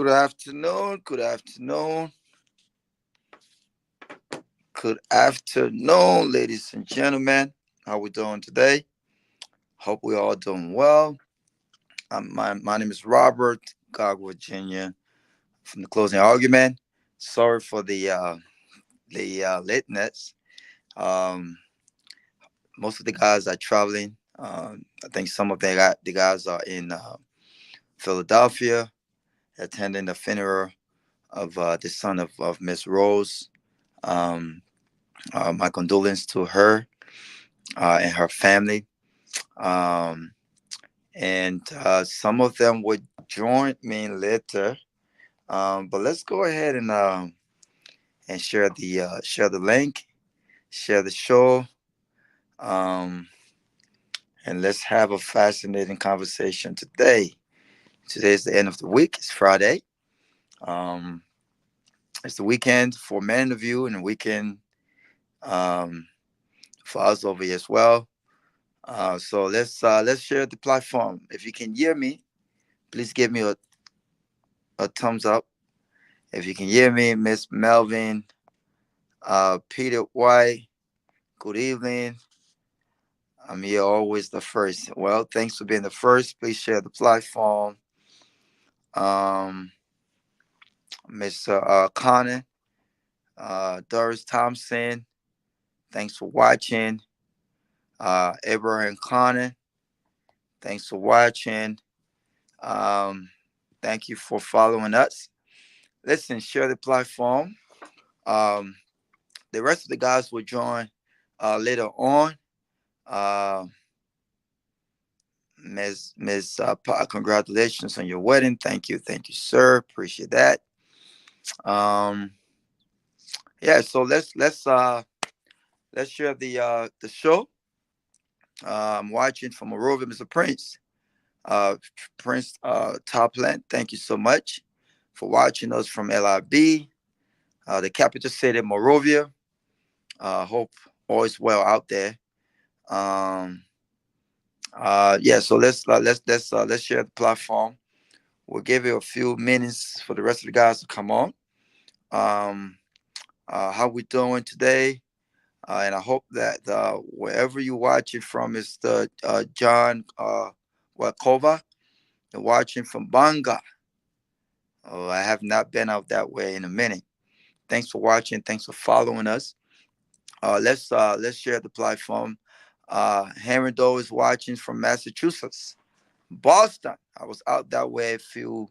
Good afternoon. Good afternoon. Good afternoon, ladies and gentlemen. How we doing today? Hope we all doing well. My name is Robert Guar, Virginia, from the closing argument. Sorry for the lateness. Um, Most of the guys are traveling. I think some of the guys are in Philadelphia, attending the funeral of the son of Miss Rose. Um, my condolences to her and her family. Um, and some of them would join me later. But let's go ahead and share the link, share the show, um, and let's have a fascinating conversation today. Today is the end of the week. It's Friday. Um, it's the weekend for many of you, and the weekend um, for us over here as well. So let's share the platform. If you can hear me, please give me a thumbs up. If you can hear me, Miss Melvin, Peter White, good evening. I'm here always the first. Well, thanks for being the first. Please share the platform. Um, Mr. Connor, Doris Thompson, thanks for watching. Abraham Connor, thanks for watching. Um, Thank you for following us. Listen, share the platform. Um, the rest of the guys will join later on. Uh, Congratulations on your wedding. Thank you, sir. Appreciate that. Um, yeah, so let's share the show. I'm watching from Morovia, Mr. Prince. Prince Topland, thank you so much for watching us from LIB, the capital city of Morovia. Hope all is well out there. Um, yeah, so let's share the platform. We'll give you a few minutes for the rest of the guys to come on. Um, how we doing today? And I hope that wherever you watch it from, Mr. John Wakova, you're watching from Banga. Oh, I have not been out that way in a minute. Thanks for watching. Thanks for following us. Let's share the platform. Henry Doe is watching from Massachusetts, Boston. I was out that way a few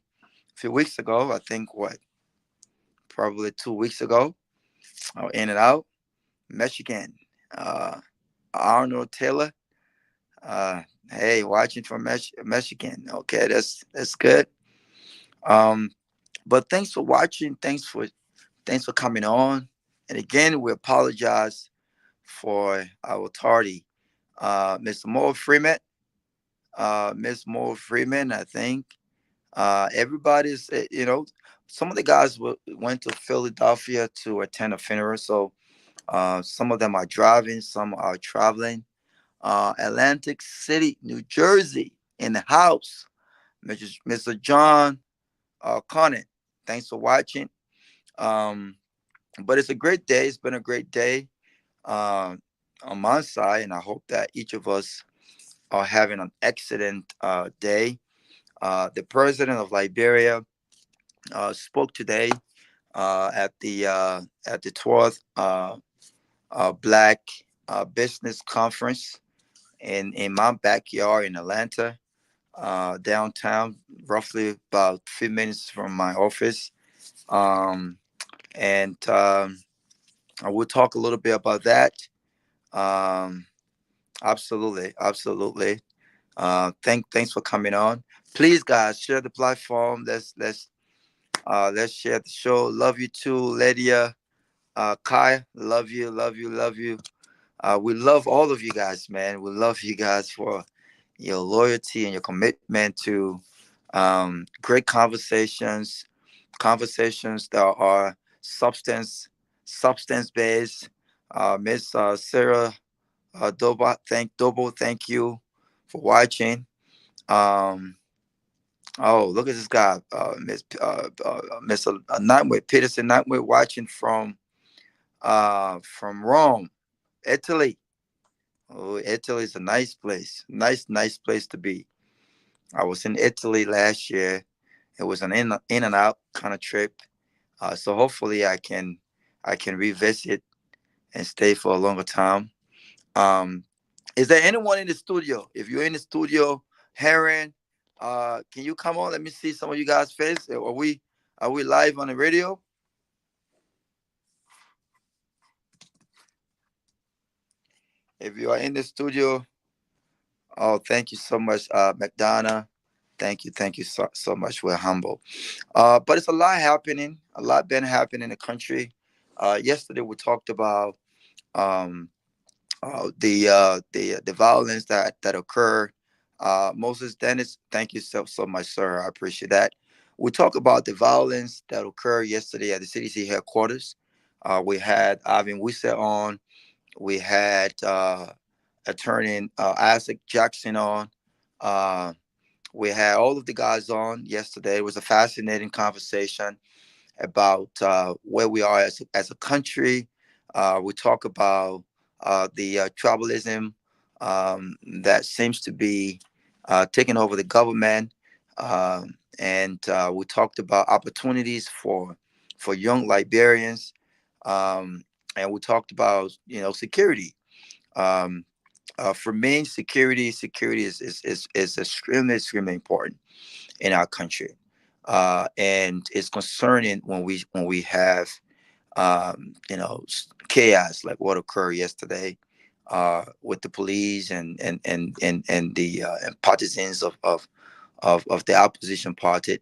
weeks ago. I think probably 2 weeks ago. I was in and out. Michigan. Uh, Arnold Taylor. Uh, hey, watching from Michigan. Okay, that's good. Um, but thanks for watching. Thanks for coming on. And again, we apologize for our tardy. Mr. Moore Freeman, Miss Moore Freeman, I think. Everybody's, some of the guys went to Philadelphia to attend a funeral. So some of them are driving, some are traveling. Atlantic City, New Jersey, in the house. Mr. John Conant, thanks for watching. Um, but it's a great day. It's been a great day uh, on my side, and I hope that each of us are having an excellent day. The president of Liberia spoke today at the 12th Black Business Conference in my backyard in Atlanta, downtown, roughly about 3 minutes from my office. Um, and I will talk a little bit about that. Um, Absolutely, absolutely. Thanks for coming on. Please, guys, share the platform. Let's share the show. Love you too, Lydia. Kai, love you, love you, love you. We love all of you guys, man. We love you guys for your loyalty and your commitment to great conversations that are substance based. Miss Sarah Dobo, thank you for watching. Um, Oh, look at this guy, Mr. Nightway Peterson Nightway, watching from Rome, Italy. Oh, Italy is a nice place. Nice place to be. I was in Italy last year. It was an in and out kind of trip. So hopefully I can revisit and stay for a longer time. Um, is there anyone in the studio? If you're in the studio, Heron, can you come on? Let me see some of you guys' face. Are we live on the radio? If you are in the studio, oh, thank you so much, McDonough. Thank you so much. We're humble. But it's a lot happening. A lot been happening in the country. Yesterday we talked about um, the violence that occurred. Moses Dennis, thank you so much, sir. I appreciate that. We talk about the violence that occurred yesterday at the CDC headquarters. We had Ivan Wissa on. We had attorney Isaac Jackson on. Uh, we had all of the guys on yesterday. It was a fascinating conversation about where we are as a country. We talk about the tribalism that seems to be taking over the government, and we talked about opportunities for young Liberians, and we talked about security. Um, for me, security is extremely important in our country, and it's concerning when we have chaos like what occurred yesterday with the police and the and partisans of the opposition party.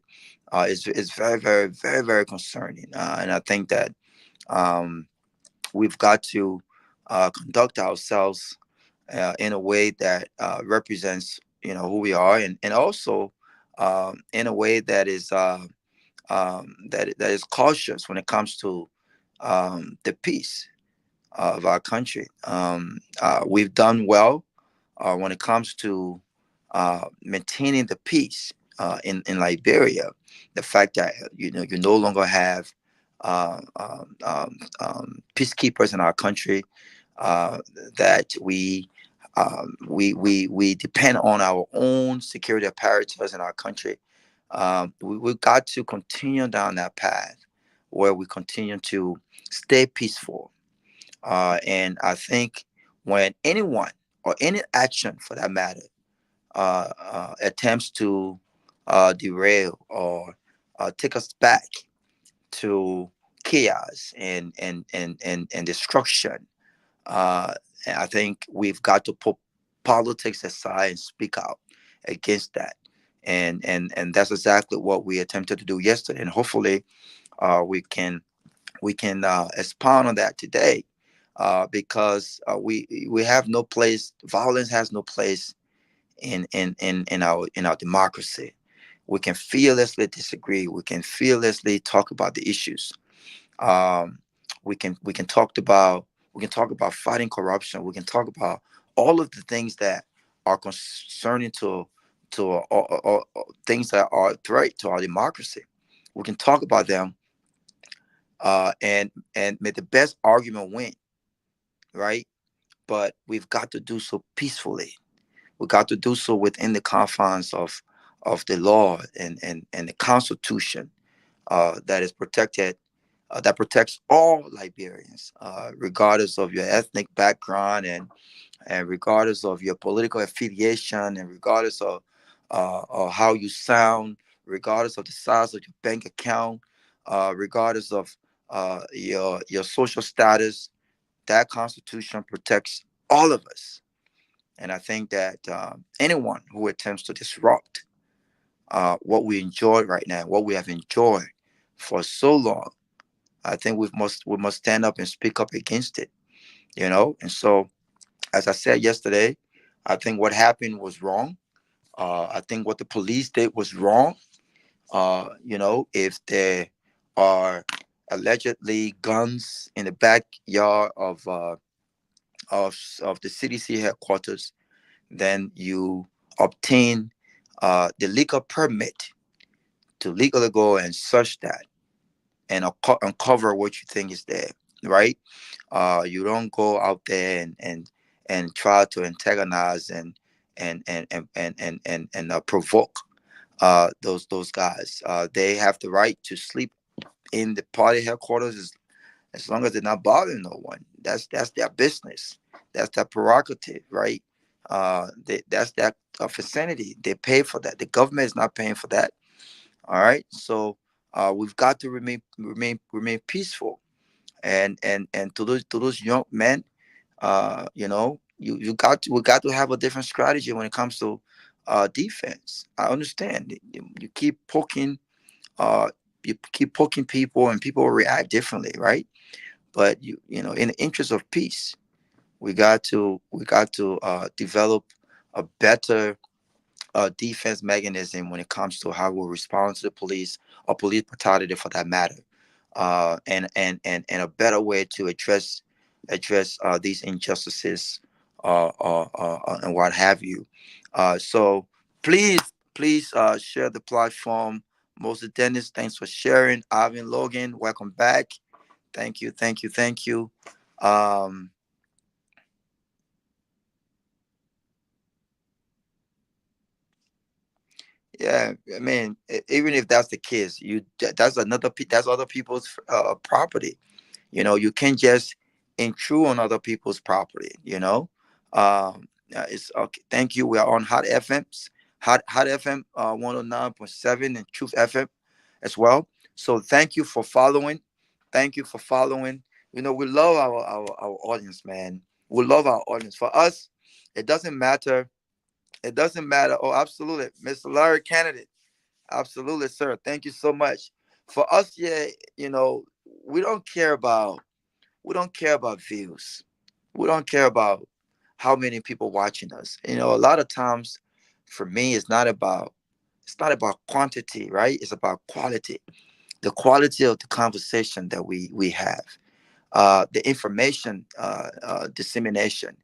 Is very concerning, and I think that um, we've got to conduct ourselves in a way that represents who we are, and also in a way that is cautious when it comes to the peace of our country. We've done well when it comes to maintaining the peace in Liberia. The fact that you no longer have peacekeepers in our country, uh, that we depend on our own security apparatus in our country. We've got to continue down that path where we continue to stay peaceful. And I think when anyone or any action for that matter attempts to derail or take us back to chaos and destruction, uh, I think we've got to put politics aside and speak out against that. And that's exactly what we attempted to do yesterday. And hopefully, we can expound on that today, because we have no place. Violence has no place in our democracy. We can fearlessly disagree. We can fearlessly talk about the issues. um, we can talk about fighting corruption. We can talk about all of the things that are concerning to things that are a threat to our democracy. We can talk about them, and make the best argument win, right? But we've got to do so peacefully. We got to do so within the confines of the law and the Constitution that is protected that protects all Liberians, regardless of your ethnic background and regardless of your political affiliation and regardless of how you sound, regardless of the size of your bank account, regardless of your social status. That Constitution protects all of us. And I think that anyone who attempts to disrupt what we enjoy right now, what we have enjoyed for so long, I think we must stand up and speak up against it. And so, as I said yesterday, I think what happened was wrong. I think what the police did was wrong. If there are allegedly guns in the backyard of the CDC headquarters, then you obtain the liquor permit to legally go and search that and uncover what you think is there, right? You don't go out there and try to antagonize and provoke those guys. They have the right to sleep in the party headquarters as long as they're not bothering no one. That's their business. That's their prerogative, right? That's their vicinity. They pay for that. The government is not paying for that. All right. So we've got to remain peaceful. And to those young men, we got to have a different strategy when it comes to defense. I understand you keep poking uh people, and people will react differently, right? But in the interest of peace, we got to develop a better defense mechanism when it comes to how we respond to the police or police brutality for that matter, and a better way to address these injustices, and what have you. So please, please share the platform. Moses Dennis, thanks for sharing. Ivan Logan, welcome back. Thank you, thank you, thank you. Um, yeah, I mean, even if that's the case, that's other people's property. You can't just intrude on other people's property. It's okay. Thank you. We are on Hot FM's Hot FM 109.7 and Truth FM as well. So thank you for following. Thank you for following. We love our audience, man. We love our audience. For us, it doesn't matter. It doesn't matter. Oh, absolutely, Mr. Larry Candidate. Absolutely, sir. Thank you so much. For us, yeah, we don't care about we don't care about views. We don't care about how many people watching us. A lot of times, for me, it's not about quantity, right? It's about quality. The quality of the conversation that we have, the information dissemination.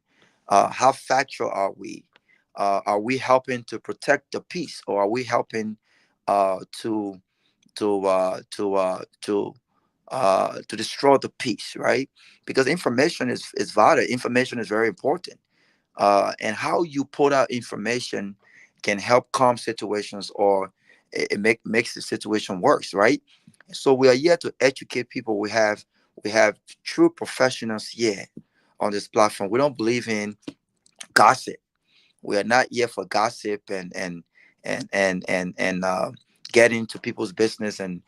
How factual are we? Are we helping to protect the peace, or are we helping to to destroy the peace, right? Because information is vital. Information is very important, and how you put out information can help calm situations, or makes the situation worse, right? So we are here to educate people. We have true professionals here on this platform. We don't believe in gossip. We are not here for gossip and getting into people's business and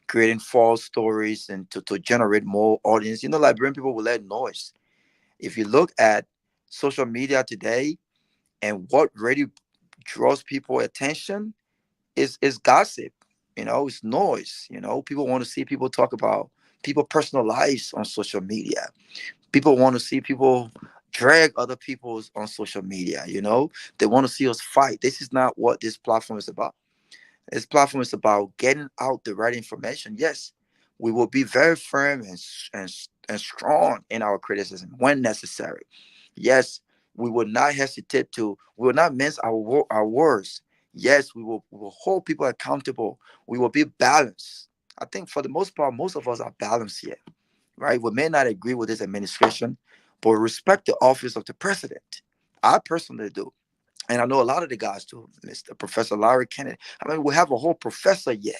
creating false stories, and to generate more audience. Liberian people will let noise. If you look at social media today, and what really draws people attention is gossip. It's noise. People want to see people talk about people personal lives on social media. People want to see people drag other people's on social media. They want to see us fight. This is not what this platform is about. This platform is about getting out the right information. Yes, we will be very firm and strong in our criticism when necessary. Yes, we will not mince our words. Yes, we will hold people accountable. We will be balanced. I think for the most part, most of us are balanced here, right? We may not agree with this administration, but we respect the office of the president. I personally do. And I know a lot of the guys too, Mr. Professor Larry Kennedy. I mean, we have a whole professor here.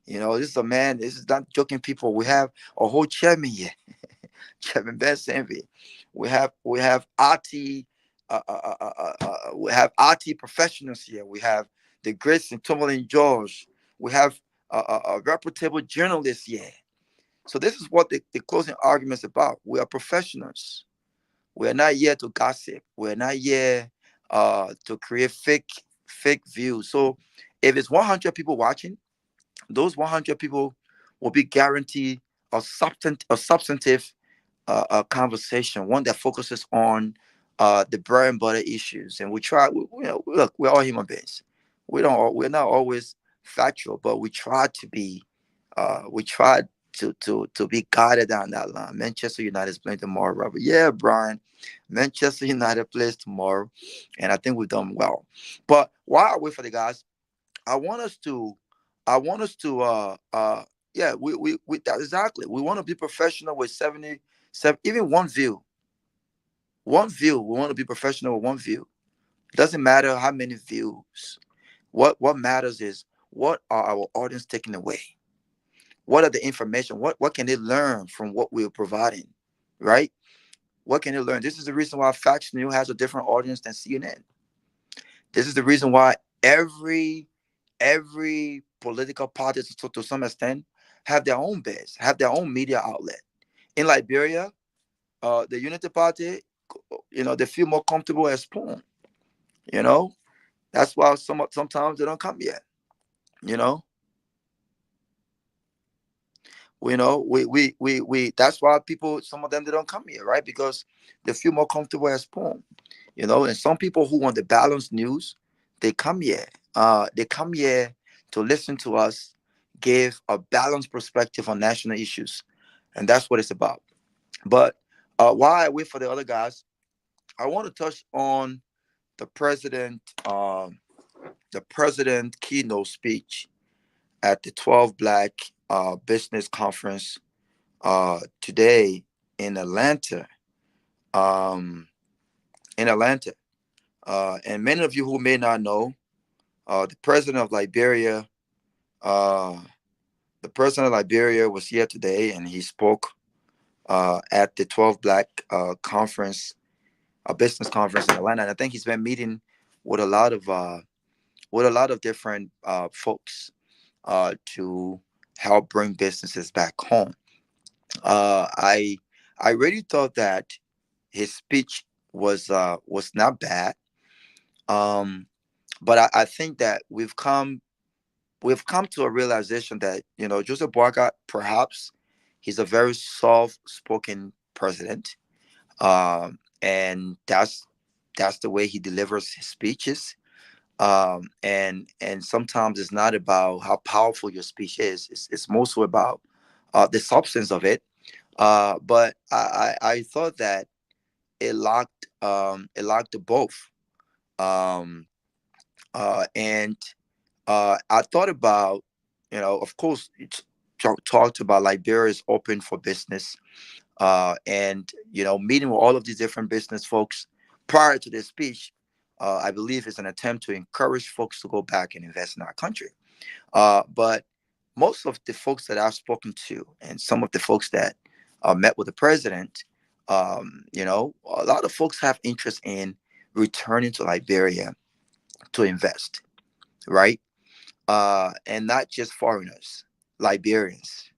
This is a man, this is not joking people. We have a whole chairman here, Chairman Ben Sanvee. We have RT professionals here. We have the great Tomalin George. We have a reputable journalist here. So this is what the closing argument is about. We are professionals. We are not here to gossip. We're not here to create fake views. So if it's 100 people watching, those 100 people will be guaranteed a substantive conversation, one that focuses on the bread and butter issues. And look, we're all human beings. We're not always factual, but we try to be guided down that line. Manchester United is playing tomorrow, Robert. Yeah, Brian. Manchester United plays tomorrow, and I think we've done well. But while I wait for the guys, I want us to, I want us to, yeah, we that exactly. We want to be professional with 77, even one view, one view. We want to be professional with one view. It doesn't matter how many views. What matters is what are our audience taking away? What are the information? What can they learn from what we're providing? Right? What can they learn? This is the reason why Fox News has a different audience than CNN. This is the reason why every political party to some extent have their own base, have their own media outlet. In Liberia, the Unity Party, they feel more comfortable as Spoon. You know, that's why sometimes they don't come yet. You know, we that's why people, some of them, they don't come here, right? Because they feel more comfortable as Spoon. And some people who want the balanced news, they come here. They come here to listen to us give a balanced perspective on national issues, and that's what it's about. But while I wait for the other guys, I want to touch on the president, the president keynote speech at the 12 Black Business Conference today in Atlanta. Um, in Atlanta, and many of you who may not know, the president of Liberia, uh, the president of Liberia was here today, and he spoke at the 12 Black conference, a business conference in Atlanta. And I think he's been meeting with a lot of different folks to help bring businesses back home. I really thought that his speech was not bad, um, but I think that we've come to a realization that Joseph Boaga, perhaps he's a very soft-spoken president, and that's the way he delivers his speeches. And sometimes it's not about how powerful your speech is; it's mostly about the substance of it. But I thought that it lacked the both. Um, and I thought about, of course, talked about Liberia is open for business, and meeting with all of these different business folks prior to this speech. I believe is an attempt to encourage folks to go back and invest in our country. But most of the folks that I've spoken to, and some of the folks that met with the president, a lot of folks have interest in returning to Liberia to invest, right? And not just foreigners, Liberians.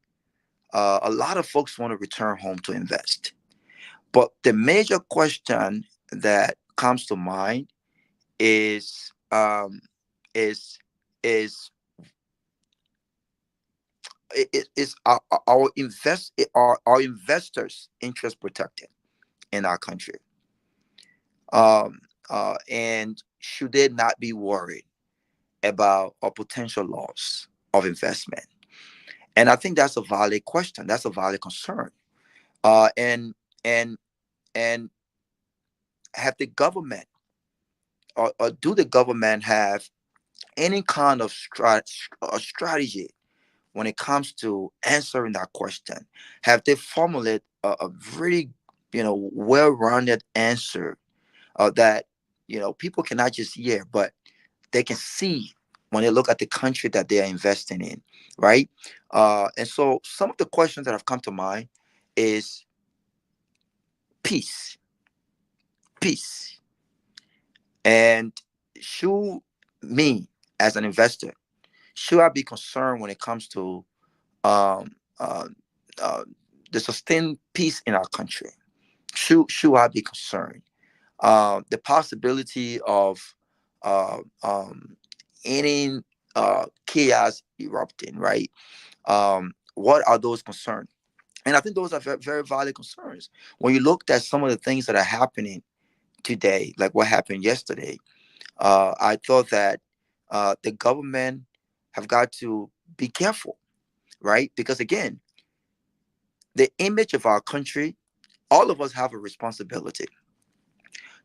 A lot of folks want to return home to invest. But the major question that comes to mind is is is is our investors' interest protected in our country? And should they not be worried about a potential loss of investment? And I think that's a valid question. That's a valid concern. And and have the government, or do the government have any kind of strategy when it comes to answering that question? Have they formulated a really well-rounded answer that people cannot just hear, but they can see when they look at the country that they are investing in, right? And so some of the questions that have come to mind is peace, peace, and should me as an investor, should I be concerned when it comes to um, uh, uh, the sustained peace in our country? Should I be concerned? The possibility of uh, um, any chaos erupting, right? What are those concerns? And I think those are very, very valid concerns. When you looked at some of the things that are happening today, like what happened yesterday, I thought that the government have got to be careful, right? Because again, the image of our country, all of us have a responsibility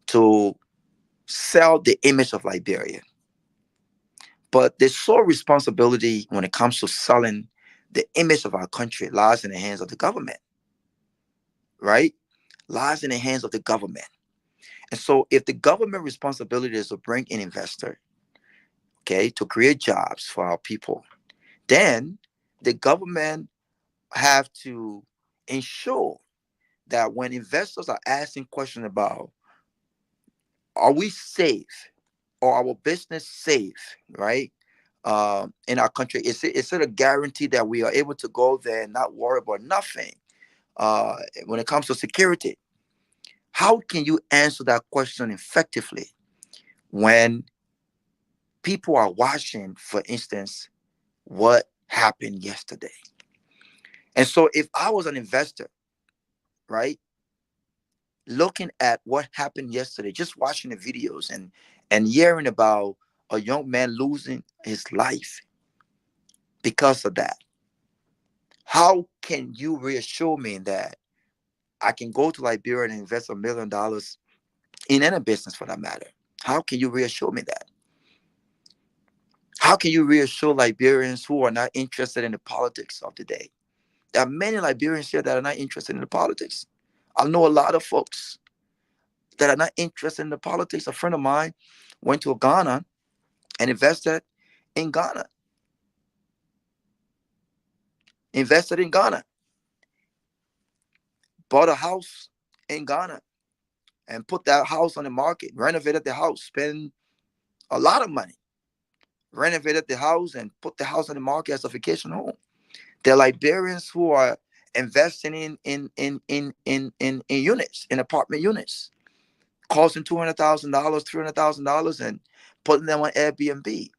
to sell the image of Liberia, But the sole responsibility when it comes to selling the image of our country lies in the hands of the government, right? Lies in the hands of the government. And so if the government responsibility is to bring in investor, okay, to create jobs for our people, then the government have to ensure that when investors are asking questions about are we safe or our business safe, right? In our country, is it a guarantee that we are able to go there and not worry about nothing uh, when it comes to security? How can you answer that question effectively when people are watching, for instance, what happened yesterday? And so, if I was an investor, right, looking at what happened yesterday, just watching the videos and hearing about a young man losing his life because of that, how can you reassure me that I can go to Liberia and invest $1 million in any business for that matter? How can you reassure me that? How can you reassure Liberians who are not interested in the politics of the day? There are many Liberians here that are not interested in the politics. I know a lot of folks that are not interested in the politics. A friend of mine went to Ghana and in Ghana, invested in Ghana, bought a house in Ghana and put that house on the market, renovated the house, spent a lot of money, renovated the house and put the house on the market as a vacation home. There are Liberians who are investing in units, in apartment units, costing $200,000, $300,000, and putting them on Airbnb.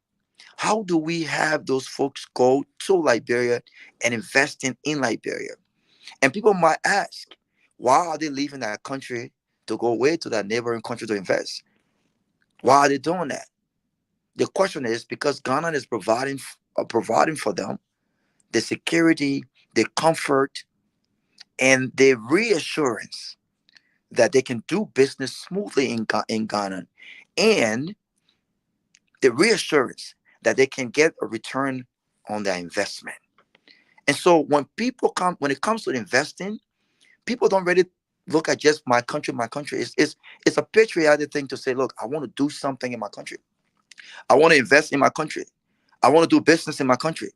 How do we have those folks go to Liberia and investing in Liberia? And people might ask, why are they leaving that country to go away to that neighboring country to invest? Why are they doing that? The question is because Ghana is providing for them the security, the comfort, and the reassurance that they can do business smoothly in Ghana, and the reassurance that they can get a return on their investment. And so when it comes to investing, people don't really look at just my country, my country. It's a patriotic thing to say, look, I want to do something in my country. I want to invest in my country. I want to do business in my country.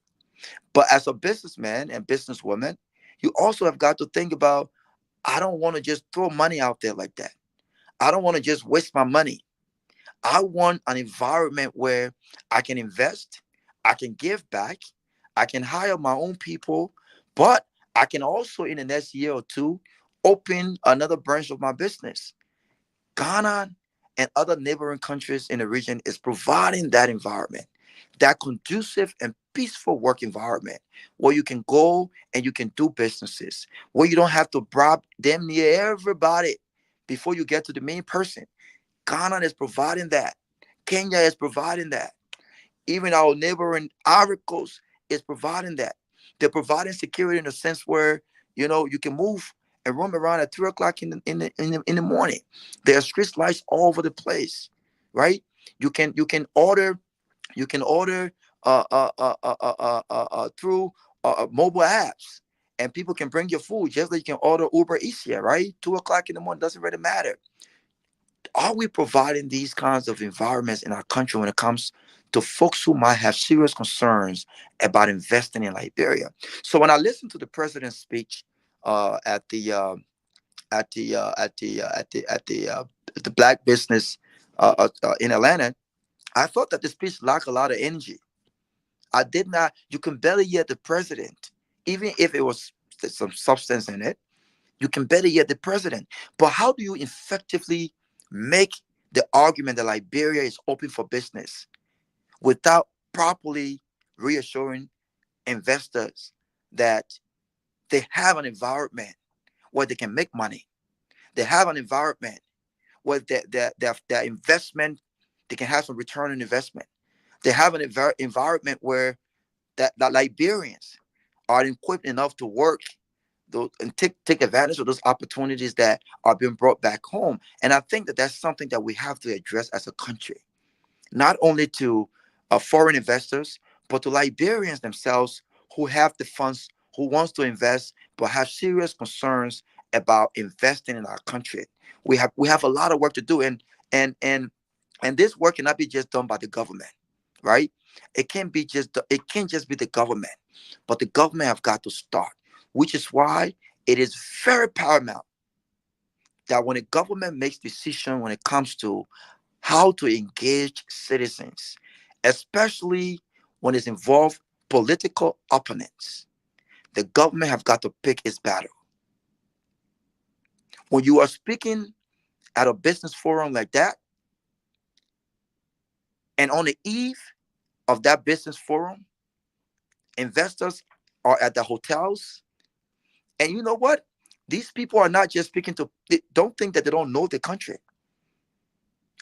But as a businessman and businesswoman, you also have got to think about, I don't want to just throw money out there like that. I don't want to just waste my money. I want an environment where I can invest, I can give back, I can hire my own people, but I can also, in the next year or two, open another branch of my business. Ghana and other neighboring countries in the region is providing that environment, that conducive and peaceful work environment where you can go and you can do businesses, where you don't have to bribe them near everybody before you get to the main person. Ghana is providing that. Kenya is providing that. Even our neighboring Ivory Coast is providing that. They're providing security in a sense where you can move and roam around at 3 o'clock in the morning. There are street lights all over the place, right? You can order through mobile apps, and people can bring your food just like you can order Uber Eats here, right? 2 o'clock in the morning doesn't really matter. Are we providing these kinds of environments in our country when it comes to folks who might have serious concerns about investing in Liberia? So when I listened to the president's speech at the Black Business in Atlanta, I thought that the speech lacked a lot of energy. I did not. You can barely hear the president, even if it was some substance in it. You can better hear the president. But how do you effectively make the argument that Liberia is open for business without properly reassuring investors that they have an environment where they can make money? They have an environment where their investment, they can have some return on investment. They have an environment where that Liberians are equipped enough to work and take advantage of those opportunities that are being brought back home. And I think that that's something that we have to address as a country, not only to foreign investors, but to Liberians themselves who have the funds, who wants to invest, but have serious concerns about investing in our country. We have a lot of work to do, and and and this work cannot be just done by the government, right? It can't just be the government, but the government have got to start, which is why it is very paramount that when the government makes decision when it comes to how to engage citizens, especially when it's involved political opponents. The government have got to pick its battle. When you are speaking at a business forum like that, and on the eve of that business forum, investors are at the hotels, and you know what? These people are not just speaking to. They don't think that they don't know the country.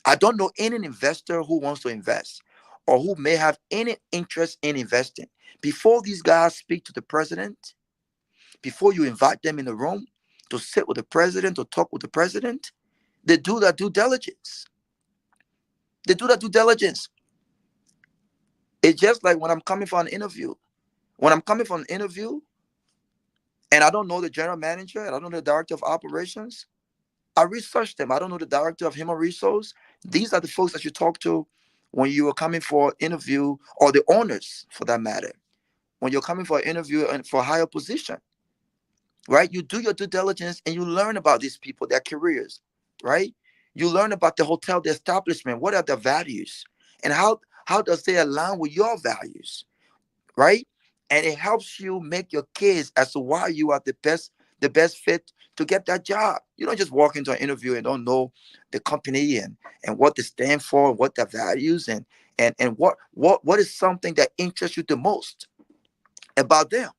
I don't know any investor who wants to invest or who may have any interest in investing. Before these guys speak to the president, before you invite them in the room to sit with the president or talk with the president, they do that due diligence. They do that due diligence. It's just like when I'm coming for an interview. When I'm coming for an interview and I don't know the general manager and I don't know the director of operations, I research them. I don't know the director of human resource. These are the folks that you talk to when you are coming for an interview, or the owners for that matter. When you're coming for an interview and for a higher position, right? You do your due diligence and you learn about these people, their careers, right? You learn about the hotel, the establishment, what are their values, and how does they align with your values, right? And it helps you make your case as to why you are the best fit to get that job. You don't just walk into an interview and don't know the company and what they stand for, what their values and what is something that interests you the most about them.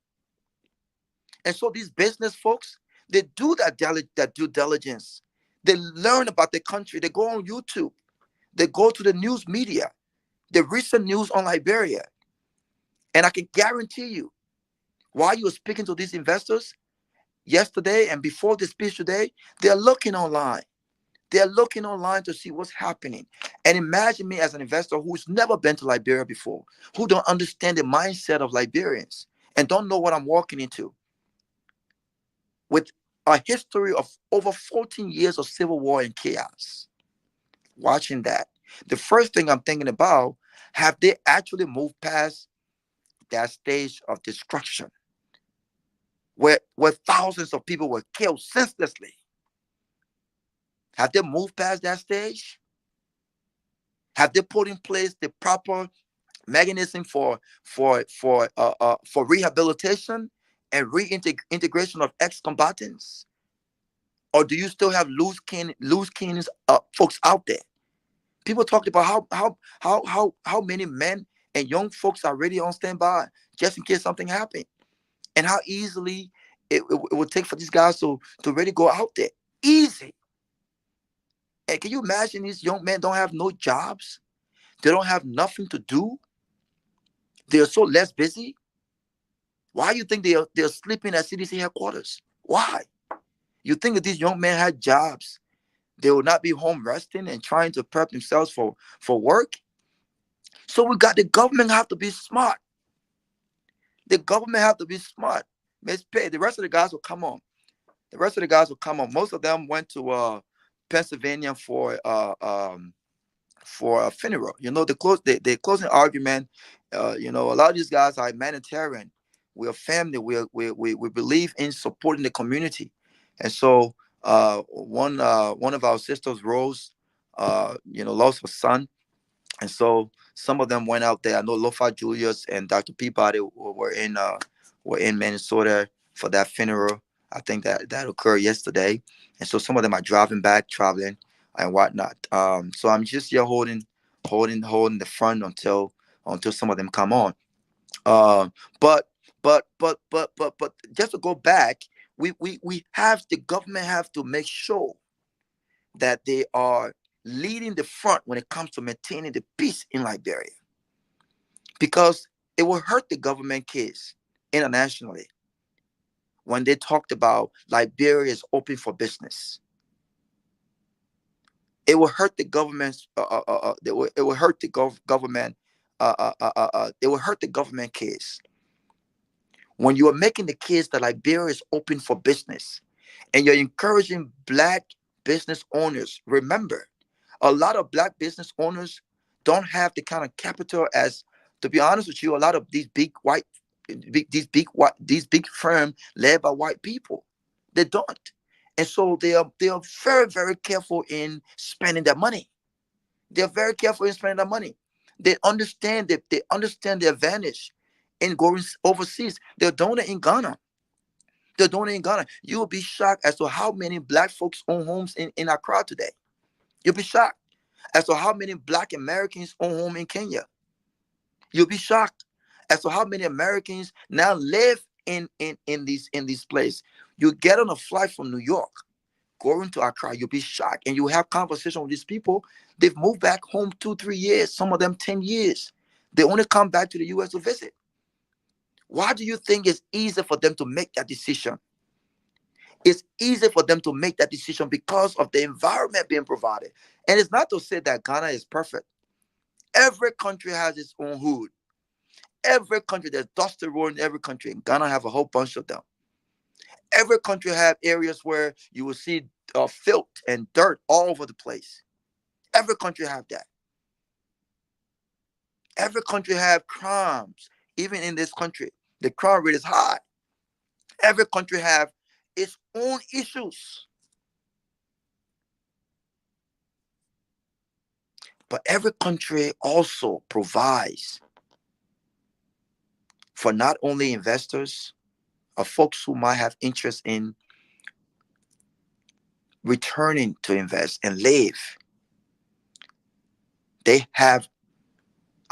And so these business folks, they do that due diligence. They learn about the country. They go on YouTube. They go to the news media, the recent news on Liberia. And I can guarantee you, while you were speaking to these investors yesterday and before the speech today, they're looking online. They're looking online to see what's happening. And imagine me as an investor who's never been to Liberia before, who don't understand the mindset of Liberians and don't know what I'm walking into, with a history of over 14 years of civil war and chaos. Watching that, the first thing I'm thinking about, have they actually moved past that stage of destruction where thousands of people were killed senselessly? Have they moved past that stage? Have they put in place the proper mechanism for rehabilitation and reintegration of ex-combatants? Or do you still have loose cannons folks out there? People talked about how many men and young folks are ready on standby just in case something happened, and how easily it would take for these guys to really go out there. Easy. And can you imagine these young men don't have no jobs? They don't have nothing to do. They're so less busy. Why you think they're sleeping at CDC headquarters? Why? You think if these young men had jobs, they will not be home resting and trying to prep themselves for work? So we got the government have to be smart. The government have to be smart. Miss Pay. The rest of the guys will come on. The rest of the guys will come on. Most of them went to Pennsylvania for a funeral. You know, the closing argument. A lot of these guys are humanitarian. We're family. We believe in supporting the community, and so one of our sisters, Rose, lost her son, and so some of them went out there. I know Lofa Julius and Dr. Peabody were in Minnesota for that funeral. I think that occurred yesterday, and so some of them are driving back, traveling, and whatnot. So I'm just here holding the front until some of them come on. Um, but but just to go back, we have the government have to make sure that they are leading the front when it comes to maintaining the peace in Liberia, because it will hurt the government case internationally when they talked about Liberia is open for business. It will hurt the government's. It will hurt the government it will hurt the government case when you are making the case that Liberia is open for business and you're encouraging black business owners. Remember, a lot of black business owners don't have the kind of capital as, to be honest with you, a lot of these these big firms led by white people, they don't, and so they are very very careful in spending their money. They're very careful in spending their money. They understand the advantage in going overseas. They're doing it in Ghana. They're doing it in Ghana. You will be shocked as to how many black folks own homes in Accra today. You'll be shocked as to how many black Americans own home in Kenya. You'll be shocked as to how many Americans now live in these places. You get on a flight from New York, going to Accra, you'll be shocked, and you have conversation with these people. They've moved back home 2, 3 years, some of them 10 years. They only come back to the U.S. to visit. Why do you think it's easy for them to make that decision? It's easy for them to make that decision because of the environment being provided. And it's not to say that Ghana is perfect. Every country has its own hood. Every country, there's dusty road in every country. In Ghana, have a whole bunch of them. Every country have areas where you will see filth and dirt all over the place. Every country have that. Every country have crimes. Even in this country, the crime rate is high. Every country have its own issues. But every country also provides for not only investors or folks who might have interest in returning to invest and live. They have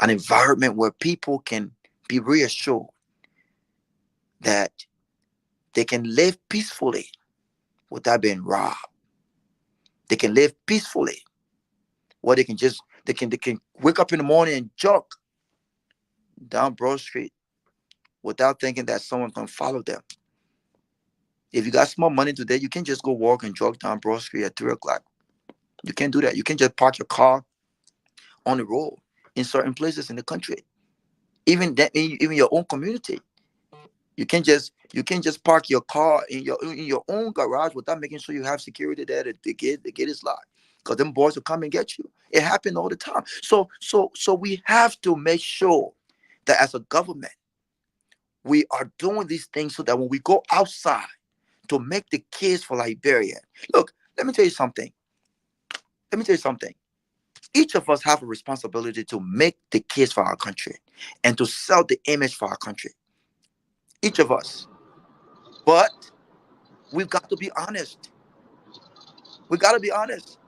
an environment where people can be reassured that they can live peacefully without being robbed. They can live peacefully where they can wake up in the morning and jog down Broad Street without thinking that someone can follow them. If you got small money today, you can just go walk and jog down Broad Street at 3 o'clock. You can't do that. You can just park your car on the road in certain places in the country. Even that, even your own community. You can just park your car in your own garage without making sure you have security there. The gate is locked because them boys will come and get you. It happens all the time. So we have to make sure that as a government we are doing these things so that when we go outside to make the case for Liberia. Look, let me tell you something. Let me tell you something. Each of us have a responsibility to make the case for our country and to sell the image for our country. Each of us. But we've got to be honest. We got to be honest.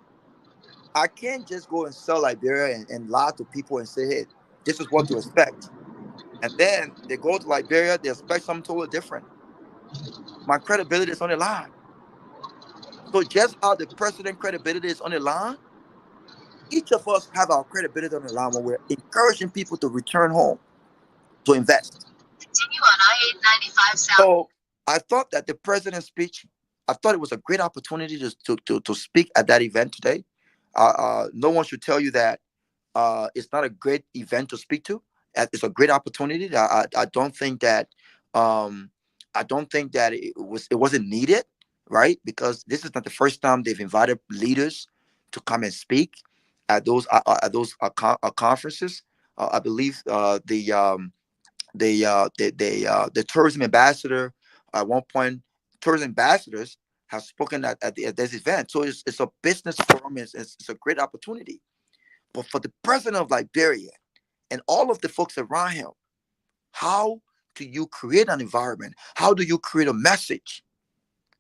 I can't just go and sell Liberia and lie to people and say, hey, this is what to expect. And then they go to Liberia, they expect something totally different. My credibility is on the line. So just how the president credibility is on the line, each of us have our credibility on the line when we're encouraging people to return home to invest. Continue on I-895 South. So I thought that the president's speech, I thought it was a great opportunity to speak at that event today. No one should tell you that it's not a great event to speak to. It's a great opportunity. I don't think that um, I don't think that it wasn't needed, right? Because this is not the first time they've invited leaders to come and speak at those conferences. I believe the tourism ambassador at one point, tourism ambassadors have spoken at this event. So it's a business forum. It's a great opportunity. But for the president of Liberia and all of the folks around him, how do you create an environment? How do you create a message?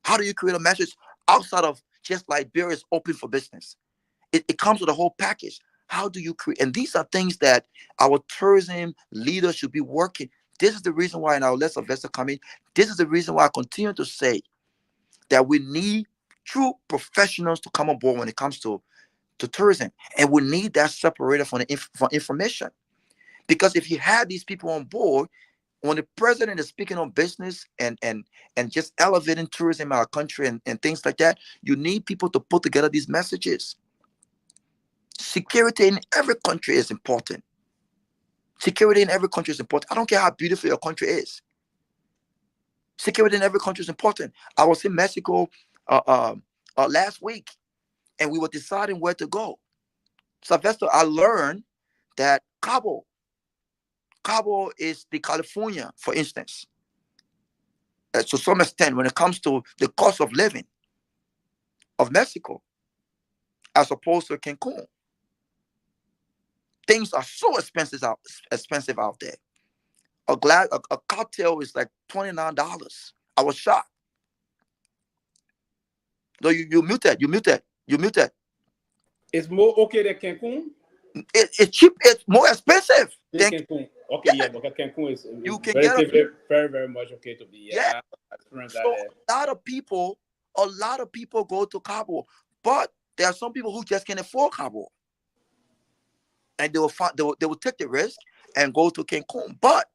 How do you create a message outside of just Liberia is open for business? It comes with a whole package. How do you create? And these are things that our tourism leaders should be working. This is the reason why in our Let's Investor coming, this is the reason why I continue to say that we need true professionals to come on board when it comes to tourism. And we need that separated from information. Because if you have these people on board, when the president is speaking on business and just elevating tourism in our country and things like that, you need people to put together these messages. Security in every country is important. Security in every country is important. I don't care how beautiful your country is. Security in every country is important. I was in Mexico last week, and we were deciding where to go. Sylvester, I learned that Cabo is the California, for instance, to some extent when it comes to the cost of living of Mexico, as opposed to Cancun. Things are so expensive out there. A cocktail is like $29. I was shocked. No, you muted. It's more okay than Cancun. It's cheap. It's more expensive Than than Cancun. Okay, yeah. yeah, because Cancun is You can get relatively very, very much okay to be. yeah. Yeah, I experienced that So there. a lot of people go to Cabo, but there are some people who just can't afford Cabo, and they will take the risk and go to Cancun. But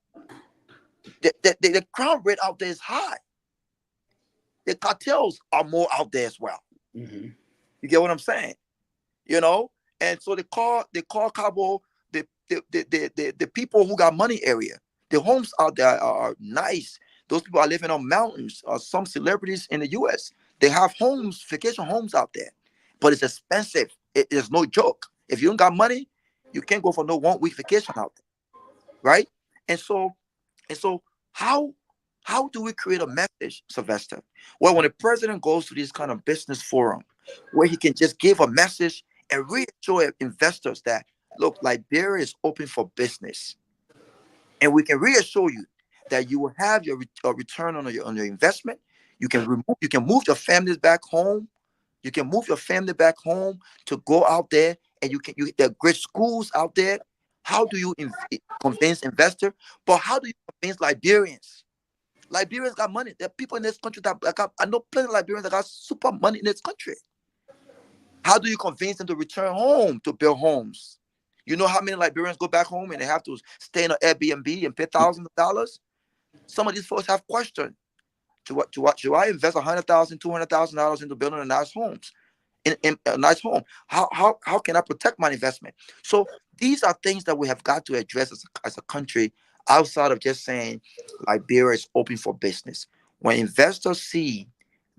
the crime rate out there is high. The cartels are more out there as well. Mm-hmm. You get what I'm saying? And so they call Cabo the people who got money area. The homes out there are nice. Those people are living on mountains. Some celebrities in the U.S. they have homes, vacation homes out there, but it's expensive. It is no joke. If you don't got money, you can't go for no 1 week vacation out there, right? And so how how do we create a message, Sylvester? Well, when the president goes to this kind of business forum, where he can just give a message and reassure investors that look, Liberia is open for business, and we can reassure you that you will have your return on your investment. You can move your families back home. You can move your family back home to go out there, and there are great schools out there. How do you convince investors? But how do you convince Liberians? Liberians got money. There are people in this country I know plenty of Liberians that got super money in this country. How do you convince them to return home to build homes? You know how many Liberians go back home and they have to stay in an Airbnb and pay thousands of dollars? Some of these folks have questioned. Should I invest $100,000, $200,000 into building a nice homes? In a nice home. How can I protect my investment? So these are things that we have got to address as a country, outside of just saying Liberia is open for business. When investors see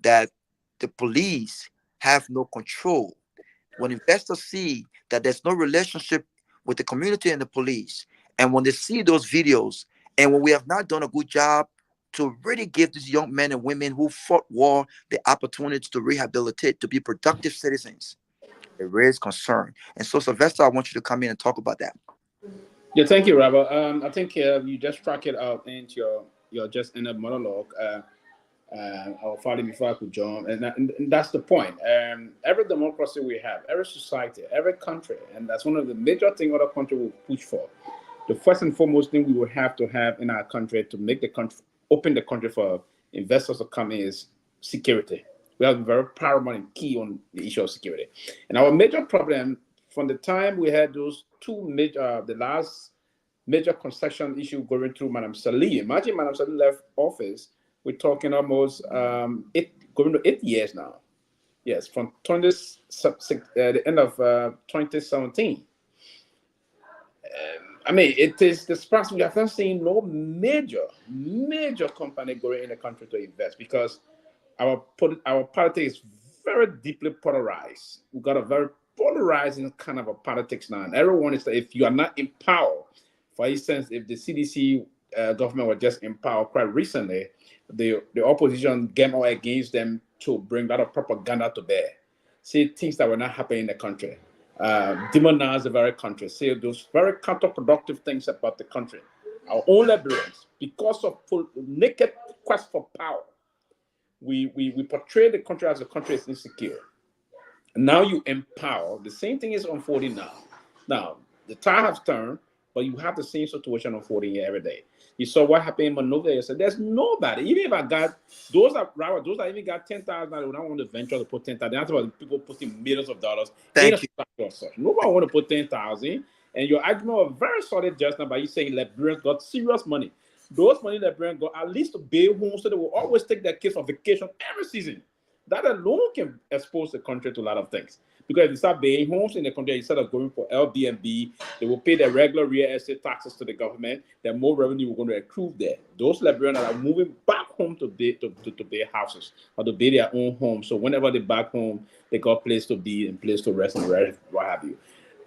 that the police have no control, when investors see that there's no relationship with the community and the police, and when they see those videos, and when we have not done a good job to really give these young men and women who fought war the opportunity to rehabilitate, to be productive citizens, it raises concern. And so, Sylvester, I want you to come in and talk about that. Yeah, thank you, Robert. I think you just struck it out into your just inner monologue. Our father before I could join, and that's the point. Every democracy we have, every society, every country, and that's one of the major things other countries will push for. The first and foremost thing we will have to have in our country to make the country open the country for investors to come in is security. We have very paramount and key on the issue of security. And our major problem from the time we had those two major, the last major construction issue going through Madam Salih. Imagine Madam Salih left office. We're talking almost going to 8 years now. Yes, from the end of 2017. I mean, it is the sparks. We have not seen no major company going in the country to invest because our politics is very deeply polarized. We've got a very polarizing kind of a politics now. And everyone is that if you are not in power, for instance, if the CDC government was just in power quite recently, the opposition came out against them to bring a lot of propaganda to bear. Say things that were not happening in the country. Demonize the very country. Say those very counterproductive things about the country. Our own Liberians, because of naked quest for power, we portray the country as a country is insecure. And now you empower. The same thing is unfolding now. Now, the tide has turned, but you have the same situation unfolding here every day. You saw what happened in Monrovia. You said there's nobody. Even if I got those that even got 10,000, I would not want to venture to put 10,000. That's about people putting millions of dollars in a Thank you. structure of such. Nobody want to put 10,000. And your argument was very solid just now by you saying Liberians got serious money. Those money Liberians got at least to build homes, so they will always take their kids on vacation every season. That alone can expose the country to a lot of things. Because if they start buying homes in the country, instead of going for Airbnb, they will pay their regular real estate taxes to the government. Then more revenue will going to accrue there. Those Liberians that are moving back home to buy houses or to buy their own homes. So whenever they back home, they got a place to be and place to rest and what have you.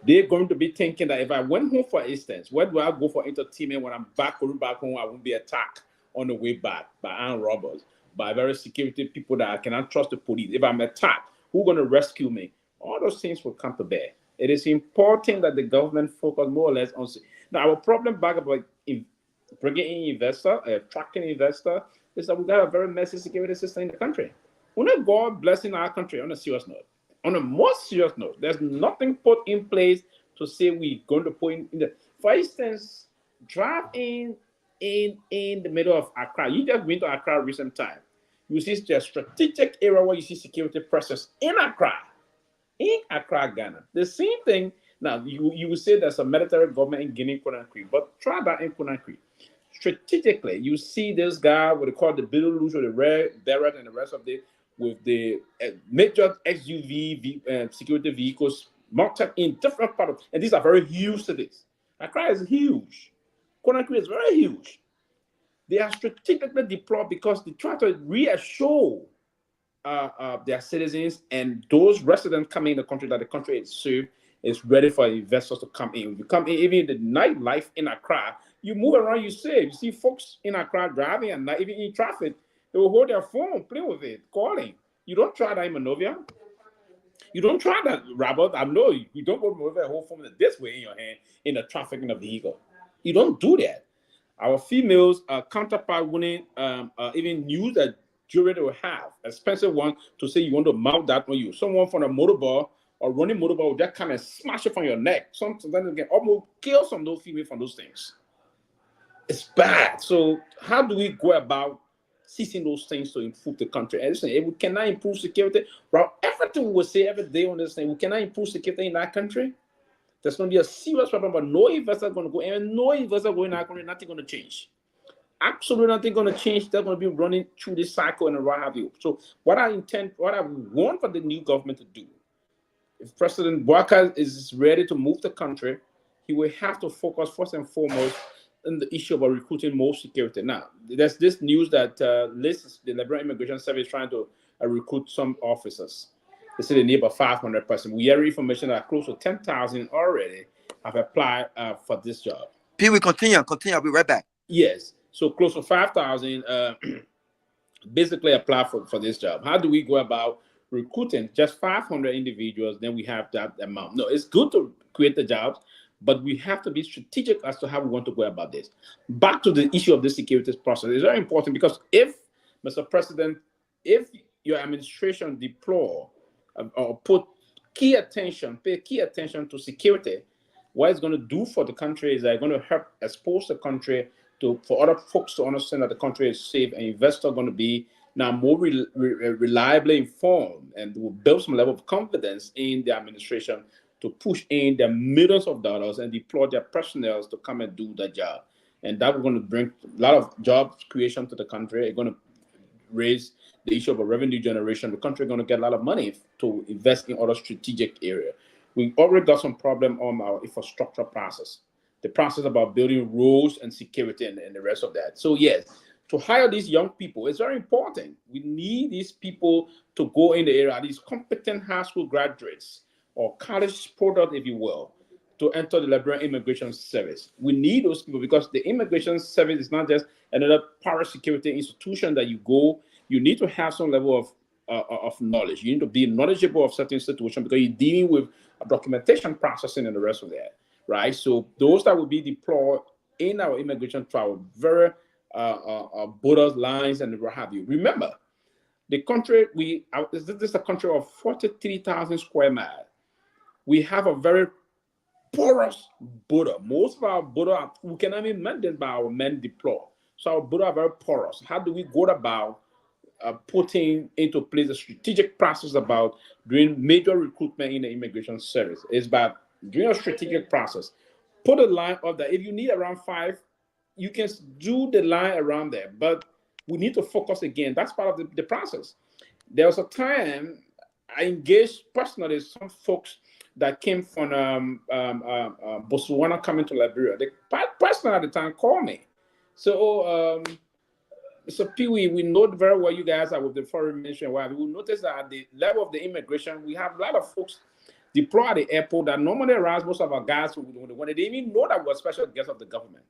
They're going to be thinking that if I went home, for instance, where do I go for entertainment when I'm going back home? I won't be attacked on the way back by armed robbers, by very security people that I cannot trust the police. If I'm attacked, who's going to rescue me? All those things will come to bear. It is important that the government focus more or less on. Now, our problem back about bringing in investor, attracting investor, is that we got a very messy security system in the country. We're not God blessing our country on a serious note. On a more serious note, there's nothing put in place to say we're going to put in the. For instance, drive in the middle of Accra. You just went to Accra recent time. You see the strategic area where you see security presence in Accra, Ghana. The same thing. Now you will say there's a military government in Guinea-Conakry, but try that in Conakry. Strategically, you see this guy, what they call the Beetle with the red beret and the rest of it, with the major SUV security vehicles mounted in different parts, and these are very huge cities. Accra is huge. Conakry is very huge. They are strategically deployed because they try to reassure their citizens and those residents coming in the country that the country is safe, is ready for investors to come in. If you come in, even in the nightlife in Accra, you move around, you safe. You see folks in Accra driving and not even in traffic. They will hold their phone, play with it, calling. You don't try that in Monrovia. You don't try that, Robert. I know you don't go to Monrovia, hold phone this way in your hand in a traffic in a vehicle. You don't do that. Our females counterpart winning even use that jewelry they will have, expensive one, to say you want to mount that on you. Someone from a motorball or running motorball will just come and smash it from your neck. Sometimes you can almost kill some of those females from those things. It's bad. So how do we go about seizing those things to improve the country? And listen, if we cannot improve security, well, everything we will say every day on this thing, we cannot improve security in that country. There's going to be a serious problem, but no investor is going to go, and no investor going in our country, nothing going to change. Absolutely nothing going to change. They're going to be running through this cycle and what have you. So what I want for the new government to do, if President Walker is ready to move the country, he will have to focus first and foremost on the issue about recruiting more security. Now, there's this news that the Liberian Immigration Service is trying to recruit some officers. They say they need about 500 persons. We hear information that close to 10,000 already have applied for this job. P, we continue. I'll be right back. Yes. So close to 5,000 basically apply for this job. How do we go about recruiting just 500 individuals? Then we have that amount. No, it's good to create the jobs, but we have to be strategic as to how we want to go about this. Back to the issue of the security process. It's very important because if, Mr. President, if your administration deploy or pay key attention to security, what it's going to do for the country is they're going to help expose the country for other folks to understand that the country is safe, and investors are going to be now more reliably informed and will build some level of confidence in the administration to push in their millions of dollars and deploy their personnel to come and do the job. And that we're going to bring a lot of job creation to the country. It's going to raise the issue of a revenue generation. The country is going to get a lot of money to invest in other strategic areas. We already got some problem on our infrastructure process. The process about building roads and security and the rest of that. So yes, to hire these young people is very important. We need these people to go in the area, these competent high school graduates or college product, if you will, to enter the Liberian Immigration Service. We need those people because the Immigration Service is not just another parasecurity institution that you go. You need to have some level of knowledge. You need to be knowledgeable of certain situations because you're dealing with documentation processing and the rest of that. Right, so those that will be deployed in our immigration trial, very borders, lines, and what have you. Remember, the country this is a country of 43,000 square miles. We have a very porous border. Most of our border we cannot be mended by our men deployed. So our border are very porous. How do we go about putting into place a strategic process about doing major recruitment in the immigration service? It's by doing a strategic process. Put a line of that. If you need around 5, you can do the line around there. But we need to focus again. That's part of the process. There was a time I engaged personally some folks that came from Botswana coming to Liberia. The person at the time called me. So, so Pee Wee, we know very well you guys are with the foreign ministry. Why we will notice that at the level of the immigration, we have a lot of folks deployed at the airport that normally arrives most of our guys when they didn't even know that we're special guests of the government.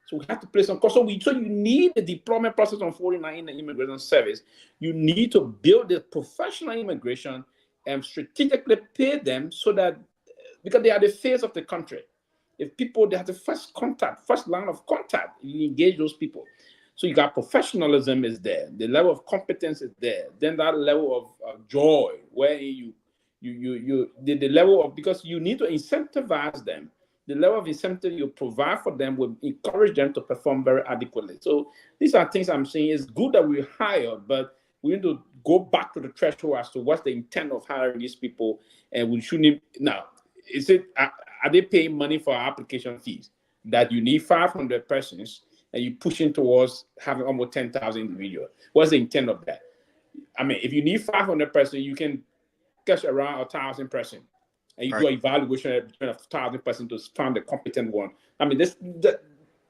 So we have to place some cost. So you need the deployment process on 49 in the immigration service. You need to build the professional immigration and strategically pay them so that because they are the face of the country. If people they have the first contact, first line of contact, you engage those people. So you got professionalism is there, the level of competence is there, then that level of joy where the level of because you need to incentivize them. The level of incentive you provide for them will encourage them to perform very adequately. So these are things I'm saying. It's good that we hire, but we need to go back to the threshold as to what's the intent of hiring these people, and we shouldn't now. Is it are they paying money for application fees that you need 500 persons and you pushing towards having almost 10,000 individuals? What's the intent of that? I mean, if you need 500 persons, you can catch around 1,000 persons, and you Right. do an evaluation between 1,000 persons to find the competent one. I mean, the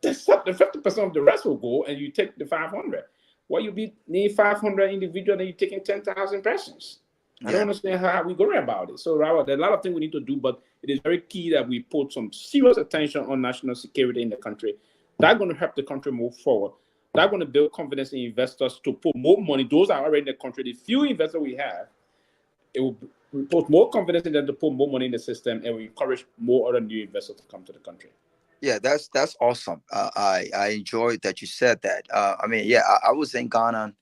50% of the rest will go, and you take the 500. Why you need 500 individuals and you're taking 10,000 persons? I don't Yeah. understand how we going about it. So, Rawa, there are a lot of things we need to do, but it is very key that we put some serious attention on national security in the country. That's going to help the country move forward. That's going to build confidence in investors to put more money. Those are already in the country. The few investors we have, it will put more confidence in them to put more money in the system, and we encourage more other new investors to come to the country. Yeah, that's awesome. I enjoyed that you said that. I mean, yeah, I was in Ghana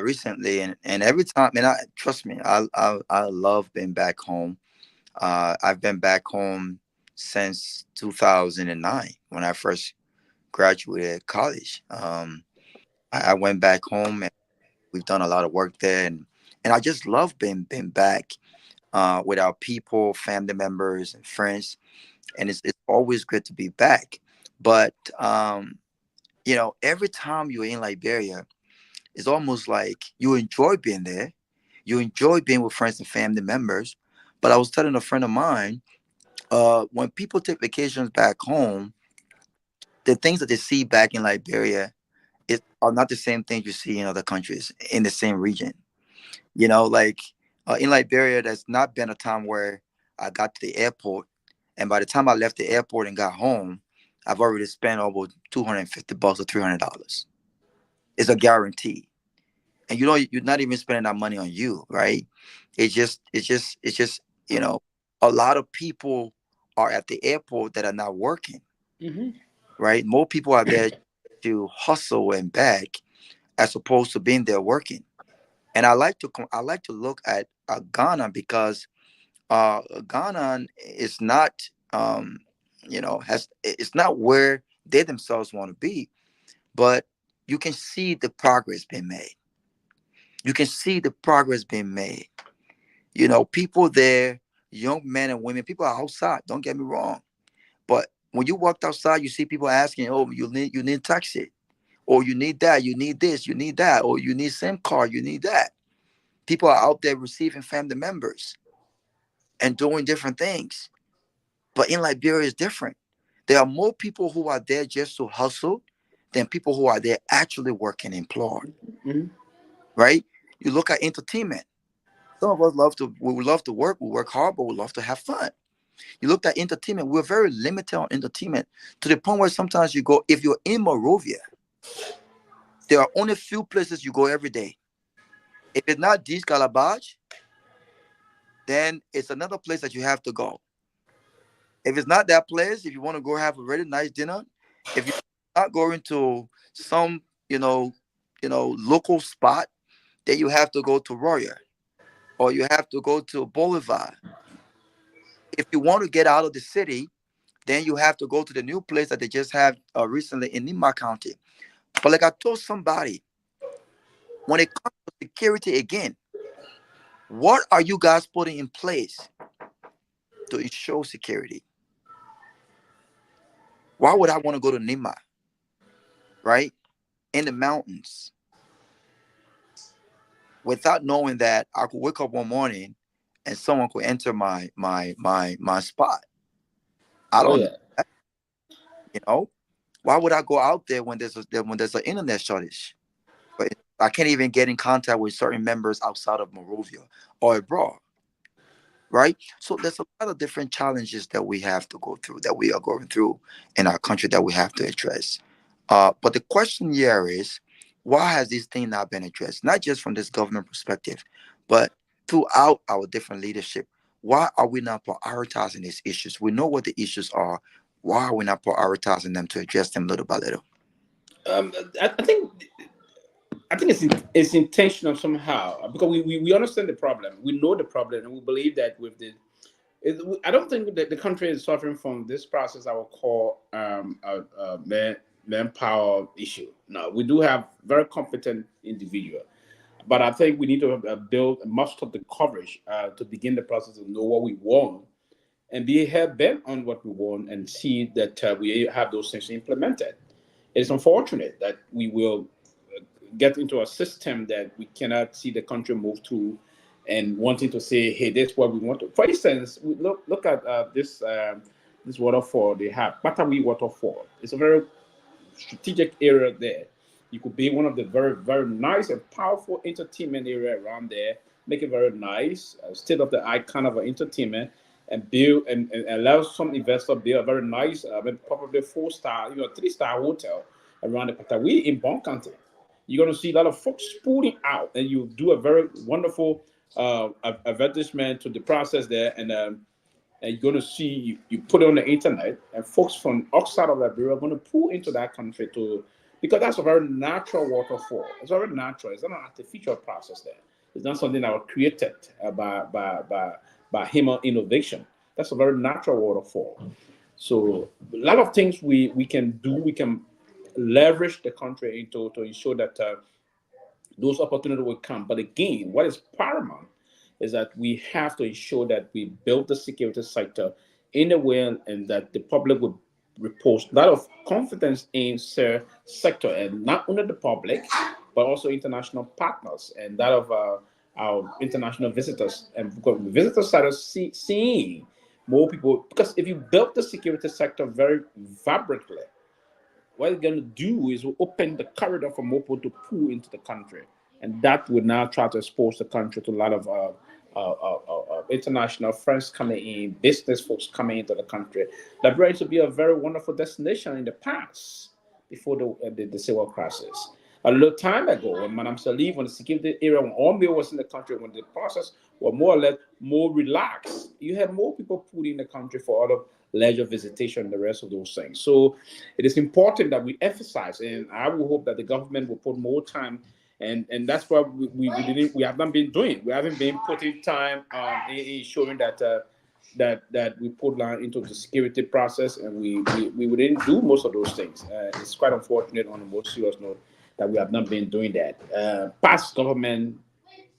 recently, and every time, and I trust me, I love being back home. I've been back home since 2009 when I first graduated college. I went back home, and we've done a lot of work there, and I just love being back with our people, family members, and friends, and it's always good to be back. But every time you're in Liberia, it's almost like you enjoy being there. You enjoy being with friends and family members. But I was telling a friend of mine, when people take vacations back home, the things that they see back in Liberia are not the same things you see in other countries in the same region. Like in Liberia, there's not been a time where I got to the airport, and by the time I left the airport and got home, I've already spent over $250 or $300. It's a guarantee, and you're not even spending that money on you, right? It's just a lot of people are at the airport that are not working, Mm-hmm. right? More people are there to hustle and beg as opposed to being there working. And I like to look at Ghana because Ghana is not has it's not where they themselves want to be, but you can see the progress being made. You can see the progress being made. People there, young men and women, people are outside. Don't get me wrong, but when you walked outside, you see people asking, "Oh, you need taxi, or you need that, you need this, you need that, or you need SIM card, you need that." People are out there receiving family members and doing different things. But in Liberia, it's different. There are more people who are there just to hustle than people who are there actually working employed, Mm-hmm. right? You look at entertainment. Some of us we would love to work, we work hard, but we love to have fun. You look at entertainment, we're very limited on entertainment to the point where sometimes you go, if you're in Morovia, there are only few places you go every day. If it's not this Calabash, then it's another place that you have to go. If it's not that place, if you want to go have a really nice dinner, if you're not going to some, local spot, then you have to go to Royal or you have to go to Bolivar. If you want to get out of the city, then you have to go to the new place that they just have recently in Nima County. But like I told somebody, when it comes to security again, what are you guys putting in place to ensure security? Why would I want to go to Nima, right? In the mountains without knowing that I could wake up one morning and someone could enter my spot. I Oh don't, yeah. you know, why would I go out there when there's an internet shortage? But I can't even get in contact with certain members outside of Monrovia or abroad, right? So there's a lot of different challenges that we have to go through, that we are going through in our country, that we have to address. But the question here is, why has this thing not been addressed? Not just from this government perspective, but throughout our different leadership. Why are we not prioritizing these issues? We know what the issues are. Why are we not prioritizing them to address them little by little? Um, I think it's intentional somehow because we understand the problem. We know the problem, and we believe that with the I don't think that the country is suffering from this process I would call manpower issue. No, we do have very competent individual, but I think we need to build much of the coverage to begin the process of know what we want and be hell bent on what we want and see that we have those things implemented. It's unfortunate that we will get into a system that we cannot see the country move through and wanting to say, hey, this is what we want to. For instance, look at this waterfall they have, Patawi waterfall. It's a very strategic area there. You could be one of the very, very nice and powerful entertainment area around there. Make it very nice, state of the art kind of an entertainment, and build and allow some investor build a very nice, probably 4-star, 3-star hotel around the Patawi in Bon County. You're going to see a lot of folks pulling out, and you do a very wonderful advertisement to the process there, and you're going to see you put it on the internet, and folks from outside of Liberia are going to pull into that country to because that's a very natural waterfall. It's very natural. It's not an artificial process there. It's not something that was created by human innovation. That's a very natural waterfall. So a lot of things we can do. We can leverage the country into to ensure that those opportunities will come. But again, what is paramount is that we have to ensure that we build the security sector in a way and that the public would repose a lot of confidence in sector and not only the public, but also international partners and that of our international visitors. And because visitors started seeing more people, because if you build the security sector very vibrantly, what it's going to do is open the corridor for more people to pull into the country. And that would now try to expose the country to a lot of international friends coming in, business folks coming into the country. Liberia used to be a very wonderful destination in the past before the civil crisis. A little time ago, when Madame Salif, when the security area, when all mail was in the country, when the process was more or less more relaxed, you had more people put in the country for other leisure visitation and the rest of those things. So it is important that we emphasize, and I will hope that the government will put more time, and that's what we have not been doing. We haven't been putting time in showing that. That we put down into the security process, and we didn't do most of those things. It's quite unfortunate on a more serious note that we have not been doing that. Past government,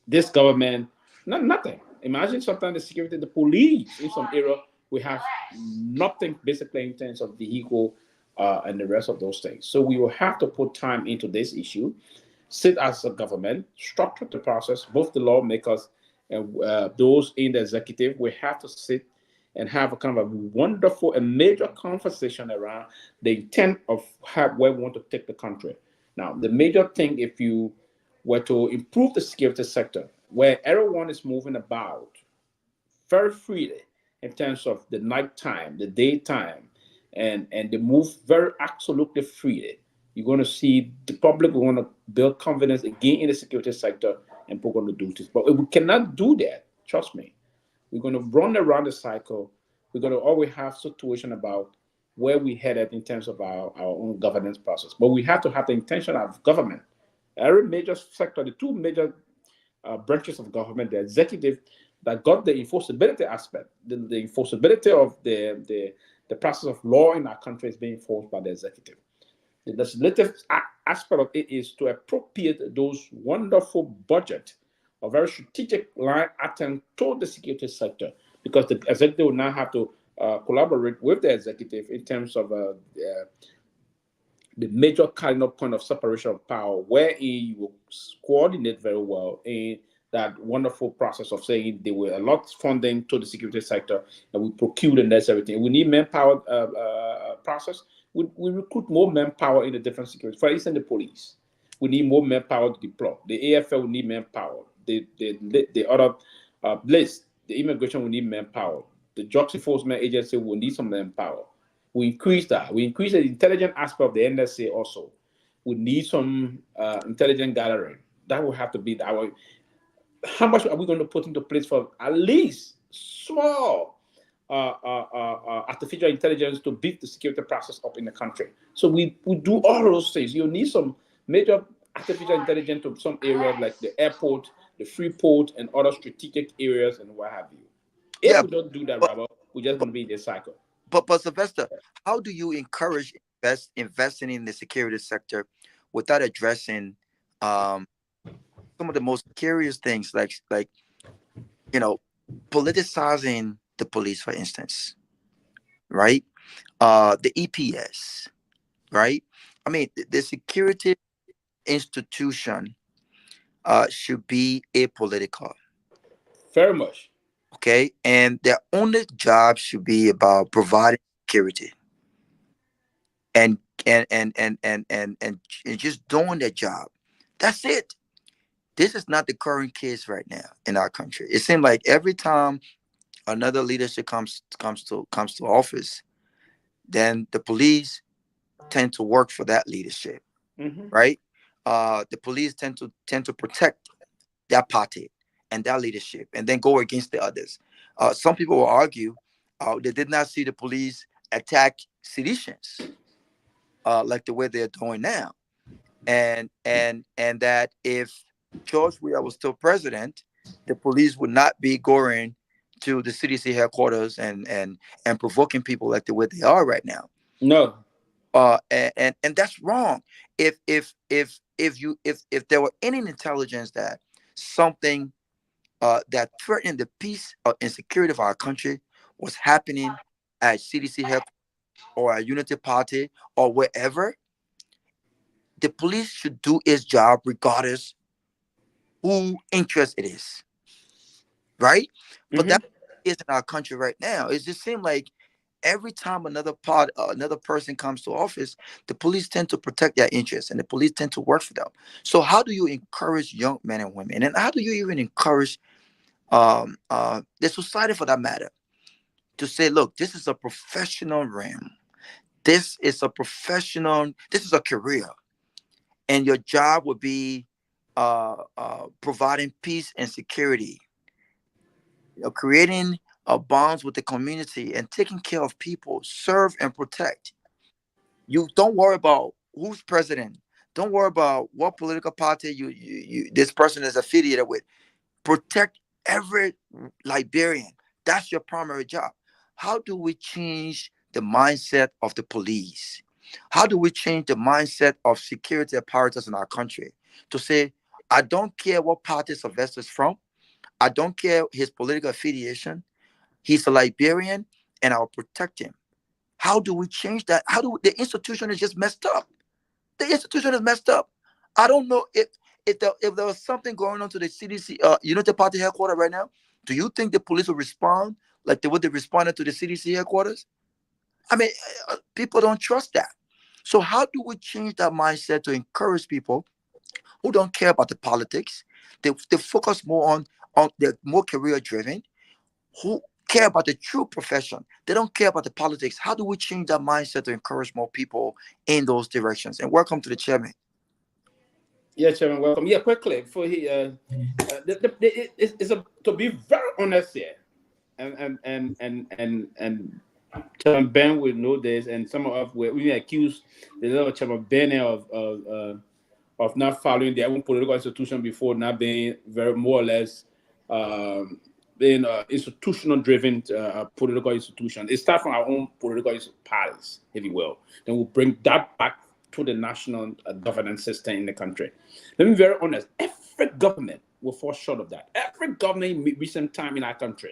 this government, nothing. Imagine sometimes the security, the police in some area, we have nothing basically in terms of vehicle and the rest of those things. So we will have to put time into this issue, sit as a government, structure the process, both the lawmakers and those in the executive. We have to sit and have a kind of a wonderful and major conversation around the intent of where we want to take the country. Now, the major thing, if you were to improve the security sector, where everyone is moving about very freely in terms of the nighttime, the daytime, and they move very absolutely freely. You're going to see the public want to build confidence again in the security sector, and people are going to do this. But we cannot do that. Trust me. We're going to run around the cycle. We're going to always have situation about where we headed in terms of our own governance process. But we have to have the intention of government. Every major sector, the two major branches of government, the executive that got the enforceability aspect, the enforceability of the process of law in our country is being enforced by the executive. The legislative aspect of it is to appropriate those wonderful budget, a very strategic line item toward the security sector, because the executive will now have to collaborate with the executive in terms of the major cardinal point of separation of power, where you will coordinate very well in that wonderful process of saying there were a lot of funding to the security sector and we procured and that's everything. We need manpower process. We recruit more manpower in the different security. For instance, the police. We need more manpower to deploy. The AFL will need manpower. The other list, the immigration will need manpower. The drugs enforcement agency will need some manpower. We increase that. We increase the intelligent aspect of the NSA also. We need some intelligent gathering. That will have to be our. How much are we going to put into place for at least small artificial intelligence to beef the security process up in the country? So we do all those things. You need some major artificial intelligence to some areas like the airport, the free port, and other strategic areas and what have you. If Yeah, we don't do that, but Robert, we're just going to be in this cycle. but Sylvester, how do you encourage investing in the security sector without addressing um, some of the most curious things, like you know, politicizing the police, for instance, right? The EPS, right? I mean, the security institution should be apolitical, Very much. okay? And their only job should be about providing security and and just doing their job. That's it. This is not the current case right now in our country. It seems like every time another leadership comes to office, then the police tend to work for that leadership, Mm-hmm. right? The police tend to protect that party and that leadership, and then go against the others. Some people will argue they did not see the police attack seditions like the way they're doing now, and that if George Weah was still president, the police would not be going to the CDC headquarters and provoking people like the way they are right now. No. And that's wrong. If there were any intelligence that something that threatened the peace and security of our country was happening at CDC headquarters or at Unity Party or wherever, the police should do its job regardless who interest it is, right? But Mm-hmm. that is in our country right now. It just seems like every time another person comes to office, the police tend to protect their interests and the police tend to work for them. So how do you encourage young men and women, and how do you even encourage the society for that matter, to say, look, this is a professional realm. This is a career, and your job would be providing peace and security, creating bonds with the community and taking care of people, serve and protect. You don't worry about who's president. Don't worry about what political party this person is affiliated with. Protect every Liberian. That's your primary job. How do we change the mindset of the police? How do we change the mindset of security apparatus in our country to say, I don't care what party Sylvester is from. I don't care his political affiliation. He's a Liberian and I'll protect him. How do we change that? The institution is just messed up. The institution is messed up. I don't know if there was something going on to the CDC Unity Party headquarters right now. Do you think the police will respond like they would they responded to the CDC headquarters? I mean, people don't trust that. So how do we change that mindset to encourage people who don't care about the politics? They focus more on they're more career driven, who care about the true profession. They don't care about the politics. How do we change that mindset to encourage more people in those directions? And welcome to the chairman. Yeah, Chairman, welcome. Yeah, quickly before he it's to be very honest here, and Chairman Ben will know this, and some of us we accuse the little Chairman Ben of not following their own political institution before, not being very more or less being institutional driven political institution. It starts from our own political parties, if you will. Then we'll bring that back to the national governance system in the country. Let me be very honest. Every government will fall short of that. Every government in recent time in our country,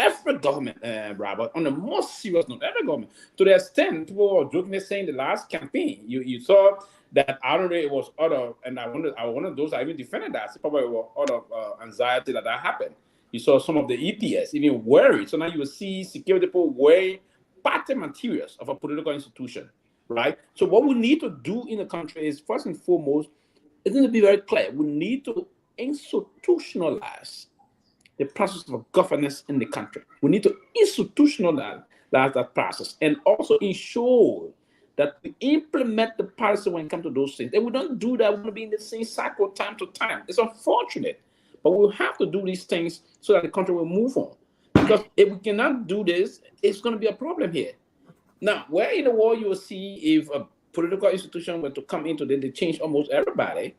every government, Robert, on the most serious note, every government, to the extent people were jokingly saying the last campaign, you saw that I don't know it was out of, and I wanted those I even defended that, so probably were out of anxiety that happened. You saw some of the EPS even worried. So now you will see security people wearing party materials of a political institution, right? So what we need to do in the country is first and foremost, it's going to be very clear. We need to institutionalize the process of governance in the country. We need to institutionalize that process and also ensure that we implement the policy when it comes to those things. If we don't do that, we're going to be in the same cycle time to time. It's unfortunate, but we'll have to do these things so that the country will move on. Because if we cannot do this, it's going to be a problem here. Now, where in the world you will see if a political institution were to come into this, they change almost everybody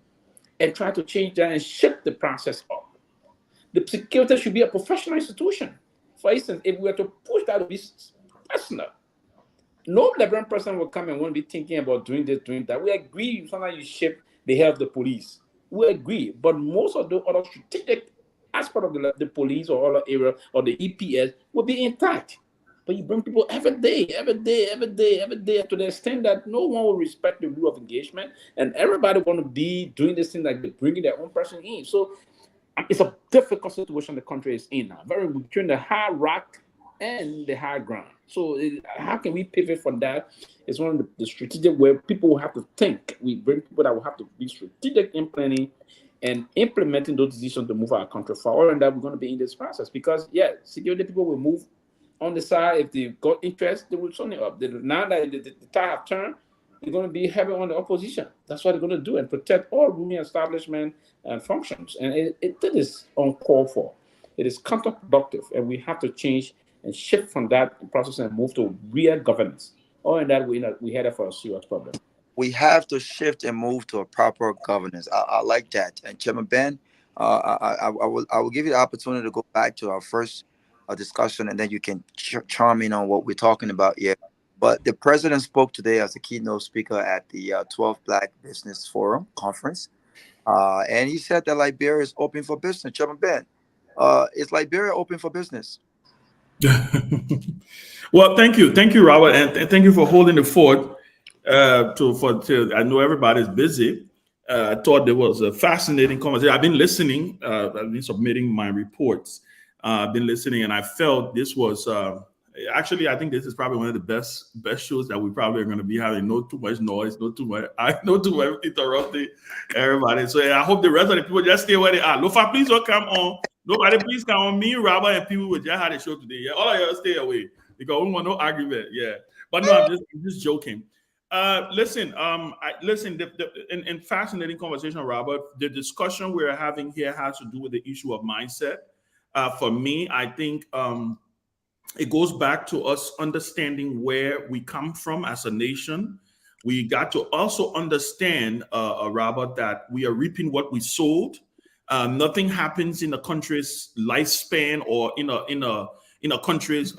and try to change that and shift the process up. The security should be a professional institution. For instance, if we were to push that to be personal, no liberal person will come and want to be thinking about doing this, doing that. We agree sometimes you shape the head of the police. We agree. But most of the other strategic aspect of the police or other area or the EPS will be intact. But you bring people every day, to the extent that no one will respect the rule of engagement, and everybody want to be doing this thing like they're bringing their own person in. So it's a difficult situation the country is in now, very between the hard rock and the high ground. So how can we pivot from that? It's one of the strategic where people will have to think. We bring people that will have to be strategic in planning and implementing those decisions to move our country forward, and that we're going to be in this process. Because, yeah, security people will move on the side. If they've got interest, they will turn it up. Now that the tide have turned, they're going to be heavy on the opposition. That's what they're going to do and protect all rooming establishment and functions. And it is uncalled for. It is counterproductive, and we have to change and shift from that process and move to real governance. Or in that, we headed for a serious problem. We have to shift and move to a proper governance. I like that. And Chairman Ben, I will give you the opportunity to go back to our first discussion, and then you can chime in on what we're talking about here. But the president spoke today as a keynote speaker at the 12th Black Business Forum conference, and he said that Liberia is open for business. Chairman Ben, is Liberia open for business? Well, thank you, Robert, and thank you for holding the fort. I know everybody's busy. I thought there was a fascinating conversation. I've been listening. I've been submitting my reports. I've been listening, and I felt this was actually. I think this is probably one of the best shows that we probably are going to be having. No too much noise, no too much interrupting everybody. So I hope the rest of the people just stay where they are. Lofa, please don't come on. Nobody, please come on. Me, Robert, and people will just had a show today. Yeah, all of y'all stay away because we want no argument. Yeah, but no, I'm just joking. Listen, in fascinating conversation, Robert. The discussion we're having here has to do with the issue of mindset. For me, I think it goes back to us understanding where we come from as a nation. We got to also understand, Robert, that we are reaping what we sowed. Nothing happens in a country's lifespan or in a country's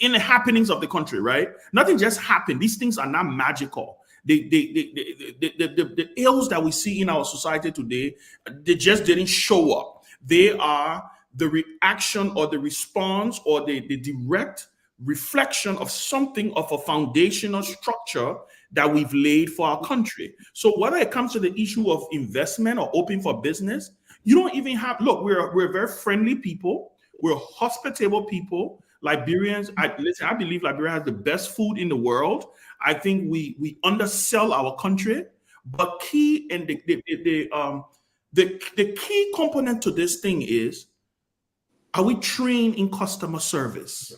in the happenings of the country, right? Nothing just happened. These things are not magical. The ills that we see in our society today, they just didn't show up. They are the reaction or the response or the direct reflection of something of a foundational structure that we've laid for our country. So whether it comes to the issue of investment or open for business, you don't even have, look, we're very friendly people. We're hospitable people. Liberians, I believe Liberia has the best food in the world. I think we undersell our country, but key and the key component to this thing is, are we trained in customer service?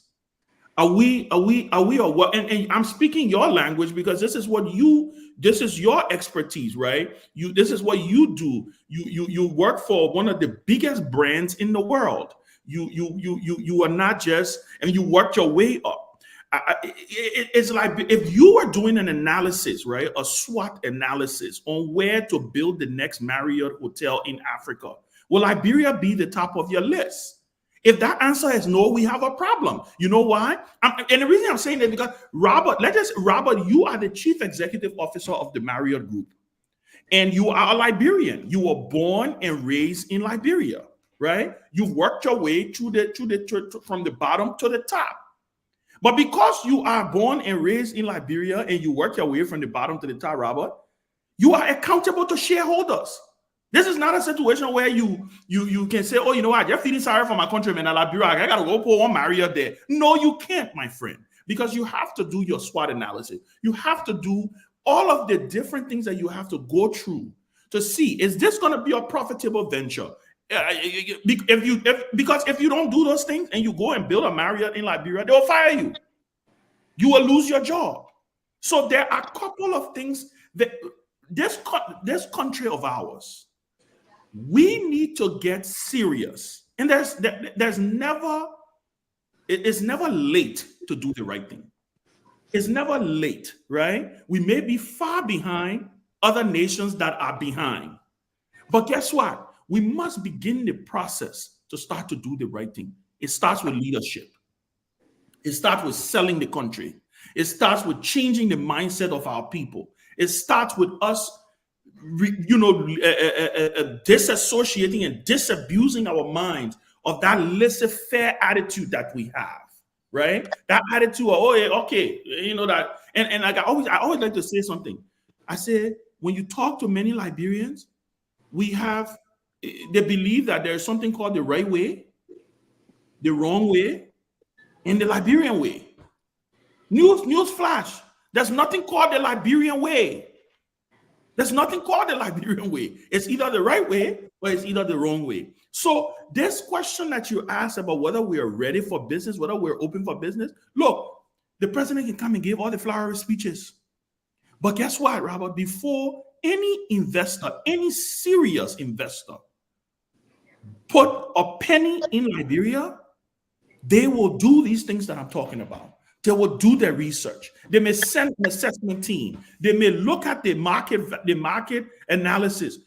Are we or what? And I'm speaking your language because this is your expertise, right? This is what you do. You work for one of the biggest brands in the world. You are not just, and you worked your way up. It's like if you were doing an analysis, right, a SWOT analysis on where to build the next Marriott hotel in Africa, will Liberia be the top of your list? If that answer is no, we have a problem. You know why? And the reason I'm saying that because Robert, you are the chief executive officer of the Marriott Group, and you are a Liberian. You were born and raised in Liberia. right? You've worked your way from the bottom to the top. But because you are born and raised in Liberia and you work your way from the bottom to the top, Robert, you are accountable to shareholders. This is not a situation where you can say, oh, you know what, you're feeling sorry for my countrymen in Liberia. I gotta go put one Maria there. No, you can't, my friend, because you have to do your SWOT analysis. You have to do all of the different things that you have to go through to see, is this going to be a profitable venture? Because if you don't do those things and you go and build a Marriott in Liberia, they'll fire you. You will lose your job. So there are a couple of things that this country of ours, we need to get serious. And it's never late to do the right thing. It's never late, right? We may be far behind other nations that are behind. But guess what? We must begin the process to start to do the right thing. It starts with leadership. It starts with selling the country. It starts with changing the mindset of our people. It starts with us, disassociating and disabusing our minds of that laissez-faire attitude that we have, right? That attitude of, oh, yeah, okay, that. And like I always like to say something. I say, when you talk to many Liberians, they believe that there's something called the right way, the wrong way, and the Liberian way. News flash. There's nothing called the Liberian way. There's nothing called the Liberian way. It's either the right way or it's either the wrong way. So this question that you asked about whether we are ready for business, whether we're open for business, look, the president can come and give all the flowery speeches. But guess what, Robert? Before any investor, any serious investor, put a penny in Liberia, they will do these things that I'm talking about. They will do their research. They may send an assessment team. They may look at the market analysis.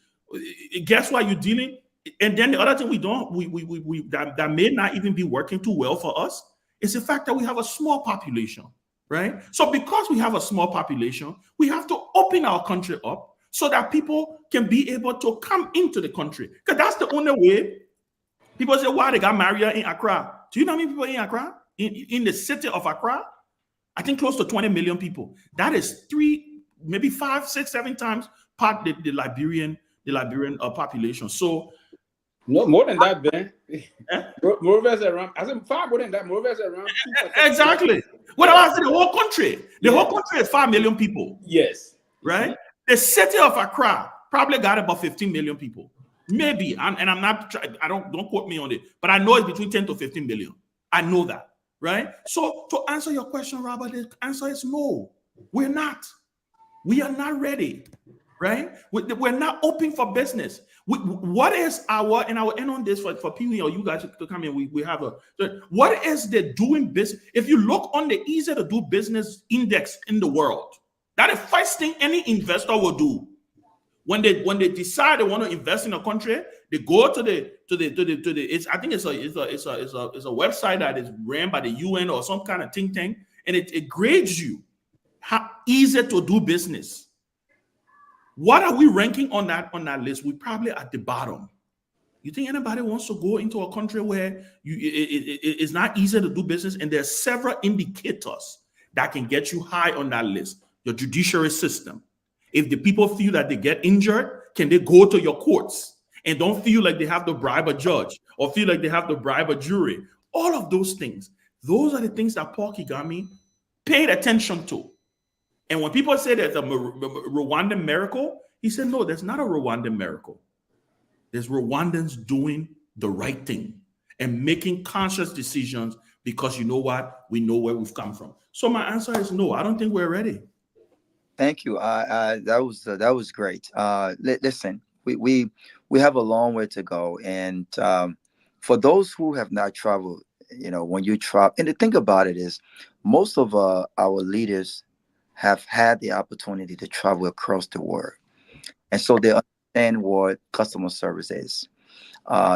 Guess what you're dealing? And then the other thing that may not even be working too well for us is the fact that we have a small population, right? So because we have a small population, we have to open our country up so that people can be able to come into the country. Because that's the only way. People say, why they got Marriott in Accra? Do you know how many people in Accra? In the city of Accra? I think close to 20 million people. That is 3, maybe 5, 6, 7 times part the Liberian population. So no more than that, Ben. Moreover, around. I said far more than that. Moreover, around. Exactly. What I said, the whole country. The whole country is 5 million people. Yes. Right. The city of Accra probably got about 15 million people. Maybe, and I'm not. I don't quote me on it, but I know it's between 10 to 15 million. I know that, right? So to answer your question, Robert, the answer is no. We're not. We are not ready, right? We're not open for business. What is our, and I will end on this for people or you guys to come in. We have what is the doing business? If you look on the easy to do business index in the world, that is the first thing any investor will do. When they decide they want to invest in a country, they go to the I think it's a website that is ran by the UN or some kind of think tank, and it grades you how easy to do business. What are we ranking on that list? We're probably at the bottom. You think anybody wants to go into a country where it's not easy to do business? And there's several indicators that can get you high on that list. Your judiciary system. If the people feel that they get injured, can they go to your courts and don't feel like they have to bribe a judge or feel like they have to bribe a jury? All of those things. Those are the things that Paul Kagame paid attention to. And when people say there's a Rwandan miracle, he said, no, there's not a Rwandan miracle. There's Rwandans doing the right thing and making conscious decisions because you know what? We know where we've come from. So my answer is no, I don't think we're ready. Thank you. That was great. Listen, we have a long way to go, and for those who have not traveled, when you travel, and the thing about it is, most of our leaders have had the opportunity to travel across the world, and so they understand what customer service is.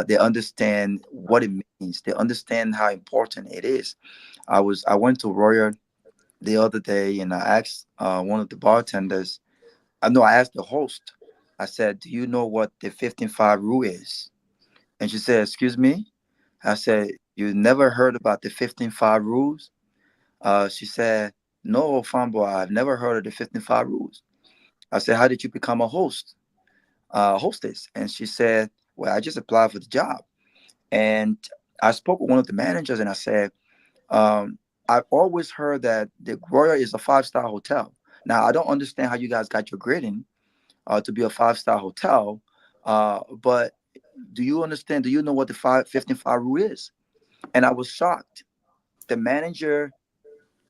They understand what it means. They understand how important it is. I went to Royal the other day, and I asked one of the bartenders. I asked the host. I said, "Do you know what the 15-5 rule is?" And she said, "Excuse me." I said, "You never heard about the 15-5 rules?" She said, "No, Fambo, I've never heard of the 15-5 rules." I said, "How did you become a hostess?" And she said, "Well, I just applied for the job." And I spoke with one of the managers and I said, "I've always heard that the Guar is a 5-star hotel. Now, I don't understand how you guys got your grading to be a 5-star hotel, but do you understand? Do you know what the 15-5 rule is?" And I was shocked. The manager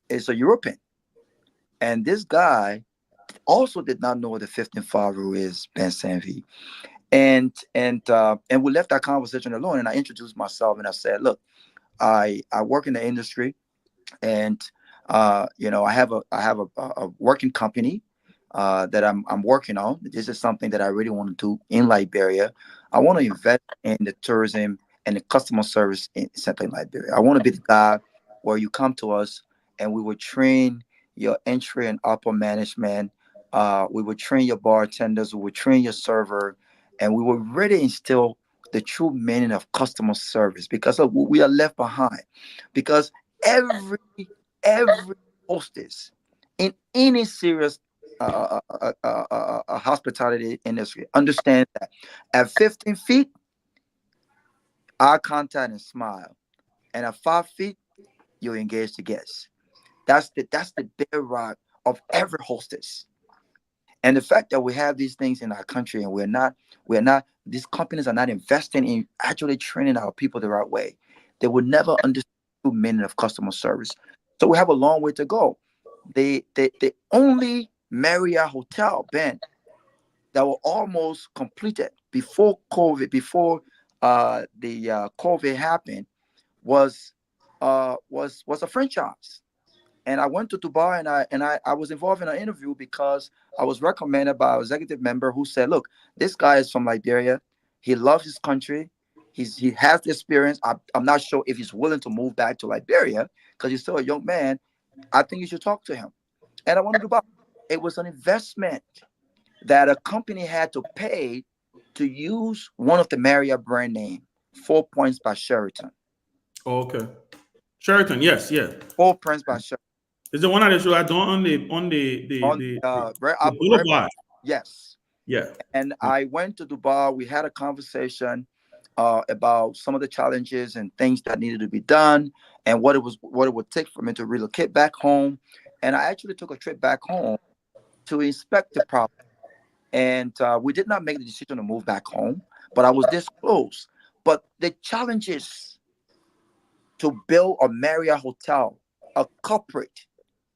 is a European, and this guy also did not know what the 15-5 rule is, Ben Sanvee. And we left that conversation alone. And I introduced myself and I said, "Look, I work in the industry, and I have a working company that I'm working on. This is something that I really want to do in Liberia. I want to invest in the tourism and the customer service in Central Liberia. I want to be the guy where you come to us and we will train your entry and upper management. We will train your bartenders. We will train your server, and we will really instill the true meaning of customer service because of what we are left behind. Because every every hostess in any serious hospitality industry understand that at 15 feet, eye contact and smile, and at 5 feet, you engage the guests. That's the bedrock of every hostess. And the fact that we have these things in our country and we're not, these companies are not investing in actually training our people the right way, they will never understand the true meaning of customer service. So we have a long way to go. The only Marriott hotel, Ben, that were almost completed before COVID, before the COVID happened, was was a franchise. And I went to Dubai and I was involved in an interview because I was recommended by an executive member who said, "Look, this guy is from Liberia. He loves his country. He has the experience. I'm not sure if he's willing to move back to Liberia because he's still a young man. I think you should talk to him." And I went to Dubai. It was an investment that a company had to pay to use one of the Marriott brand name, 4 Points by Sheraton. Oh, okay. Sheraton, yes, yeah. 4 Points by Sheraton Is the one that is right on the right, the right by, boulevard. yes. Yeah. And I went to Dubai. We had a conversation about some of the challenges and things that needed to be done, and what it would take for me to relocate back home. And I actually took a trip back home to inspect the property. And we did not make the decision to move back home, but I was this close. But the challenges to build a Marriott hotel, a corporate,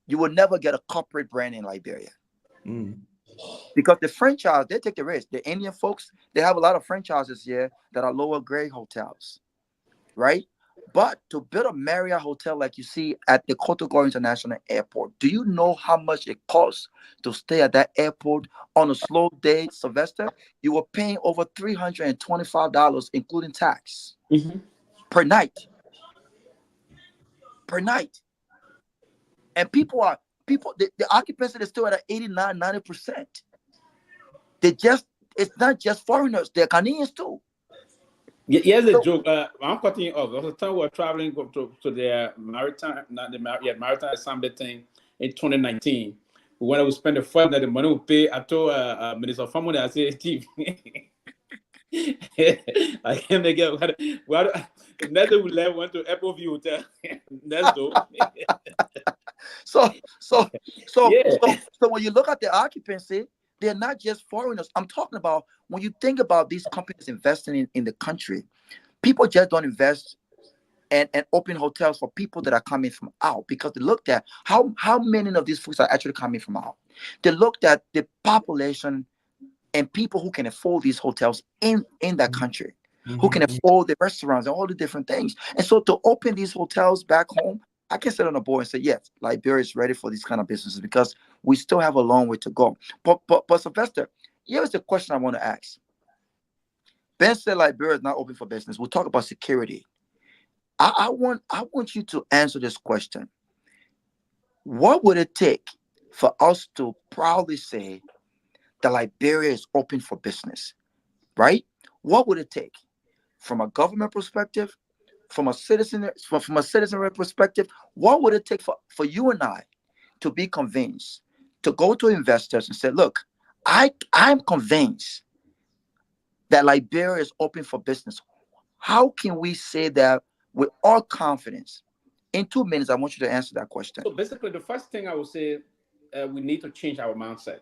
you will never get a corporate brand in Liberia Mm. because the franchise, they take the risk. The Indian folks, they have a lot of franchises here that are lower grade hotels, right? But to build a Marriott hotel like you see at the Kotoko International Airport, do you know how much it costs to stay at that airport on a slow day, Sylvester? You were paying over $325, including tax, Mhm. per night, per night. And the occupancy is still at 89, 90%. They just, it's not just foreigners, they're Ghanaians too. Here's a So joke. I'm cutting you off. There was a time we were traveling to the maritime, not the maritime assembly thing in 2019. When I would spend the fund that the money would pay, I told Minister of Family, I said, Chief, I can't make it. Next day we left, went to Apple View Hotel. Next door. so so so Yeah. so when you look at the occupancy, they're not just foreigners. I'm talking about when you think about these companies investing in the country, people just don't invest and open hotels for people that are coming from out because they looked at how many of these folks are actually coming from out. They looked at the population and people who can afford these hotels in that country, who can Mhm. afford the restaurants and all the different things. And so to open these hotels back home, I can sit on a board and say, yes, Liberia is ready for these kind of businesses because we still have a long way to go. But Sylvester, here's the question I want to ask. Ben said Liberia is not open for business. We'll talk about security. I want you to answer this question. What would it take for us to proudly say that Liberia is open for business? Right? What would it take? from a government perspective, from a citizenry perspective, what would it take for you and I to be convinced to go to investors and say, look, I'm convinced that Liberia is open for business. How can we say that with all confidence? In 2 minutes, I want you to answer that question. So basically, the first thing I would say, we need to change our mindset,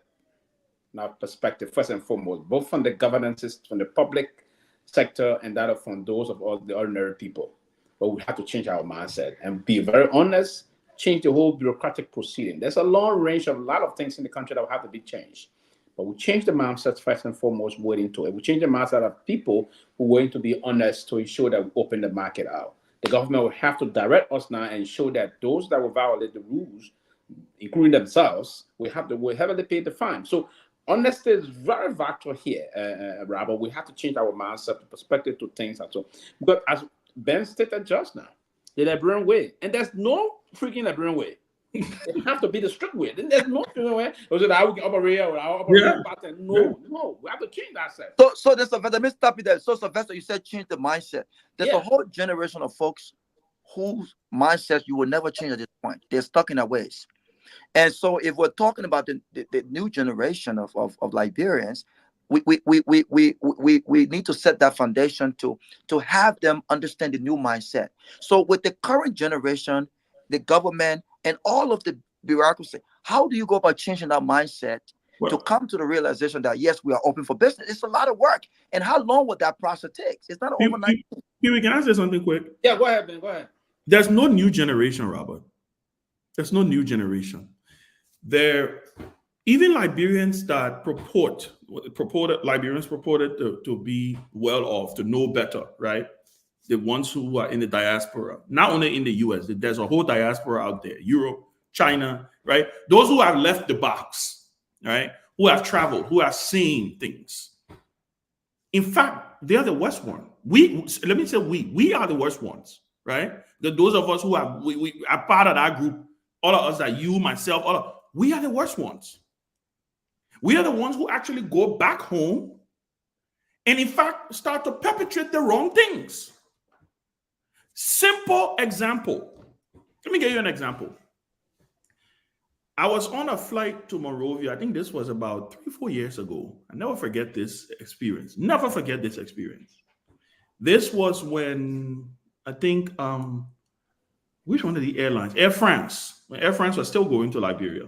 our perspective, first and foremost, both from the governances, from the public sector, and that from those of all the ordinary people. But we have to change our mindset and be very honest, change the whole bureaucratic proceeding. There's a long range of a lot of things in the country that will have to be changed. But we change the mindset first and foremost, waiting to it. We change the mindset of people who are going to be honest to ensure that we open the market out. The government will have to direct us now and show that those that will violate the rules, including themselves, will heavily pay the fine. So honesty is very vital here, Robert. We have to change our mindset, the perspective to things. And so, but as Ben stated just now, the Liberian way, and there's no freaking Liberian way. It has to be the strict way. Then there's no freaking way. Was it how we can operate or our operation pattern? No, we have to change that set. So there's a let me stop you there. So Sylvester, you said change the mindset. There's a whole generation of folks whose mindsets you will never change at this point. They're stuck in their ways. And so if we're talking about the new generation of Liberians, we need to set that foundation to have them understand the new mindset. So with the current generation, the government, and all of the bureaucracy, how do you go about changing that mindset to come to the realization that, yes, we are open for business? It's a lot of work. And how long would that process take? It's not overnight. Can I say something quick? Yeah, go ahead, Ben. Go ahead. There's no new generation, Robert. There's no new generation. Even Liberians that Liberians purported to be well off, to know better, right? The ones who are in the diaspora, not only in the US, there's a whole diaspora out there, Europe, China, right? Those who have left the box, right? Who have traveled, who have seen things. In fact, they are the worst one. We are the worst ones, right? Those of us who we are part of that group, all of us, that you, myself, we are the worst ones. We are the ones who actually go back home and in fact start to perpetrate the wrong things. Simple example. Let me give you an example. I was on a flight to Monrovia. I think this was about 3-4 years ago. I never forget this experience. Never forget this experience. This was when I think which one of the airlines? Air France. When Air France was still going to Liberia.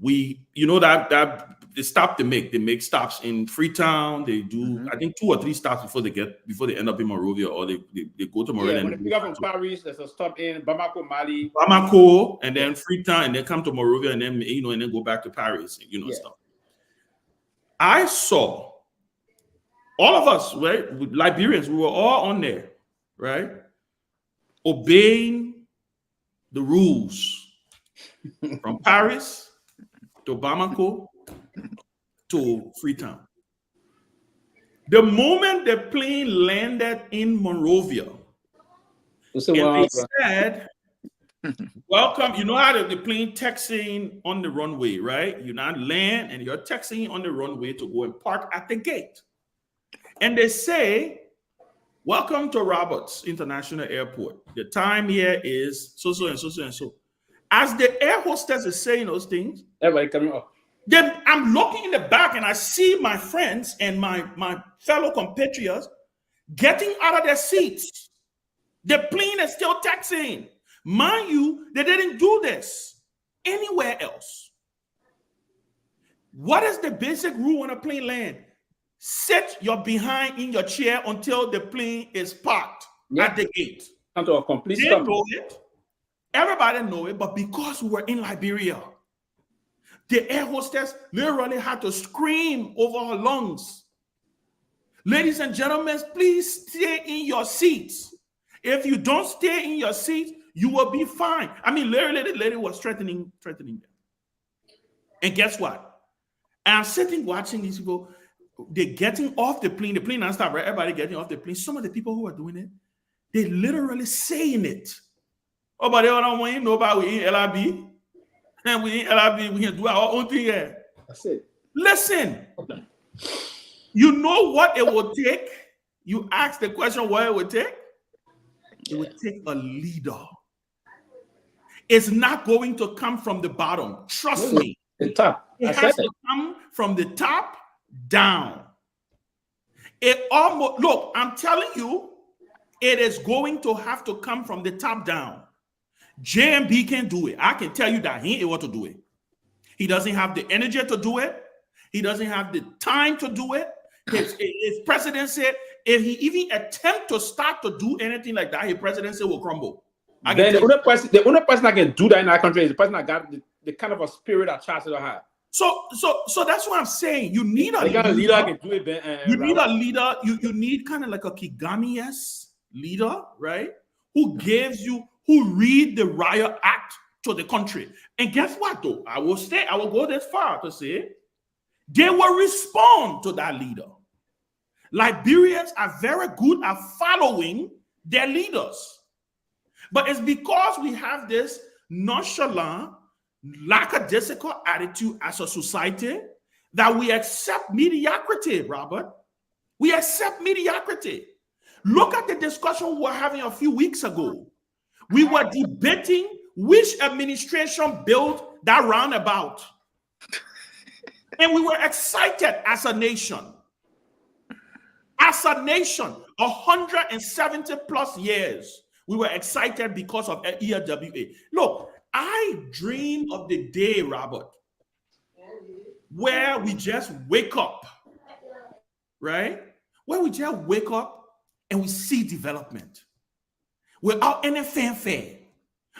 That they stop. They make stops in Freetown. They do I think 2 or 3 stops before they end up in Monrovia, or they go to Monrovia. Yeah, when they pick up from Paris, there's a stop in Bamako, Mali. Bamako, and then Freetown, and then come to Monrovia, and then and then go back to Paris, stuff. I saw all of us, right? Liberians, we were all on there, right? Obeying the rules from Paris to Bamako to Freetown. The moment the plane landed in Monrovia, and they said, welcome, you know how the plane taxiing on the runway, right? You now land and you're taxiing on the runway to go and park at the gate. And they say, welcome to Roberts International Airport. The time here is so and so and so. As the air hostess is saying those things, everybody coming up. Then I'm looking in the back and I see my friends and my fellow compatriots getting out of their seats. The plane is still taxiing. Mind you, they didn't do this anywhere else. What is the basic rule when a plane lands? Sit your behind in your chair until the plane is parked at the gate. Until a complete they stop. Know it. Everybody know it, but because we were in Liberia, the air hostess literally had to scream over her lungs. Ladies and gentlemen, please stay in your seats. If you don't stay in your seats, you will be fine. I mean, literally, the lady was threatening them. And guess what? And I'm sitting watching these people. They're getting off the plane. The plane non-stop, right? Everybody getting off the plane. Some of the people who are doing it, they literally saying it. Oh, but they don't want to know about we in LIB. And we in LIB, we can do our own thing here. That's it. Listen. You know what it will take? You ask the question what it would take? It would take a leader. It's not going to come from the bottom. Trust me. The top. It has to come from the top down. It almost, look, I'm telling you, it is going to have to come from the top down. JMB can do it. I can tell you that he ain't able to do it. He doesn't have the energy to do it. He doesn't have the time to do it. His presidency, if he even attempt to start to do anything like that, his presidency will crumble. Then the only person that can do that in our country is the person that got the kind of a spirit that Charles will have. So that's what I'm saying. You need a leader. Can do it, you need a leader. You need kind of like a Kigami-esque leader, right? Who read the Riot Act to the country. And guess what, though? I will go this far to say they will respond to that leader. Liberians are very good at following their leaders. But it's because we have this nonchalant, lackadaisical attitude as a society that we accept mediocrity, Robert. We accept mediocrity. Look at the discussion we were having a few weeks ago. We were debating which administration built that roundabout. And we were excited as a nation. As a nation, 170 plus years, we were excited because of ELWA. Look, I dream of the day, Robert, where we just wake up, right? Where we just wake up and we see development without any fanfare,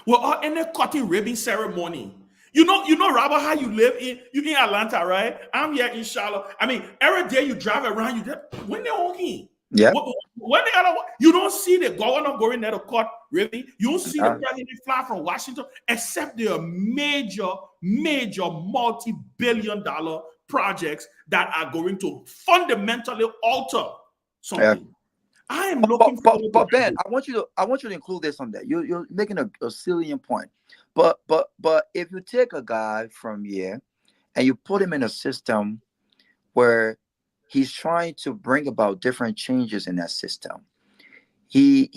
without any cutting ribbon ceremony. You know, Robert, how you live in Atlanta, right? I'm here in Charlotte. I mean, every day you drive around, you just when they're walking. Yeah. When they are, you don't see the governor going there to cut ribbon. You don't see the president fly from Washington, except there are major multi-billion-dollar projects that are going to fundamentally alter something. Yeah. I am looking but Ben, I want you to include this on that. You're making a salient point. But if you take a guy from here and you put him in a system where he's trying to bring about different changes in that system, he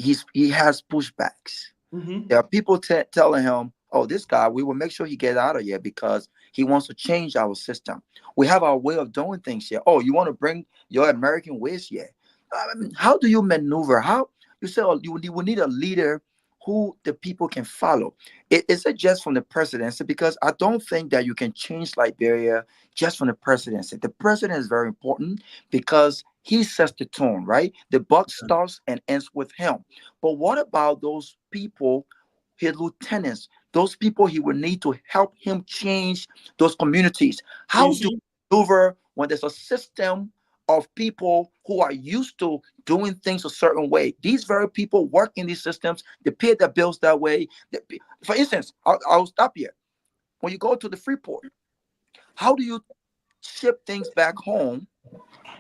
has pushbacks. Mm-hmm. There are people telling him, "Oh, this guy, we will make sure he gets out of here because he wants to change our system. We have our way of doing things here. Oh, you want to bring your American ways here? I mean, how do you maneuver? How you say, oh, you will need a leader who the people can follow. Is it just from the presidency? Because I don't think that you can change Liberia just from the presidency. The president is very important because he sets the tone, right? The buck starts and ends with him. But what about those people, his lieutenants, those people he would need to help him change those communities? How do you maneuver when there's a system of people who are used to doing things a certain way? These very people work in these systems. They pay their bills that way. For instance, I'll stop here. When you go to the Freeport, how do you ship things back home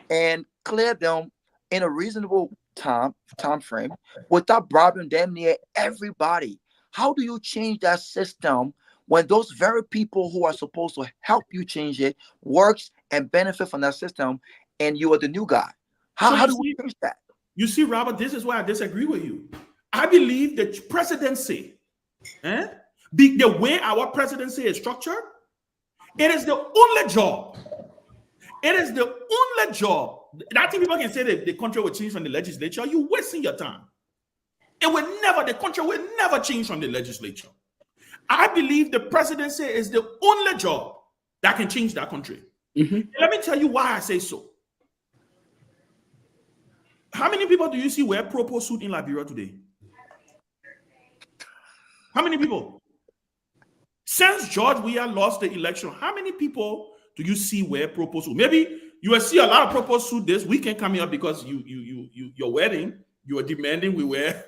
and clear them in a reasonable time frame without bribing damn near everybody? How do you change that system when those very people who are supposed to help you change it works and benefit from that system, and you are the new guy? How do we change that? You see, Robert, this is why I disagree with you. I believe the presidency, the way our presidency is structured, it is the only job. It is the only job. I think people can say that the country will change from the legislature. You're wasting your time. The country will never change from the legislature. I believe the presidency is the only job that can change that country. Mm-hmm. Let me tell you why I say so. How many people do you see wear proper suit in Liberia today? How many people? Since George Weah lost the election, how many people do you see wear proper suit? Maybe you will see a lot of proper suit this weekend coming up because your wedding, you are demanding we wear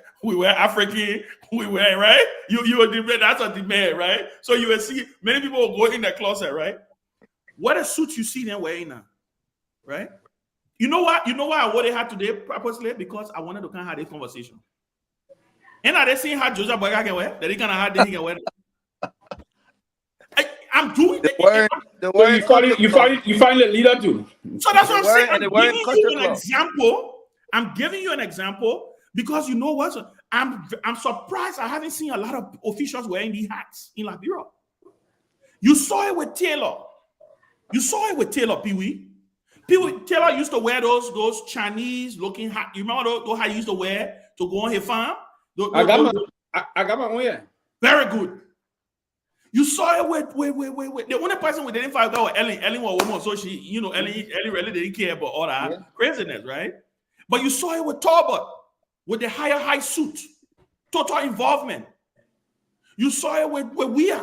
African, we wear, right? You are demanding, that's a demand, right? So you will see many people will go in the closet, right? What a suit you see them wearing now, right? You know what? I wore it had today purposely because I wanted to kind of have this conversation. And are they seeing how Joseph Boyka can wear? That he kind of had this, he can wear. I'm doing it. You find a leader too. So that's what I'm saying. I'm giving you an example. I'm giving you an example because you know what? I'm surprised I haven't seen a lot of officials wearing these hats in Liberia. You saw it with Taylor. You saw it with Taylor, Pee-wee. Taylor used to wear those Chinese looking hats. You remember those hats he used to wear to go on his farm? I got my own, yeah. Very good. You saw it with the only person we didn't find out was Ellen. Ellen was woman, so she, you know, Ellen really didn't care about all that craziness, right? But you saw it with Talbot, with the high suit, total involvement. You saw it with Weir.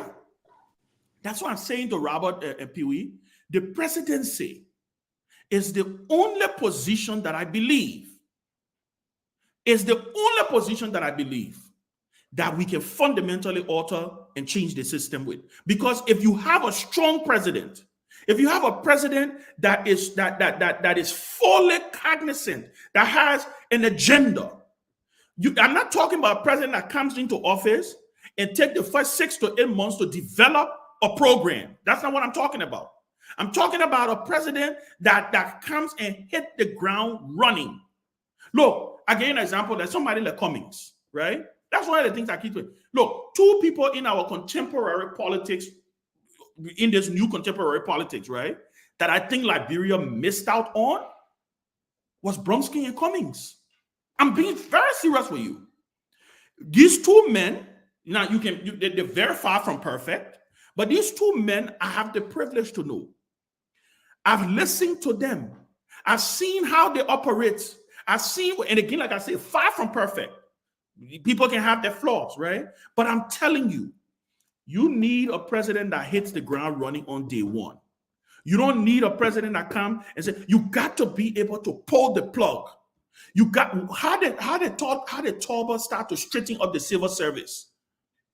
That's what I'm saying to Robert and Pee-wee. The presidency is the only position that I believe that we can fundamentally alter and change the system with. Because if you have a strong president, if you have a president that is fully cognizant, that has an agenda, I'm not talking about a president that comes into office and take the first 6 to 8 months to develop a program. That's not what I'm talking about. I'm talking about a president that comes and hit the ground running. Look, I gave an example that somebody like Cummings, right? That's one of the things I keep doing. Look, 2 people in our contemporary politics, in this new contemporary politics, right, that I think Liberia missed out on was Bromsky and Cummings. I'm being very serious with you. These 2 men, now they're very far from perfect, but these 2 men I have the privilege to know. I've listened to them. I've seen how they operate. I've seen, and again, like I say, far from perfect. People can have their flaws, right? But I'm telling you, you need a president that hits the ground running on day one. You don't need a president that comes and say, you got to be able to pull the plug. You got, how did Talbot start to straighten up the civil service?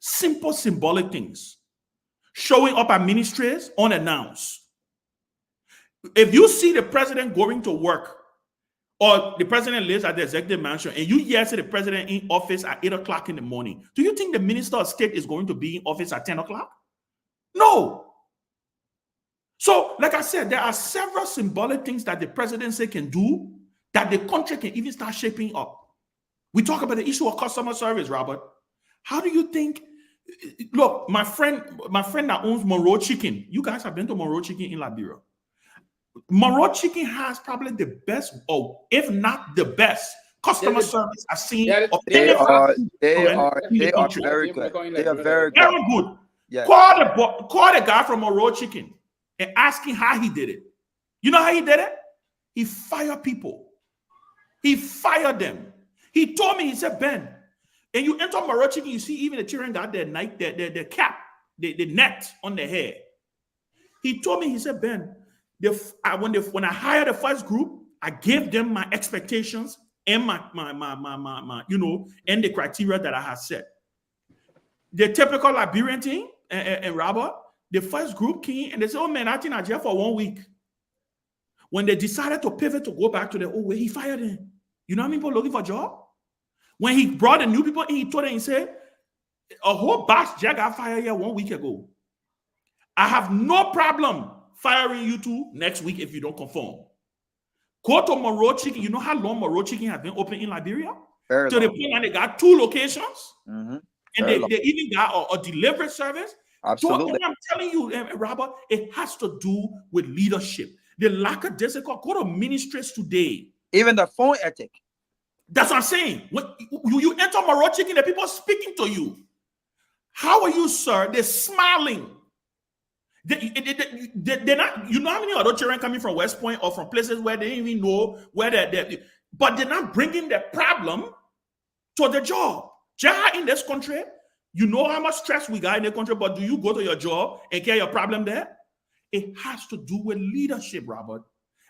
Simple symbolic things. Showing up at ministries unannounced. If you see the president going to work, or the president lives at the executive mansion, and you hear the president in office at 8 o'clock in the morning, do you think the minister of state is going to be in office at 10 o'clock? No. So, like I said, there are several symbolic things that the presidency can do that the country can even start shaping up. We talk about the issue of customer service, Robert. How do you think? Look, my friend that owns Monroe Chicken. You guys have been to Monroe Chicken in Liberia. Monroe Chicken has probably the best, or if not the best, customer service I've seen. They are very good. They are very good. Very good. Yeah. Call the guy from Monroe Chicken and ask him how he did it. You know how he did it? He fired people. He fired them. He told me, he said, Ben, and you enter Monroe Chicken, you see even the children got their cap, the net on their hair. He told me, he said, Ben, when I hired the first group, I gave them my expectations and my and the criteria that I had set. The typical Liberian thing, and Robert, the first group came and they said, oh man, I think I'm here for 1 week. When they decided to pivot to go back to the old way, he fired them. You know how many people looking for a job? When he brought the new people in, he told them, he said, a whole batch Jack got fired here 1 week ago. I have no problem firing you two next week if you don't conform. Go to Monroe Chicken. You know how long Monroe Chicken has been open in Liberia? Very to the point that they got 2 locations. Mm-hmm. And they even got a delivery service. Absolutely. So I'm telling you, Robert, it has to do with leadership. The lack of discipline. Go to ministries today. Even the phone ethic. That's what I'm saying. When you enter Monroe Chicken, the people are speaking to you. How are you, sir? They're smiling. They're not, you know how many other children coming from West Point or from places where they didn't even know where they're, but they're not bringing the problem to the job. Just in this country, you know how much stress we got in the country, but do you go to your job and carry your problem there? It has to do with leadership, Robert.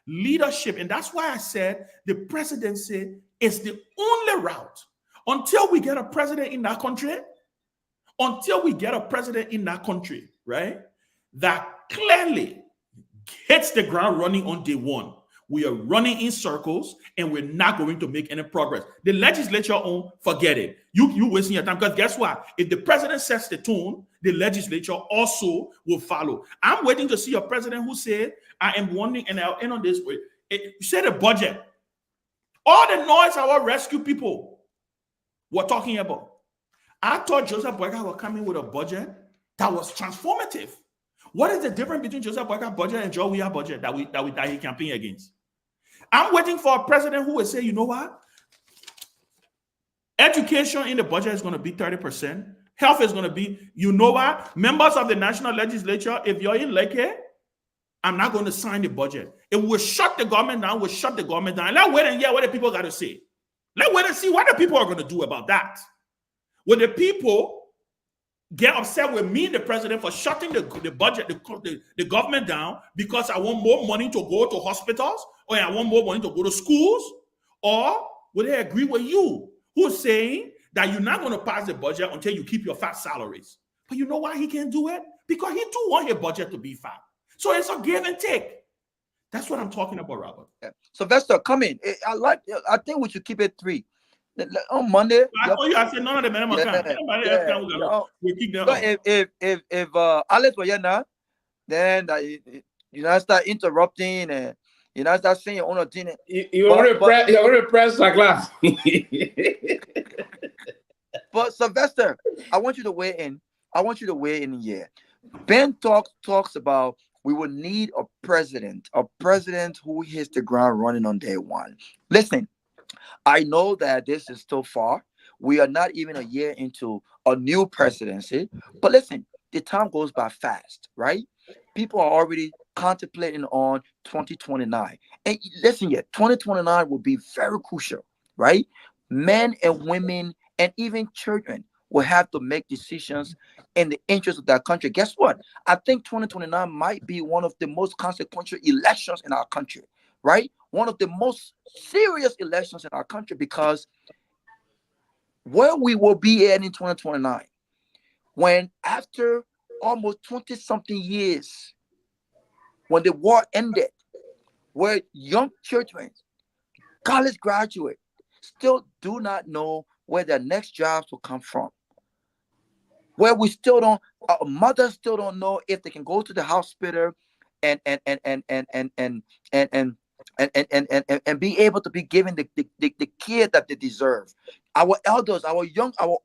Leadership. And that's why I said the presidency is the only route. Until we get a president in that country, right, that clearly hits the ground running on day one. We are running in circles and we're not going to make any progress. The legislature, forget it. You wasting your time, because guess what? If the president sets the tone, the legislature also will follow. I'm waiting to see a president who said, I am wanting, and I'll end on this way. Say the budget. All the noise our rescue people were talking about. I thought Joseph Boyka was coming with a budget that was transformative. What is the difference between Joseph Boyka's budget and Joe Weah budget that he campaign against? I'm waiting for a president who will say, you know what? Education in the budget is going to be 30%. Health is going to be, you know what? Members of the national legislature, if you're in Leke, I'm not going to sign the budget. It will shut the government down. We'll shut the government down. Let's wait and hear what the people got to say. Let's wait and see what the people are going to do about that. When the people get upset with me, the president, for shutting the budget, the government down because I want more money to go to hospitals, or I want more money to go to schools, or will they agree with you, who's saying that you're not going to pass the budget until you keep your fat salaries? But you know why he can't do it? Because he too wants his budget to be fat. So it's a give and take. That's what I'm talking about, Robert. Yeah. Sylvester, come in. I think we should keep it 3. On Monday. I told you, I said none of the men can. Anybody else can, we keep them. So if Alex was here now, then you know start interrupting and you know start saying your own thing. You want to press like that. But Sylvester, I want you to weigh in here. Ben talks about we will need a president who hits the ground running on day one. Listen, I know that this is still far. We are not even a year into a new presidency. But listen, the time goes by fast, right? People are already contemplating on 2029. And listen, 2029 will be very crucial, right? Men and women and even children will have to make decisions in the interest of that country. Guess what? I think 2029 might be one of the most consequential elections in our country, right? One of the most serious elections in our country, because where we will be at in 2029, when after almost 20-something years, when the war ended, where young children, college graduates, still do not know where their next jobs will come from, where we still don't, mothers still don't know if they can go to the hospital and be able to be given the care that they deserve. Our elders, our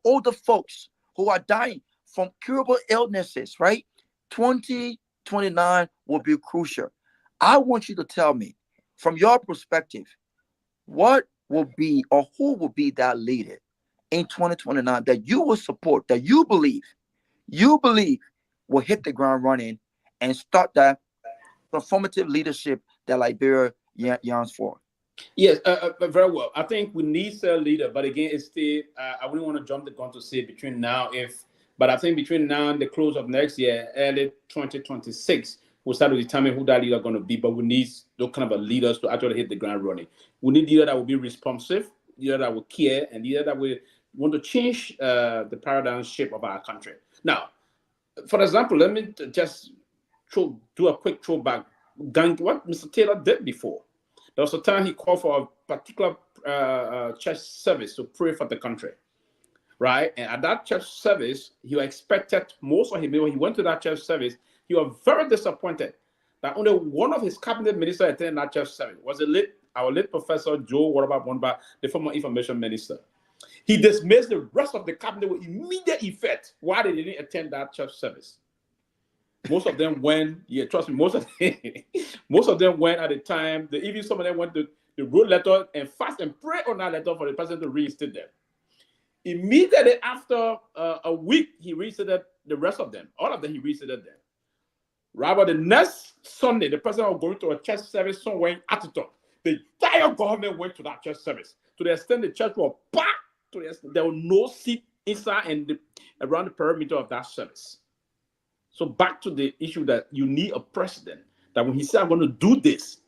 older folks who are dying from curable illnesses, right? 2029 will be crucial. I want you to tell me, from your perspective, what will be or who will be that leader in 2029 that you will support, that you believe will hit the ground running and start that transformative leadership that Liberia yearns for? Yes, very well. I think we need a leader, but again, it's still, I wouldn't want to jump the gun to say between now, but I think between now and the close of next year, early 2026, we'll start to determine who that leader is going to be, but we need those kind of leaders to actually hit the ground running. We need leader that will be responsive, leader that will care, and leader that will want to change the paradigm shape of our country. Now, for example, let me just do a quick throwback. What Mr. Taylor did before. There was a time he called for a particular church service to pray for the country, right? And at that church service, he expected most of him. When he went to that church service, he was very disappointed that only one of his cabinet ministers attended that church service. Was our late Professor Joe Wonba, the former information minister. He dismissed the rest of the cabinet with immediate effect. Why they didn't attend that church service? Most of them went, trust me, most of them went at the time. Even some of them went to the wrote letter and fast and pray on that letter for the president to reinstate them. Immediately after a week, he reinstated the rest of them. All of them, he reinstated them. Rather, the next Sunday, the president was going to a church service somewhere in Atherton. The entire government went to that church service. To the extent the church was packed, to the extent there was no seat inside and around the perimeter of that service. So back to the issue that you need a president that when he said, I'm going to do this,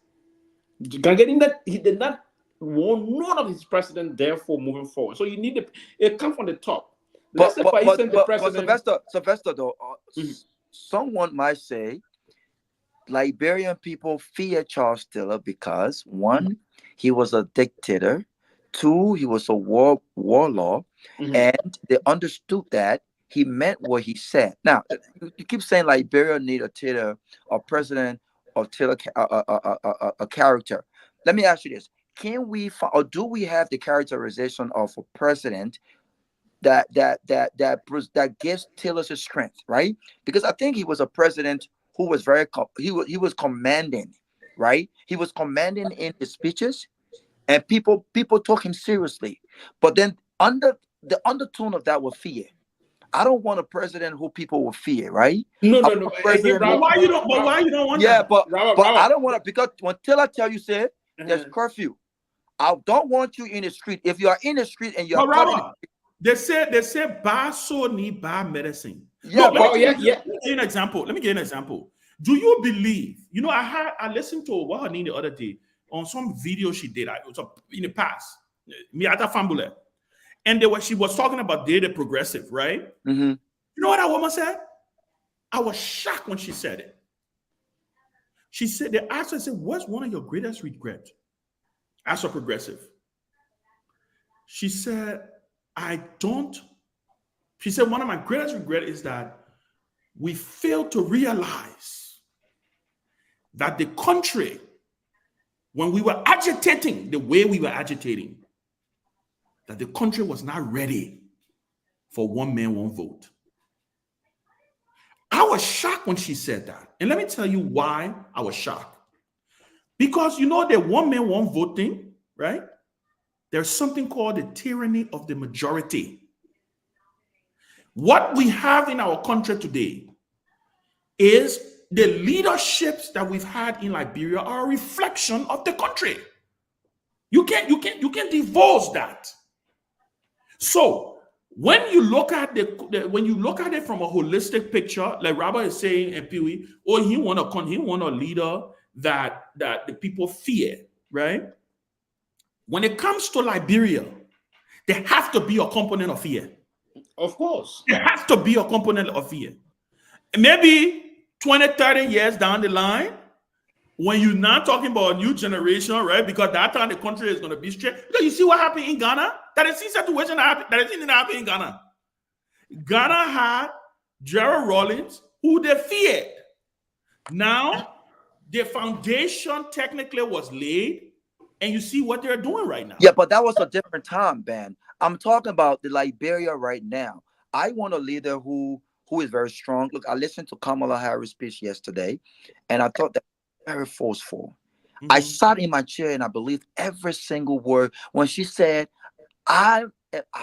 you can get in that he did not want none of his president therefore moving forward. So you need it come from the top. Let's say, for instance, the president. But Sylvester, though, someone might say Liberian people fear Charles Taylor because, one, he was a dictator. Two, he was a warlord. And they understood that he meant what he said. Now, you keep saying Liberia need a Taylor, a president of Taylor, a character. Let me ask you this. can we or do we have the characterization of a president that gives Tiller's his strength, right? Because I think he was a president who was he was commanding, right? He was commanding in his speeches, and people took him seriously. But then under the undertone of that was fear. I don't want a president who people will fear, right? No, I no, want no. a president But who, why you don't? But why you don't want yeah, that? but Robert, but I Robert. don't want to, because when Taylor tell you say there's Uh-huh. curfew. I don't want you in the street. If you are in the street and you are But caught in, Robert, they say buy so need buy medicine. yeah, Look, let but me give you an example. Let me give you an example. Do you believe? I listened to what her name the other day on some video she did. It was in the past. Miata Fambule. And she was talking about data progressive, right? mm-hmm. You know what that woman said? I was shocked when she said it. She said, they asked her, said, what's one of your greatest regrets as a progressive? She said, she said, one of my greatest regrets is that we failed to realize that the country, when we were agitating the way we were agitating, that the country was not ready for one man, one vote. I was shocked when she said that. And let me tell you why I was shocked. Because the one man, one vote thing, right? There's something called the tyranny of the majority. What we have in our country today is the leaderships that we've had in Liberia are a reflection of the country. You can't divorce that. So when you look at it from a holistic picture, like Robert is saying, and Peewee, he want a leader that the people fear, right? When it comes to Liberia, there has to be a component of fear. Of course. There has to be a component of fear. Maybe 20, 30 years down the line, when you're not talking about a new generation, right? Because that time the country is going to be straight. Because you see what happened in Ghana? That is the situation that didn't happen in Ghana. Ghana had Gerald Rawlings, who they feared. Now, the foundation technically was laid, and you see what they're doing right now. Yeah, but that was a different time, Ben. I'm talking about the Liberia right now. I want a leader who is very strong. Look, I listened to Kamala Harris' speech yesterday, and I thought that was very forceful. Mm-hmm. I sat in my chair and I believed every single word when she said, I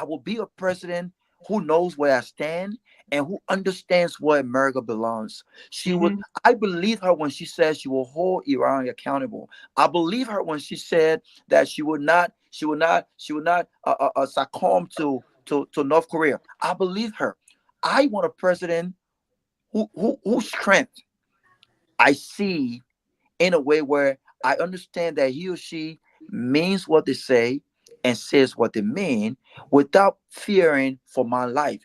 will be a president who knows where I stand and who understands where America belongs. She would. I believe her when she said she will hold Iran accountable. I believe her when she said that she would not succumb to North Korea. I believe her. I want a president whose strength I see in a way where I understand that he or she means what they say and says what they mean without fearing for my life.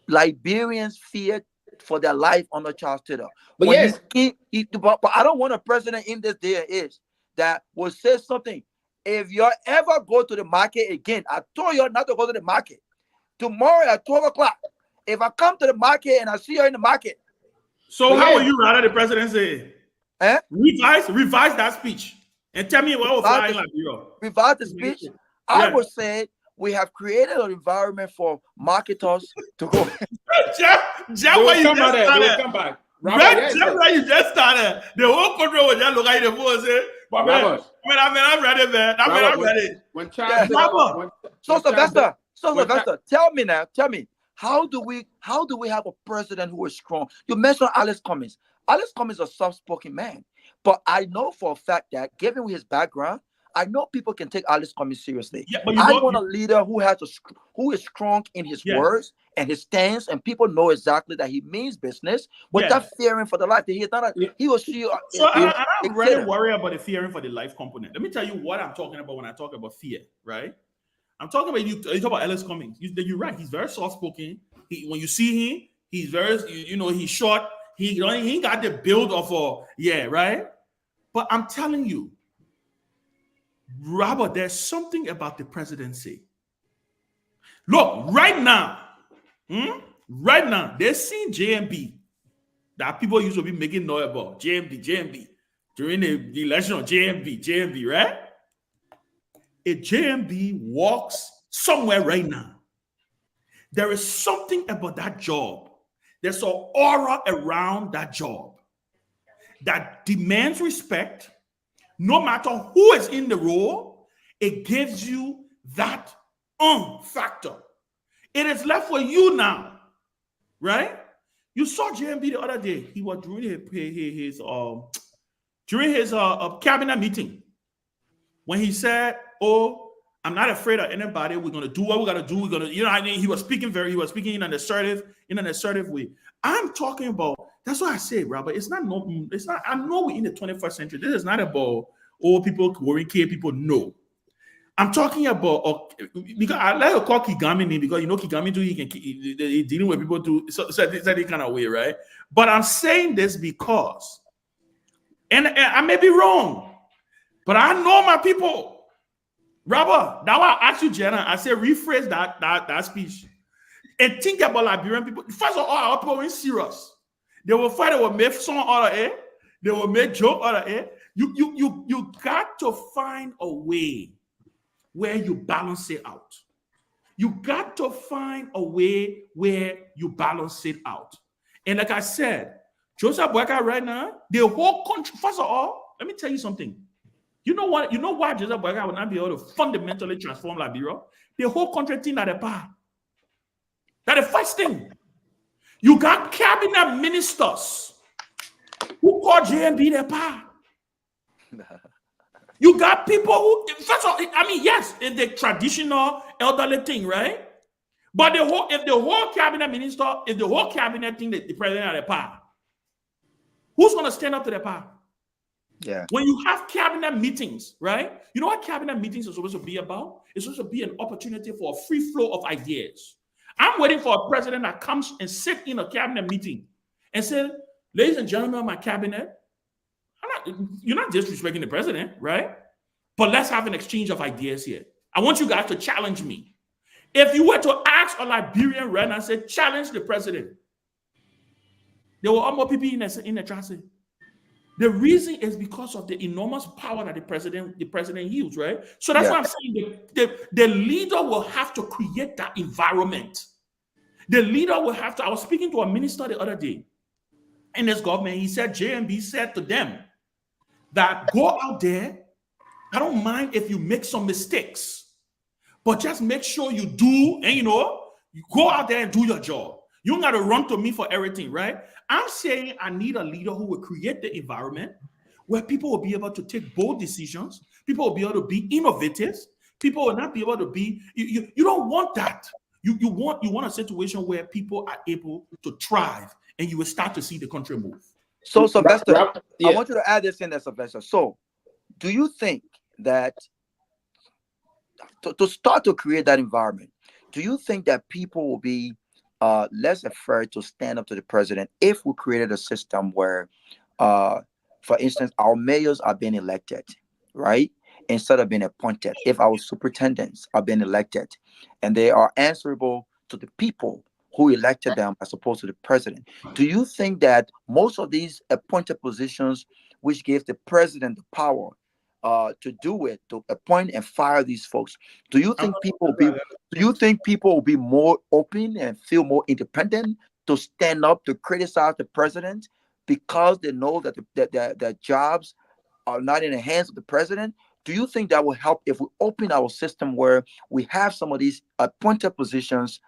Liberians fear for their life under Charles Taylor. But When yes, but I don't want a president in this day and age that will say something. If you ever go to the market again, I told you not to go to the market. Tomorrow at 12 o'clock, if I come to the market and I see you in the market. So how will you rather the president say? Revise that speech and tell me what will fly in Liberia. Revise the speech. I would say we have created an environment for marketers to go. Jeff, where you just started. Come back. Jeff, where you just started. The whole country was just looking at the phone and say, but man, I'm ready, man. I'm ready. When Charles Sylvester, tell me, how do we have a president who is strong? You mentioned Alex Cummings. Alex Cummings is a soft-spoken man, but I know for a fact that given his background, I know people can take Alex Cummings seriously. Yeah, but I want a leader who is strong in his words and his stance, and people know exactly that he means business without fearing for the life. He or she. So I'm really worried about the fearing for the life component. Let me tell you what I'm talking about when I talk about fear, right? I'm talking about you talk about Alex Cummings. You're right. He's very soft-spoken. When you see him, he's very, he's short. He ain't got the build of right? But I'm telling you, Robert, there's something about the presidency. Look, right now, they're seeing JMB that people used to be making noise about. JMB. During the election of JMB, right? if JMB walks somewhere right now, there is something about that job. There's an aura around that job that demands respect. No matter who is in the role, it gives you that factor. It is left for you now, right? You saw JMB the other day. He was during his cabinet meeting when he said, "Oh, I'm not afraid of anybody. We're gonna do what we gotta do. We're gonna, you know, I mean, he was speaking in an assertive way. I'm talking about. That's why I say, Robert. It's not. I know we're in the 21st century. This is not about old people worrying people. No, I'm talking about because I like to call Kigami because you know Kigami too. He dealing with people too. So that kind of way, right? But I'm saying this because, and I may be wrong, but I know my people. Robert, now I ask you, Jenna, I say rephrase that speech. And think about Liberian people. First of all, our people are serious. They will fight, they will make song out of it, they will make joke out of it. You got to find a way where you balance it out. You got to find a way where you balance it out. And like I said, Joseph Boyka right now, the whole country, first of all, let me tell you something. You know what? You know why Joseph Boyka will not be able to fundamentally transform Liberia? The whole country thing at the bar. That's the first thing. You got cabinet ministers who call JMB their power. You got people who, first of all, I mean, yes, it's the traditional elderly thing, right? But if the whole cabinet minister, if the whole cabinet thing that the president had the power, who's going to stand up to the power? Yeah. When you have cabinet meetings, right? You know what cabinet meetings are supposed to be about? It's supposed to be an opportunity for a free flow of ideas. I'm waiting for a president that comes and sit in a cabinet meeting and say, ladies and gentlemen of my cabinet, you're not disrespecting the president, right? But let's have an exchange of ideas here. I want you guys to challenge me. If you were to ask a Liberian right now and say, challenge the president, there were more people in the transit. The reason is because of the enormous power that the president yields, right? So that's why I'm saying the leader will have to create that environment. The leader will have to. I was speaking to a minister the other day in this government. He said JMB said to them that go out there. I don't mind if you make some mistakes, but just make sure you do, and you go out there and do your job. You don't got to run to me for everything, right? I'm saying I need a leader who will create the environment where people will be able to take bold decisions. People will be able to be innovative. People will not be able to be. You don't want that. You want a situation where people are able to thrive, and you will start to see the country move. So, Sylvester, I want you to add this in there, Sylvester. So, do you think that to start to create that environment, do you think that people will be less afraid to stand up to the president if we created a system where, for instance, our mayors are being elected, right? Instead of being appointed, if our superintendents are being elected and they are answerable to the people who elected them as opposed to the president, do you think that most of these appointed positions, which give the president the power to do it, to appoint and fire these folks, do you think people will be more open and feel more independent to stand up to criticize the president because they know that their jobs are not in the hands of the president? Do you think that will help if we open our system where we have some of these appointed positions,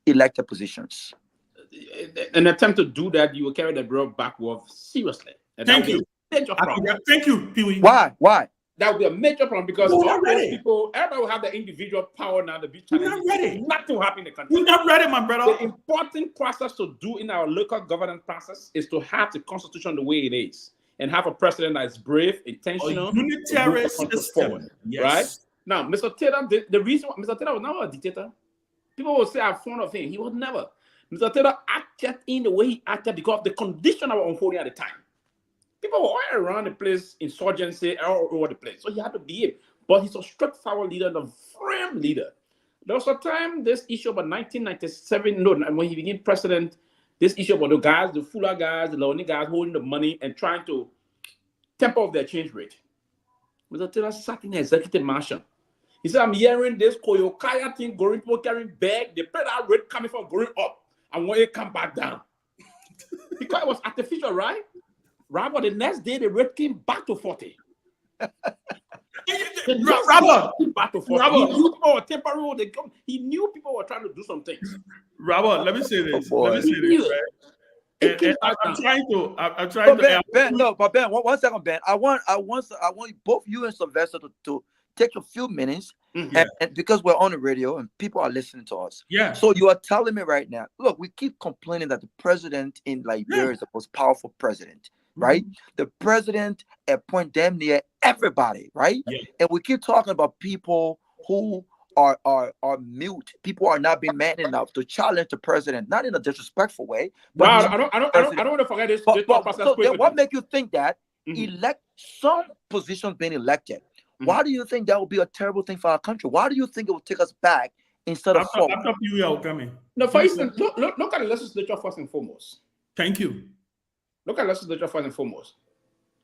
elected positions? In an attempt to do that, you will carry the broad backward seriously. And Thank you. Thank you, Pee-wee. Why? That would be a major problem because We're all not those ready. people, everybody will have the individual power now to be We're challenged. not ready. Nothing will happen in the country. We're not ready, my brother. The important process to do in our local governance process is to have the constitution the way it is and have a president that is brave, intentional, A unitary system. forward, Yes. right? Now, Mr. Taylor, the reason why Mr. Taylor was never a dictator, people will say I'm fond of him. He was never. Mr. Taylor acted in the way he acted because of the condition that were unfolding at the time. People were all around the place, insurgency, all over the place. So he had to behave. But he's a straightforward leader and a firm leader. There was a time, this issue about 1997, and when he became president, this issue about the guys, the Fuller guys, the Leone guys holding the money and trying to temper off their change rate. Mr. Taylor sat in the executive mansion He said, I'm hearing this Koyokaya thing going, people carrying bag. They pray that rate coming from going up. And when it come back down. Because it was artificial, right? Right, but the next day the rate came back to 40. Robert, Back to 40. He knew people were temporary. He knew people were trying to do some things. Robert, let me say this. Oh, let me say this, right? And I'm trying to. Ben, no, but Ben, one second, Ben. I want both you and Sylvester to take a few minutes, and because we're on the radio and people are listening to us. Yeah. So you are telling me right now, look, we keep complaining that the president in Liberia is the most powerful president, right? The president appoint damn near everybody, right? Yeah. And we keep talking about people who are mute. People are not being man enough to challenge the president, not in a disrespectful way. But I don't want to forget this. So then what make you think that elect some positions being elected? Why do you think that would be a terrible thing for our country? Why do you think it will take us back instead of forward? After you are coming. No, for instance, look at the legislature first and foremost. Thank you. Look at the legislature first and foremost.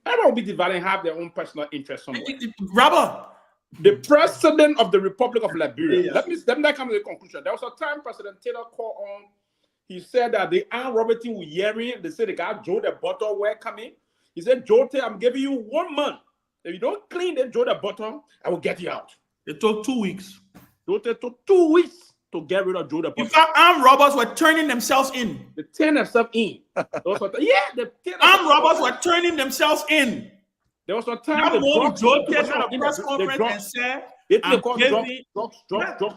Everyone will be divided and have their own personal interest somewhere. Robert, the president of the Republic of Liberia. Let me come to the conclusion. There was a time President Taylor called on. He said that the armed robbery thing we're hearing, they said the guy Joe the Bottle were coming. He said, Joe, I'm giving you 1 month. If you don't clean the Joe the Bottle, I will get you out. It took 2 weeks. It took 2 weeks to get rid of Joe the Bottle. In fact, armed robbers were turning themselves in. They turned themselves in. Armed robbers were turning themselves in. There was a time Joe came at a press conference and said, they called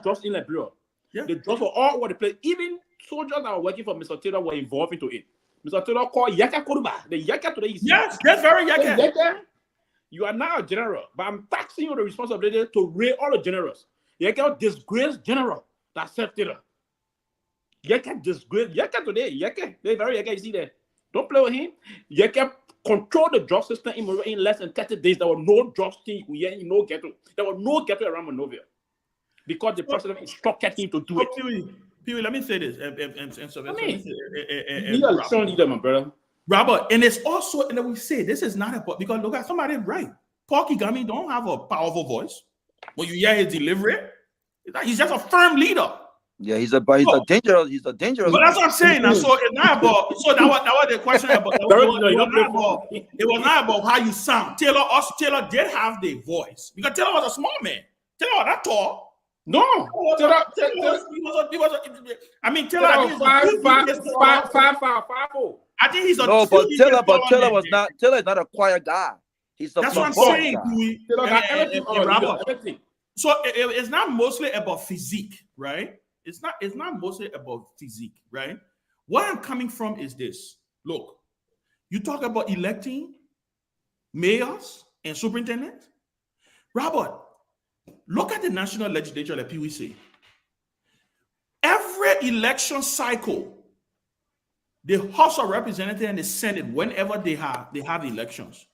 drugs in Liberia. Yeah. The drugs were all over the place. Even soldiers that were working for Mr. Taylor were involved into it. Mr. Taylor called Yaka Kuruba. The Yaka today is that's very Yaka. You are now a general, but I'm taxing you the responsibility to raise all the generals. Yaka disgraced general that said Taylor. Yaka disgraced. Yaka today. Yaka. They very Yaka. You see that? Don't play with him. Yaka control the drug system in less than 30 days. There were no drugs thing. No ghetto. There were no ghetto around Monrovia because the president instructed him to do it. Peewee, let me say this. My brother. Robert, and it's also, and then we say this is not about, because look at somebody right. Paul Kagame don't have a powerful voice. When you hear his delivery, he's just a firm leader. Yeah, he's a dangerous. But that's what I'm saying. And so it's not about. So that was the question about. It was not about how you sound. Taylor did have the voice because Taylor was a small man. Taylor was not tall. No, Taylor five. I think he's a. No, but Taylor was not. Taylor is not a quiet guy. He's that's what I'm saying. Everything. So it's not mostly about physique, right? It's not mostly about physique, right? Where I'm coming from is this. Look, you talk about electing mayors and superintendents. Robert, look at the national legislature that Peewee say. Every election cycle, the House of Representatives and the Senate, whenever they have elections,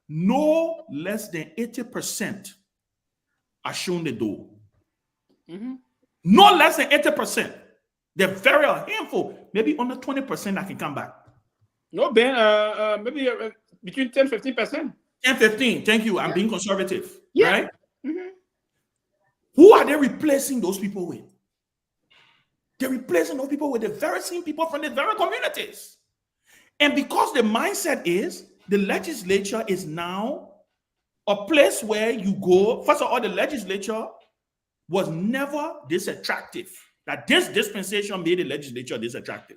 no less than 80% are shown the door. No less than 80%. They're very handful. Maybe under 20% that can come back. No, Ben, maybe between 10-15%. 10-15. Thank you. I'm being conservative. Yeah. Right? Who are they replacing those people with? They're replacing those people with the very same people from the very communities. And because the mindset is the legislature is now a place where you go. First of all, the legislature was never this attractive. That this dispensation made the legislature this attractive.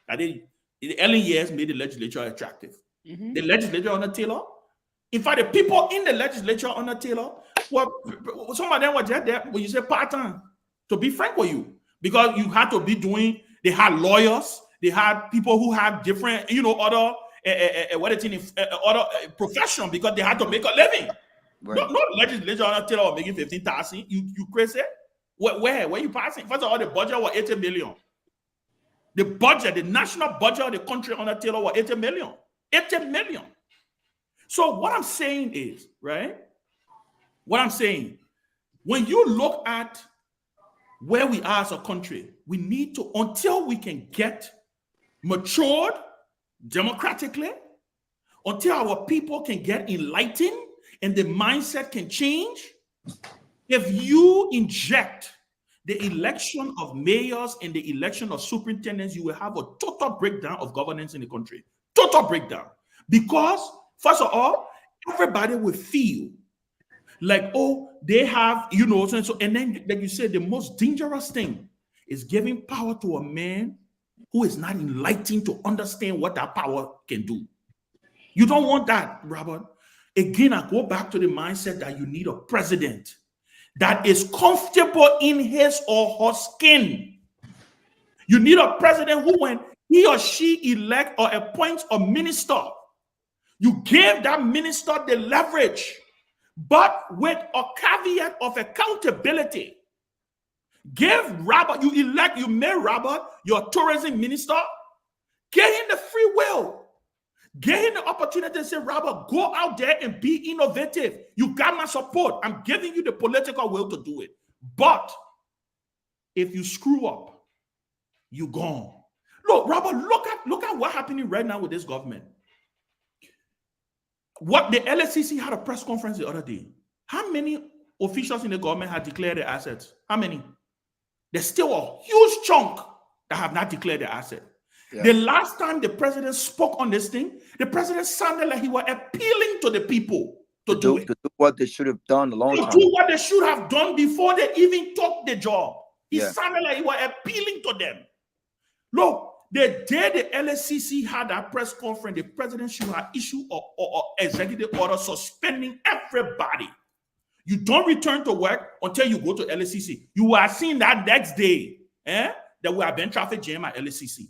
That in the early years made the legislature attractive. The legislature under Taylor. In fact, the people in the legislature under Taylor, some of them were just there when you say part-time, to be frank with you. Because you had to be doing, they had lawyers, they had people who had different, other profession because they had to make a living. Right. No legislature under Taylor making 15,000. You crazy? Where you passing? First of all, the budget was 80 million. The national budget of the country under Taylor was 80 million. 80 million. So what I'm saying is, right? What I'm saying, when you look at where we are as a country, we need to, until we can get matured democratically, until our people can get enlightened and the mindset can change, If you inject the election of mayors and the election of superintendents, you will have a total breakdown of governance in the country. Total breakdown. Because, first of all, everybody will feel like, oh, they have, and then, like you said, the most dangerous thing is giving power to a man who is not enlightened to understand what that power can do. You don't want that, Robert. Again, I go back to the mindset that you need a president that is comfortable in his or her skin. You need a president who, when he or she elect or appoints a minister, you give that minister the leverage, but with a caveat of accountability. Give Robert, you made Robert your tourism minister, give him the free will. Give him the opportunity to say, Robert, go out there and be innovative. You got my support. I'm giving you the political will to do it. But if you screw up, you're gone. Look, Robert, look at what's happening right now with this government. What the LSCC had a press conference the other day. How many officials in the government have declared their assets? How many? There's still a huge chunk that have not declared their asset. Yeah. The last time the president spoke on this thing, the president sounded like he was appealing to the people to do what they should have done a long time. To do what they should have done before they even took the job. He sounded like he was appealing to them. Look, the day the LSCC had that press conference, the president should have issued an executive order suspending everybody. You don't return to work until you go to LSCC. You are seeing that next day that we have been traffic jam at LSCC.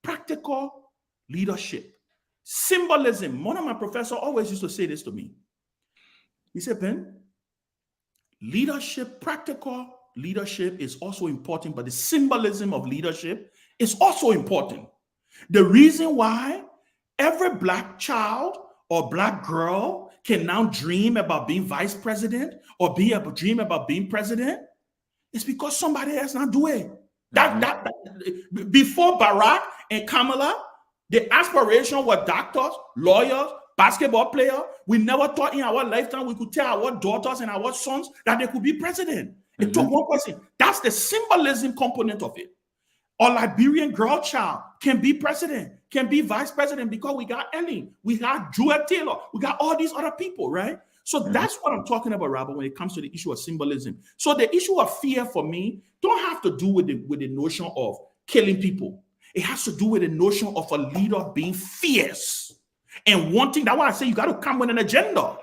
Practical leadership. Symbolism. One of my professors always used to say this to me. He said, Ben, leadership, practical leadership is also important, but the symbolism of leadership is also important. The reason why every black child or black girl can now dream about being vice president or dream about being president is because somebody else not do it. That before Barack and Kamala, the aspiration were doctors, lawyers, basketball players. We never thought in our lifetime we could tell our daughters and our sons that they could be president. It took one person. That's the symbolism component of it. A Liberian girl child can be president, can be vice president because we got Ellen, we got Jewel Taylor, we got all these other people, right? So that's what I'm talking about, Robert, when it comes to the issue of symbolism. So the issue of fear for me don't have to do with the notion of killing people. It has to do with the notion of a leader being fierce and wanting. That's why I say you got to come with an agenda.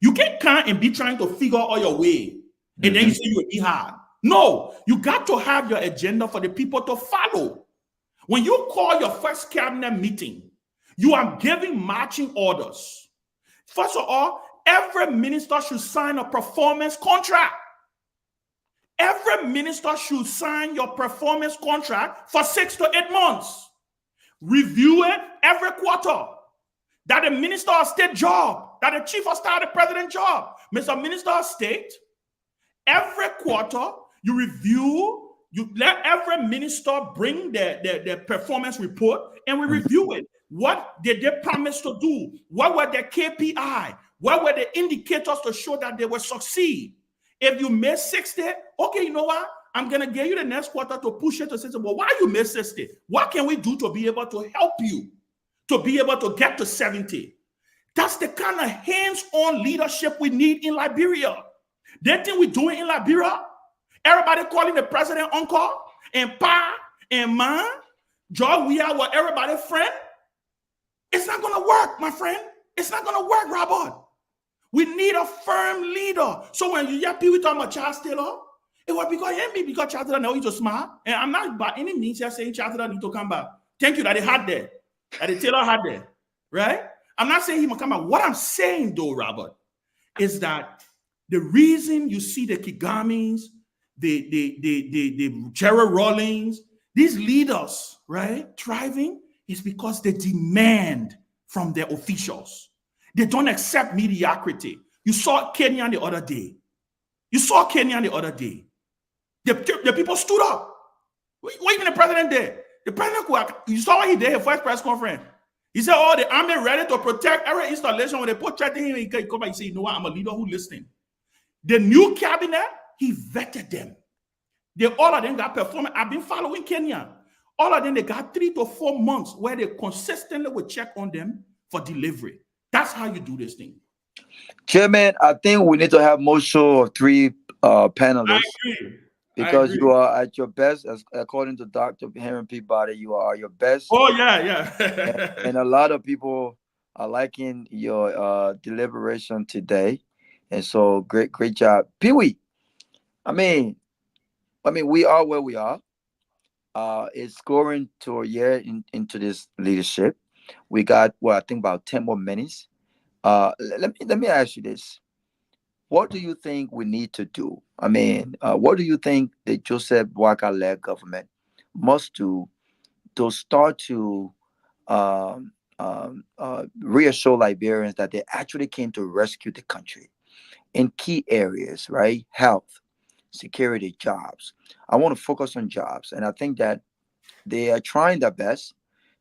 You can't come and be trying to figure out your way and then you say you will be hard. No, you got to have your agenda for the people to follow. When you call your first cabinet meeting, you are giving marching orders. First of all, every minister should sign a performance contract. Every minister should sign your performance contract for 6 to 8 months. Review it every quarter. That the minister of state job, that the chief of staff, the president job. Mr. Minister of State, every quarter, you review, you let every minister bring their performance report and we review it. What did they promise to do? What were their KPI? What were the indicators to show that they will succeed? If you made 60, okay, you know what? I'm going to give you the next quarter to push it to 60. Well, why you made 60? What can we do to be able to help you to be able to get to 70? That's the kind of hands-on leadership we need in Liberia. That thing we're doing in Liberia, everybody calling the president uncle and pa and ma, George, we are what everybody friend. It's not going to work, my friend. It's not going to work, Robert. We need a firm leader. So when you hear people talking about Charles Taylor, it was because Charles Taylor knows he's so smart. And I'm not by any means here saying Charles Taylor need to come back. Thank you that he had there, that the Taylor had there, right? I'm not saying he must come back. What I'm saying though, Robert, is that the reason you see the Kigamis, the Gerald Rawlings, these leaders, right, thriving is because they demand from their officials. They don't accept mediocrity. You saw Kenya the other day. The people stood up. What even the president did? The president, you saw what he did at first press conference. He said, oh, the army ready to protect every installation. When they put threat in him, he come back and say, you know what, I'm a leader who's listening. The new cabinet, he vetted them. They all of them got performing. I've been following Kenya. All of them, they got 3 to 4 months where they consistently will check on them for delivery. That's how you do this thing. Chairman, I think we need to have more show of 3 I panelists agree. because you are at your best, as according to Dr. Henry Peabody, you are your best, Oh, yeah, and, yeah. and a lot of people are liking your deliberation today, and so great job, Pee Wee. I mean, we are where we are. It's scoring to a year into this leadership. We got I think about 10 more minutes. Let me ask you this. What do you think we need to do? I mean, what do you think the Joseph Boakai led government must do to start to reassure Liberians that they actually came to rescue the country in key areas, right? Health, security, jobs. I want to focus on jobs, and I think that they are trying their best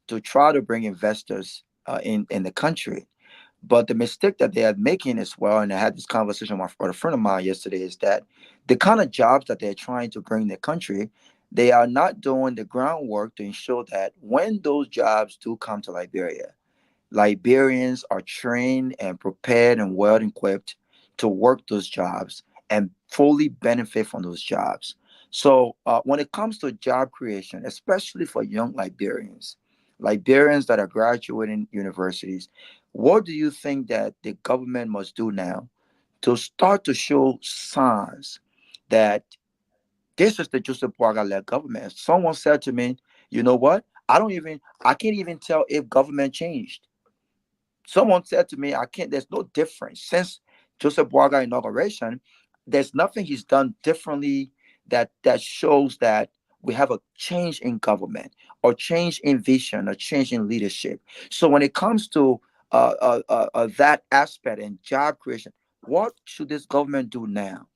to try to bring investors in the country. But the mistake that they are making as well, and I had this conversation with a friend of mine yesterday, is that the kind of jobs that they're trying to bring in the country, they are not doing the groundwork to ensure that when those jobs do come to Liberia, Liberians are trained and prepared and well equipped to work those jobs and fully benefit from those jobs. So, when it comes to job creation, especially for young Liberians that are graduating universities, what do you think that the government must do now to start to show signs that this is the Joseph Boakai led government? Someone said to me, you know what? I can't even tell if government changed. Someone said to me, I can't, there's no difference. Since Joseph Boakai inauguration, there's nothing he's done differently that shows that we have a change in government or change in vision or change in leadership. So when it comes to that aspect and job creation, what should this government do now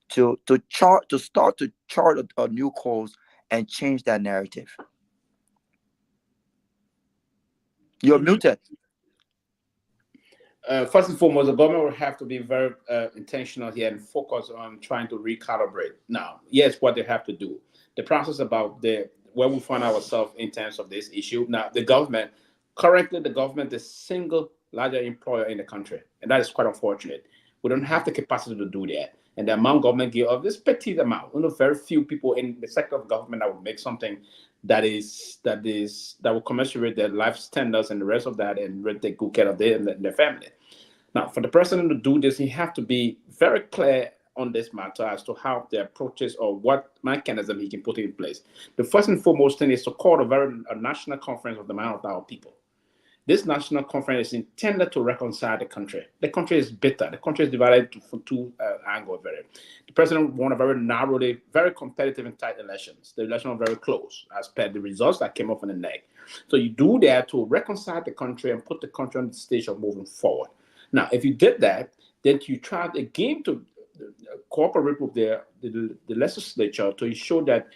to start to chart a new course and change that narrative? You're muted. First and foremost, the government will have to be very intentional here and focus on trying to recalibrate. Now, yes, what they have to do. The process about where we find ourselves in terms of this issue. Now, currently, the government is single larger employer in the country, and that is quite unfortunate. We don't have the capacity to do that. And the amount government give of this petite amount, very few people in the sector of government that will make something that will commensurate their life standards and the rest of that, and really take good care of their family. Now, for the president to do this, he have to be very clear on this matter as to how the approaches or what mechanism he can put in place. The first and foremost thing is to call a national conference of the mind of our people. This national conference is intended to reconcile the country. The country is bitter. The country is divided from 2 angles. The president won a very narrowly, very competitive and tight elections. The election was very close as per the results that came up on the neck. So you do that to reconcile the country and put the country on the stage of moving forward. Now, if you did that, then you tried again to cooperate with the legislature to ensure that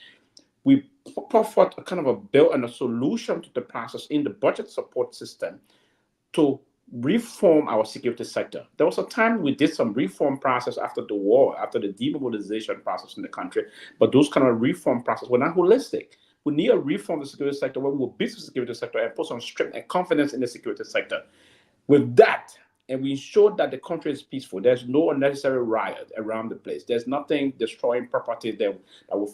we put forth a kind of a bill and a solution to the process in the budget support system to reform our security sector. There was a time we did some reform process after the war, after the demobilization process in the country, but those kind of reform process were not holistic. We need a reform of the security sector where we will build the security sector and put some strength and confidence in the security sector. With that, and we ensure that the country is peaceful. There's no unnecessary riot around the place. There's nothing destroying property that will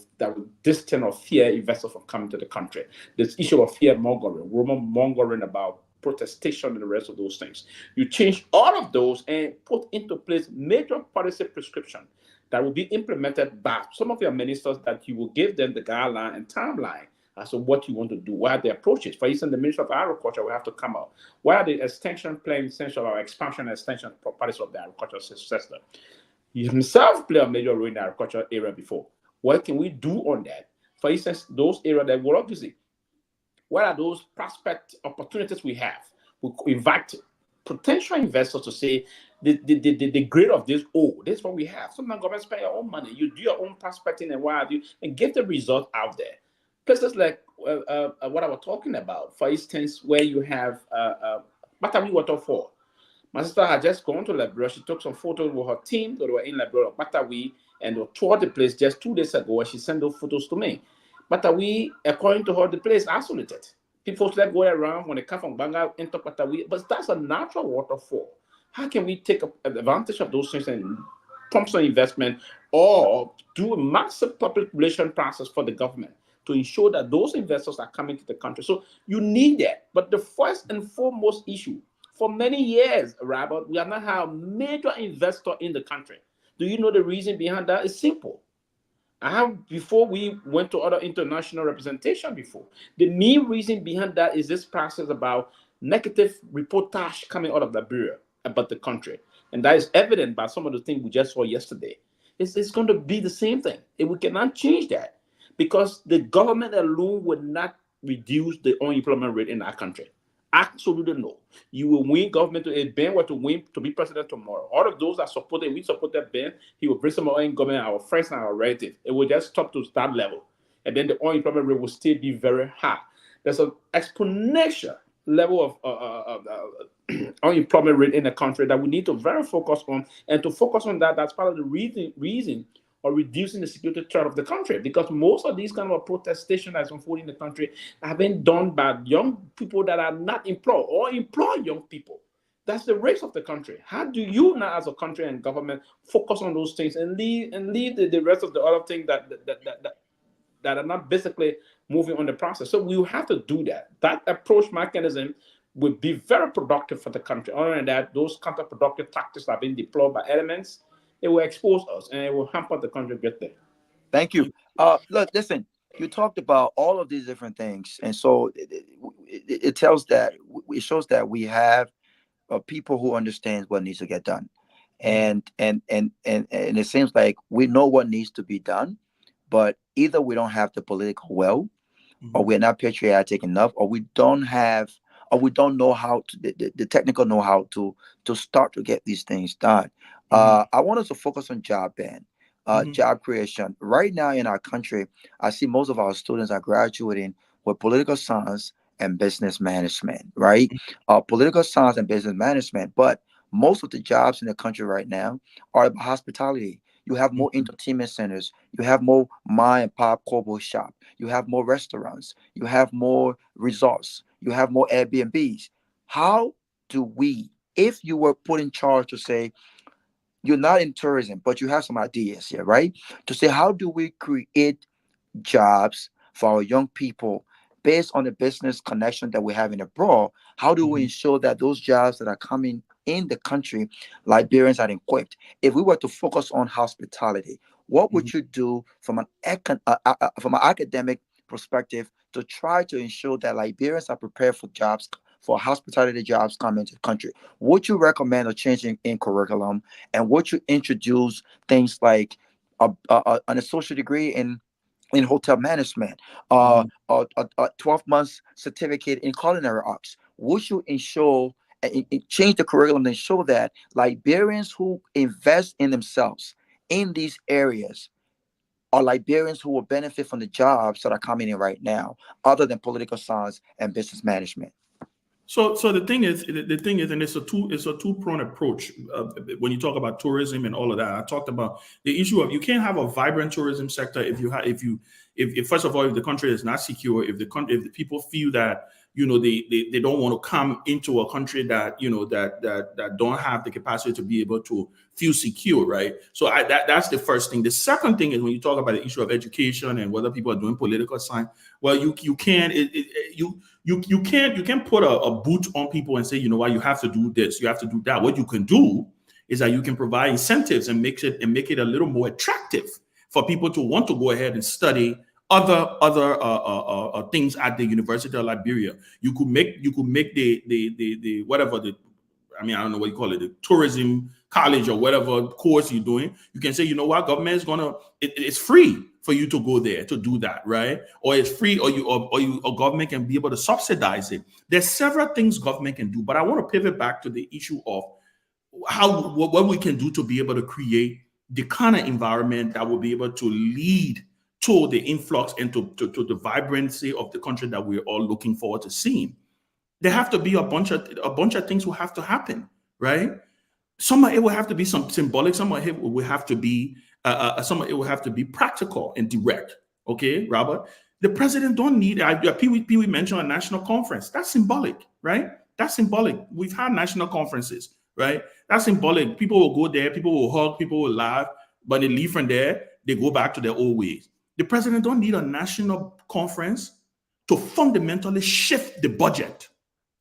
distance or fear investors from coming to the country. This issue of fear mongering, rumor mongering about protestation and the rest of those things. You change all of those and put into place major policy prescription that will be implemented by some of your ministers, that you will give them the guideline and timeline as to what you want to do, what are the approaches. For instance, the Ministry of Agriculture will have to come out. What are the extension plans, essential or expansion and extension policies of the agricultural sector? You himself play a major role in the agricultural area before. What can we do on that? For instance, those areas that we're obviously, what are those prospect opportunities we have? We invite potential investors to say, the grade of this, this is what we have. Sometimes government spend your own money. You do your own prospecting and what have you, and get the result out there. Places like what I was talking about, for instance, where you have Matami Waterfall. My sister had just gone to Liberia. She took some photos with her team. They were in Liberia, Batawi, and they toured the place just 2 days ago. And she sent those photos to me. Batawi, according to her, the place is isolated. People that go around when they come from Banga into Batawi, but that's a natural waterfall. How can we take advantage of those things and pump some investment or do a massive public relation process for the government to ensure that those investors are coming to the country? So you need that. But the first and foremost issue, for many years, Robert, we have not had a major investor in the country. Do you know the reason behind that? It's simple. Before we went to other international representation before, the main reason behind that is this process about negative reportage coming out of Liberia about the country. And that is evident by some of the things we just saw yesterday. It's going to be the same thing. We cannot change that because the government alone would not reduce the unemployment rate in our country. Absolutely no. You will win government. If Ben were to win to be president tomorrow, all of those that supported, we supported Ben, he will bring some more in government, our friends and our relatives. It will just stop to that level. And then the unemployment rate will still be very high. There's an exponential level of unemployment rate in the country that we need to very focus on. And to focus on that, that's part of the reason or reducing the security threat of the country, because most of these kind of protestations that's unfolding in the country have been done by young people that are not employed or employ young people. That's the race of the country. How do you now, as a country and government, focus on those things and leave the rest of the other things that are not basically moving on the process? So we will have to do that. That approach mechanism would be very productive for the country. Other than that, those counterproductive tactics have been deployed by elements. It will expose us and it will hamper the country greatly. Thank you. Look, listen, you talked about all of these different things, and so it tells that it shows that we have people who understand what needs to get done, and it seems like we know what needs to be done, but either we don't have the political will, or we're not patriotic enough, or we don't have, or we don't know how to the technical know-how to start to get these things done. I want us to focus on job ban, job creation. Right now in our country, I see most of our students are graduating with political science and business management, right? Political science and business management, but most of the jobs in the country right now are about hospitality. You have more entertainment centers. You have more mom and pop coffee shop. You have more restaurants. You have more resorts. You have more Airbnbs. How do we, if you were put in charge to say, you're not in tourism, but you have some ideas here, right? To say, how do we create jobs for our young people based on the business connection that we have in abroad? How do we ensure that those jobs that are coming in the country, Liberians are equipped? If we were to focus on hospitality, what would you do from an academic perspective to try to ensure that Liberians are prepared for jobs, for hospitality jobs coming to the country? Would you recommend a change in curriculum, and would you introduce things like an associate degree in hotel management, a 12 months certificate in culinary arts? Would you ensure change the curriculum and show that Liberians who invest in themselves in these areas are Liberians who will benefit from the jobs that are coming in right now, other than political science and business management? So the thing is, and it's a two-pronged approach. When you talk about tourism and all of that, I talked about the issue of you can't have a vibrant tourism sector if first of all, if the country is not secure, if the people feel that they don't want to come into a country that that don't have the capacity to be able to feel secure, right? So that's the first thing. The second thing is when you talk about the issue of education and whether people are doing political science. Well, you can't put a boot on people and say, you know what, you have to do this, you have to do that. What you can do is that you can provide incentives and make it a little more attractive for people to want to go ahead and study other things at the University of Liberia. You could make the whatever I don't know what you call it, the tourism college or whatever course you're doing. You can say, you know what, government is it's free for you to go there to do that, right? Or it's free, or government can be able to subsidize it. There's several things government can do, but I want to pivot back to the issue of what we can do to be able to create the kind of environment that will be able to lead to the influx and to the vibrancy of the country that we're all looking forward to seeing. There have to be a bunch of things will have to happen. right? Some of it will have to be some symbolic. Some of it will have to be some of it will have to be practical and direct. Okay, Robert. The president don't need. Pee mentioned a national conference. That's symbolic, right? That's symbolic. We've had national conferences, right? That's symbolic. People will go there. People will hug. People will laugh. But they leave from there. They go back to their old ways. The president don't need a national conference to fundamentally shift the budget,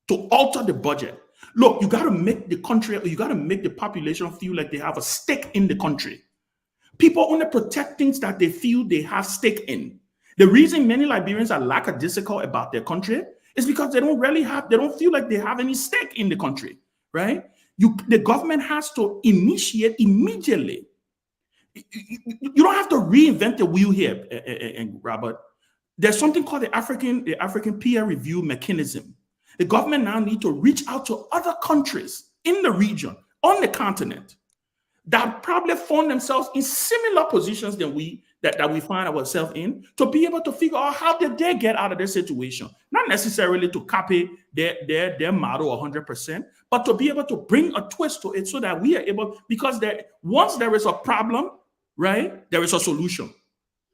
to alter the budget. Look, you got to make the country, you got to make the population feel like they have a stake in the country. People only protect things that they feel they have stake in. The reason many Liberians are lackadaisical about their country is because they don't feel like they have any stake in the country, right? The government has to initiate immediately. You don't have to reinvent the wheel here, Robert. There's something called the African peer review mechanism. The government now need to reach out to other countries in the region, on the continent, that probably found themselves in similar positions than we find ourselves in, to be able to figure out how did they get out of this situation. Not necessarily to copy their model 100%, but to be able to bring a twist to it so that we are able, because once there is a problem, right, there is a solution.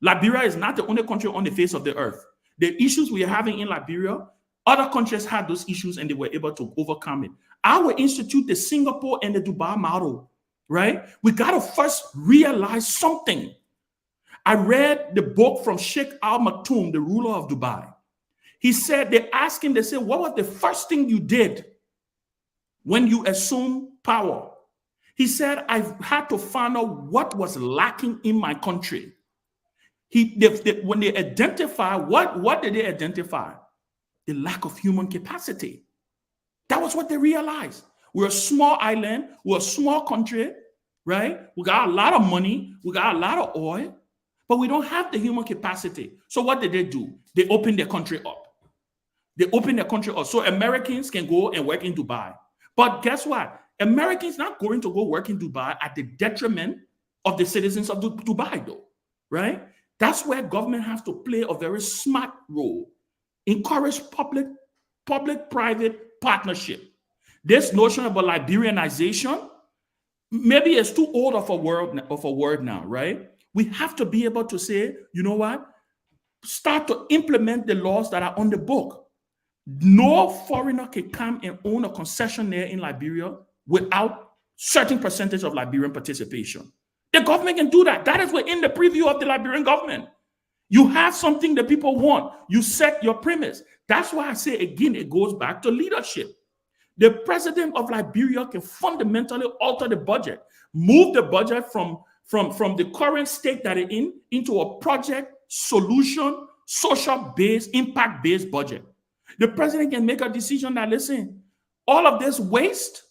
Liberia is not the only country on the face of the earth. The issues we are having in Liberia, other countries had those issues and they were able to overcome it. I will institute the Singapore and the Dubai model, right? We got to first realize something. I read the book from Sheikh Al Maktoum, the ruler of Dubai. He said, they said, what was the first thing you did when you assumed power? He said, I've had to find out what was lacking in my country. When they identify, what did they identify? The lack of human capacity. That was what they realized. We're a small island. We're a small country, right? We got a lot of money. We got a lot of oil, but we don't have the human capacity. So what did they do? They opened their country up. They opened their country up so Americans can go and work in Dubai. But guess what? Americans not going to go work in Dubai at the detriment of the citizens of Dubai, though, right? That's where government has to play a very smart role. Encourage public-private partnership. This notion about Liberianization, maybe it's too old of a word now, right? We have to be able to say, you know what? Start to implement the laws that are on the book. No foreigner can come and own a concessionaire in Liberia without certain percentage of Liberian participation. The government can do that. That is within the preview of the Liberian government. You have something that people want. You set your premise. That's why I say again, it goes back to leadership. The president of Liberia can fundamentally alter the budget, move the budget from the current state that it's in into a project, solution, social-based, impact-based budget. The president can make a decision that, listen, all of this waste,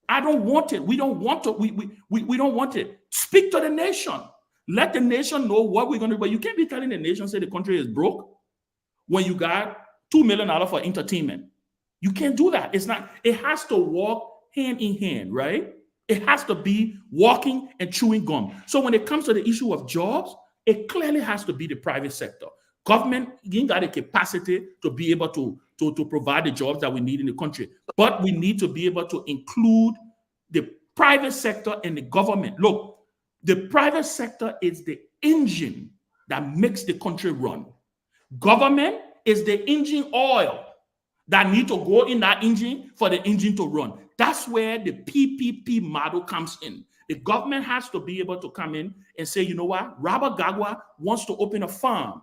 I don't want it. We don't want it. We don't want it. Speak to the nation. Let the nation know what we're going to do. But you can't be telling the nation, say the country is broke when you got $2 million for entertainment. You can't do that. It's not, it has to walk hand in hand, right? It has to be walking and chewing gum. So when it comes to the issue of jobs, it clearly has to be the private sector. Government ain't got the capacity to be able to provide the jobs that we need in the country. But we need to be able to include the private sector and the government. Look, the private sector is the engine that makes the country run. Government is the engine oil that need to go in that engine for the engine to run. That's where the PPP model comes in. The government has to be able to come in and say, you know what? Robert Gagwa wants to open a farm.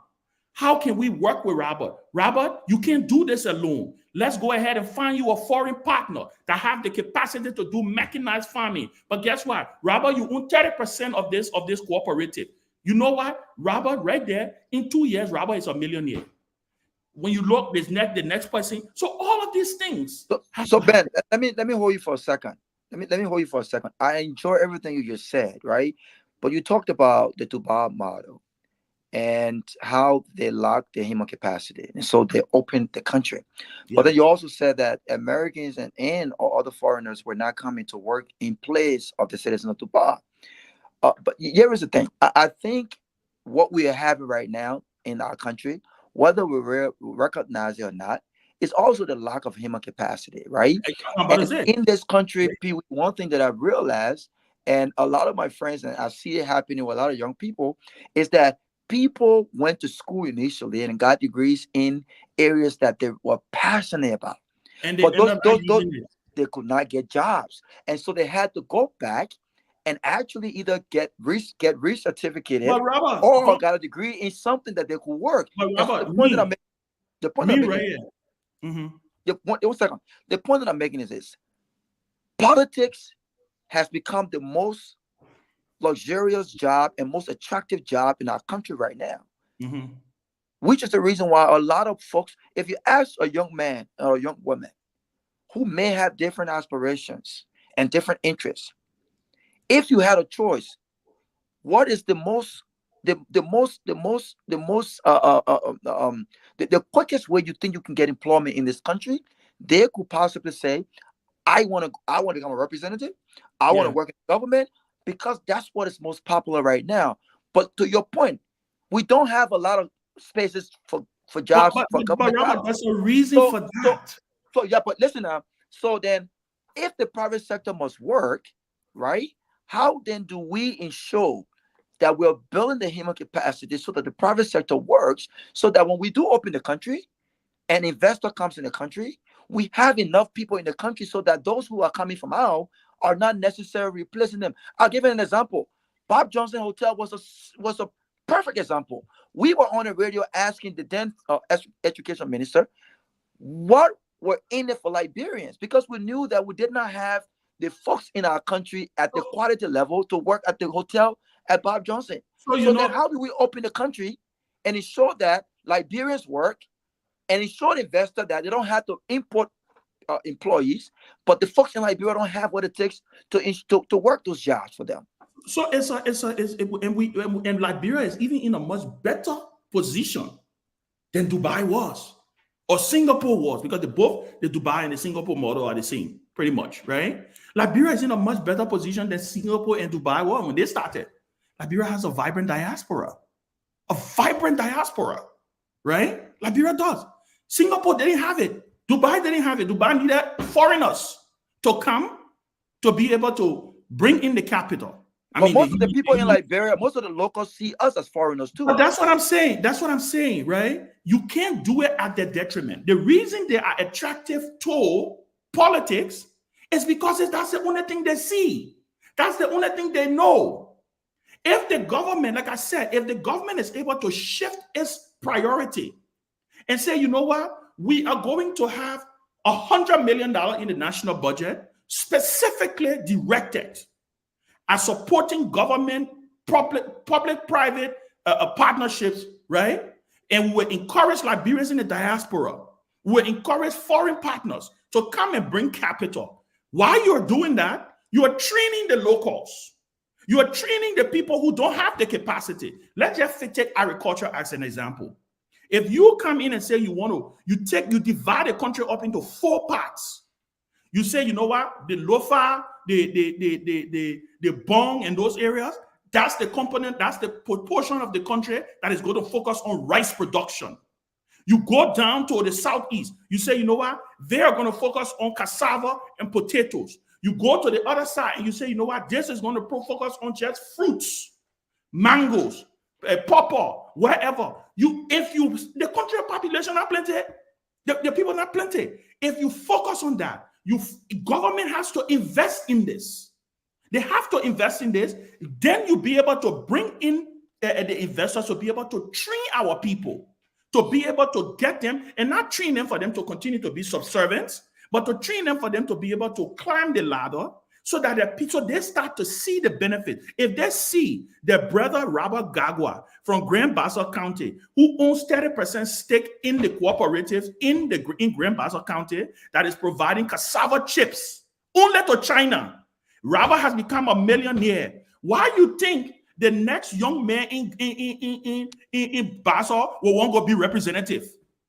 How can we work with Robert? Robert, you can't do this alone. Let's go ahead and find you a foreign partner that have the capacity to do mechanized farming. But guess what? Robert, you own 30% of this cooperative. You know what? Robert, right there, in 2 years, Robert is a millionaire. When you look, the next person. So all of these things. So Ben, let me hold you for a second. Let me hold you for a second. I enjoy everything you just said, right? But you talked about the Dubai model and how they locked their human capacity, and so they opened the country. Yeah. But then you also said that Americans and or other foreigners were not coming to work in place of the citizens of Dubai. But here is the thing. I think what we are having right now in our country, whether we recognize it or not, it's also the lack of human capacity, right? I'm about to And say. in this country, one thing that I've realized, and a lot of my friends, and I see it happening with a lot of young people, is that people went to school initially and got degrees in areas that they were passionate about. And they But end up not those using it. they could not get jobs, and so they had to go back and actually either get recertificated But Robert, or got a degree in something that they could work. but And so the Robert, point that I'm making, the point I'm me making, right here. Mm-hmm. one second, the point that I'm making is this: politics has become the most luxurious job and most attractive job in our country right now, Mm-hmm. which is the reason why a lot of folks, if you ask a young man or a young woman who may have different aspirations and different interests, if you had a choice, what is the most the quickest way you think you can get employment in this country? They could possibly say, I want to become a representative. I want to Yeah. work in government because that's what is most popular right now. But to your point, we don't have a lot of spaces for But jobs, but for but government Robert, jobs. there's a reason So for so that. so yeah, but listen now. So then, if the private sector must work, right? How then do we ensure that we're building the human capacity so that the private sector works, so that when we do open the country, an investor comes in the country, we have enough people in the country so that those who are coming from out are not necessarily replacing them. I'll give you an example. Bob Johnson Hotel was a perfect example. We were on the radio asking the then education minister what were in it for Liberians, because we knew that we did not have the folks in our country at the quality level to work at the hotel at Bob Johnson. So you So then, know, how do we open the country and ensure that Liberians work, and ensure the investor that they don't have to import employees, but the folks in Liberia don't have what it takes to work those jobs for them. so and Liberia is even in a much better position than Dubai was or Singapore was, because both the Dubai and the Singapore model are the same, pretty much, right? Liberia is in a much better position than Singapore and Dubai were when they started. Liberia has a vibrant diaspora, right? Liberia does. Singapore didn't have it. Dubai didn't have it. Dubai needed foreigners to come to be able to bring in the capital. But most of the people in Liberia, most of the locals see us as foreigners too. But that's what I'm saying. That's what I'm saying, right? You can't do it at their detriment. The reason they are attractive to politics is because that's the only thing they see. That's the only thing they know. If the government, like I said, if the government is able to shift its priority and say, you know what, we are going to have $100 million in the national budget specifically directed at supporting government, public-private partnerships, right? And we will encourage Liberians in the diaspora. We will encourage foreign partners to come and bring capital. While you're doing that, you are training the locals. You are training the people who don't have the capacity. Let's just take agriculture as an example. If you come in and say you divide the country up into 4 parts. You say, you know what, the Lofa, the Bong and those areas, that's the component, that's the proportion of the country that is going to focus on rice production. You go down to the southeast, you say, you know what, they are going to focus on cassava and potatoes. You go to the other side and you say, you know what, this is going to focus on just fruits, mangoes, pawpaw, wherever. The country population are plenty, the people are not plenty. If you focus on that, government has to invest in this. They have to invest in this. Then you'll be able to bring in the investors to be able to train our people, to be able to get them, and not train them for them to continue to be subservient, but to train them for them to be able to climb the ladder, so that they start to see the benefit. If they see their brother Robert Guar from Grand Bassa County, who owns 30% stake in the cooperatives in Grand Bassa County that is providing cassava chips only to China, Robert has become a millionaire. Why you think the next young man in Bassa will want to be representative?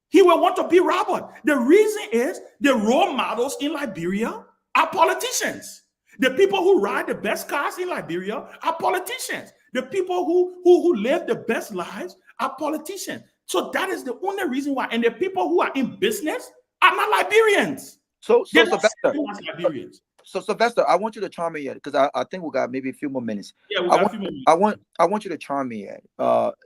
He will want to be Robert. The reason is the role models in Liberia are politicians. The people who ride the best cars in Liberia are politicians. The people who live the best lives are politicians. So that is the only reason why. And the people who are in business are not Liberians. So They're so not Sylvester, seen as Liberians. so Sylvester, I want you to chime in yet because I think we got maybe a few more minutes. Yeah, we I got a want few more minutes. I want you to chime in yet.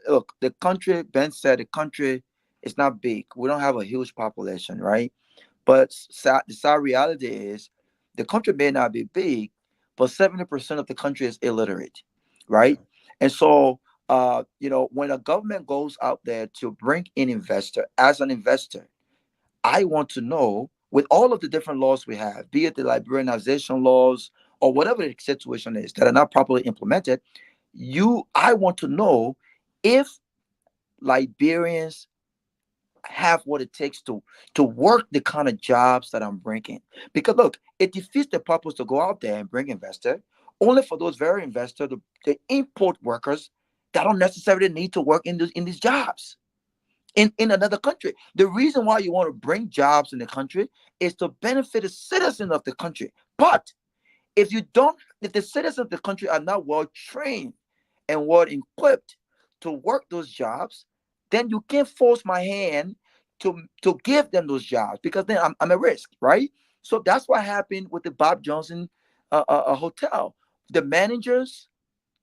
Look, the country, Ben said the country is not big. We don't have a huge population, right? But the sad reality is the country may not be big, but 70% of the country is illiterate, Yeah. right? And so when a government goes out there to bring in investor as an investor, I want to know with all of the different laws we have, be it the liberalization laws or whatever the situation is that are not properly implemented, I want to know if Liberians have what it takes to work the kind of jobs that I'm bringing. Because look, it defeats the purpose to go out there and bring investor only for those very investors, the import workers that don't necessarily need to work in these jobs in another country. The reason why you want to bring jobs in the country is to benefit the citizens of the country. But if the citizens of the country are not well trained and well equipped to work those jobs, then you can't force my hand to give them those jobs because then I'm at risk, right? So that's what happened with the Bob Johnson hotel. The managers,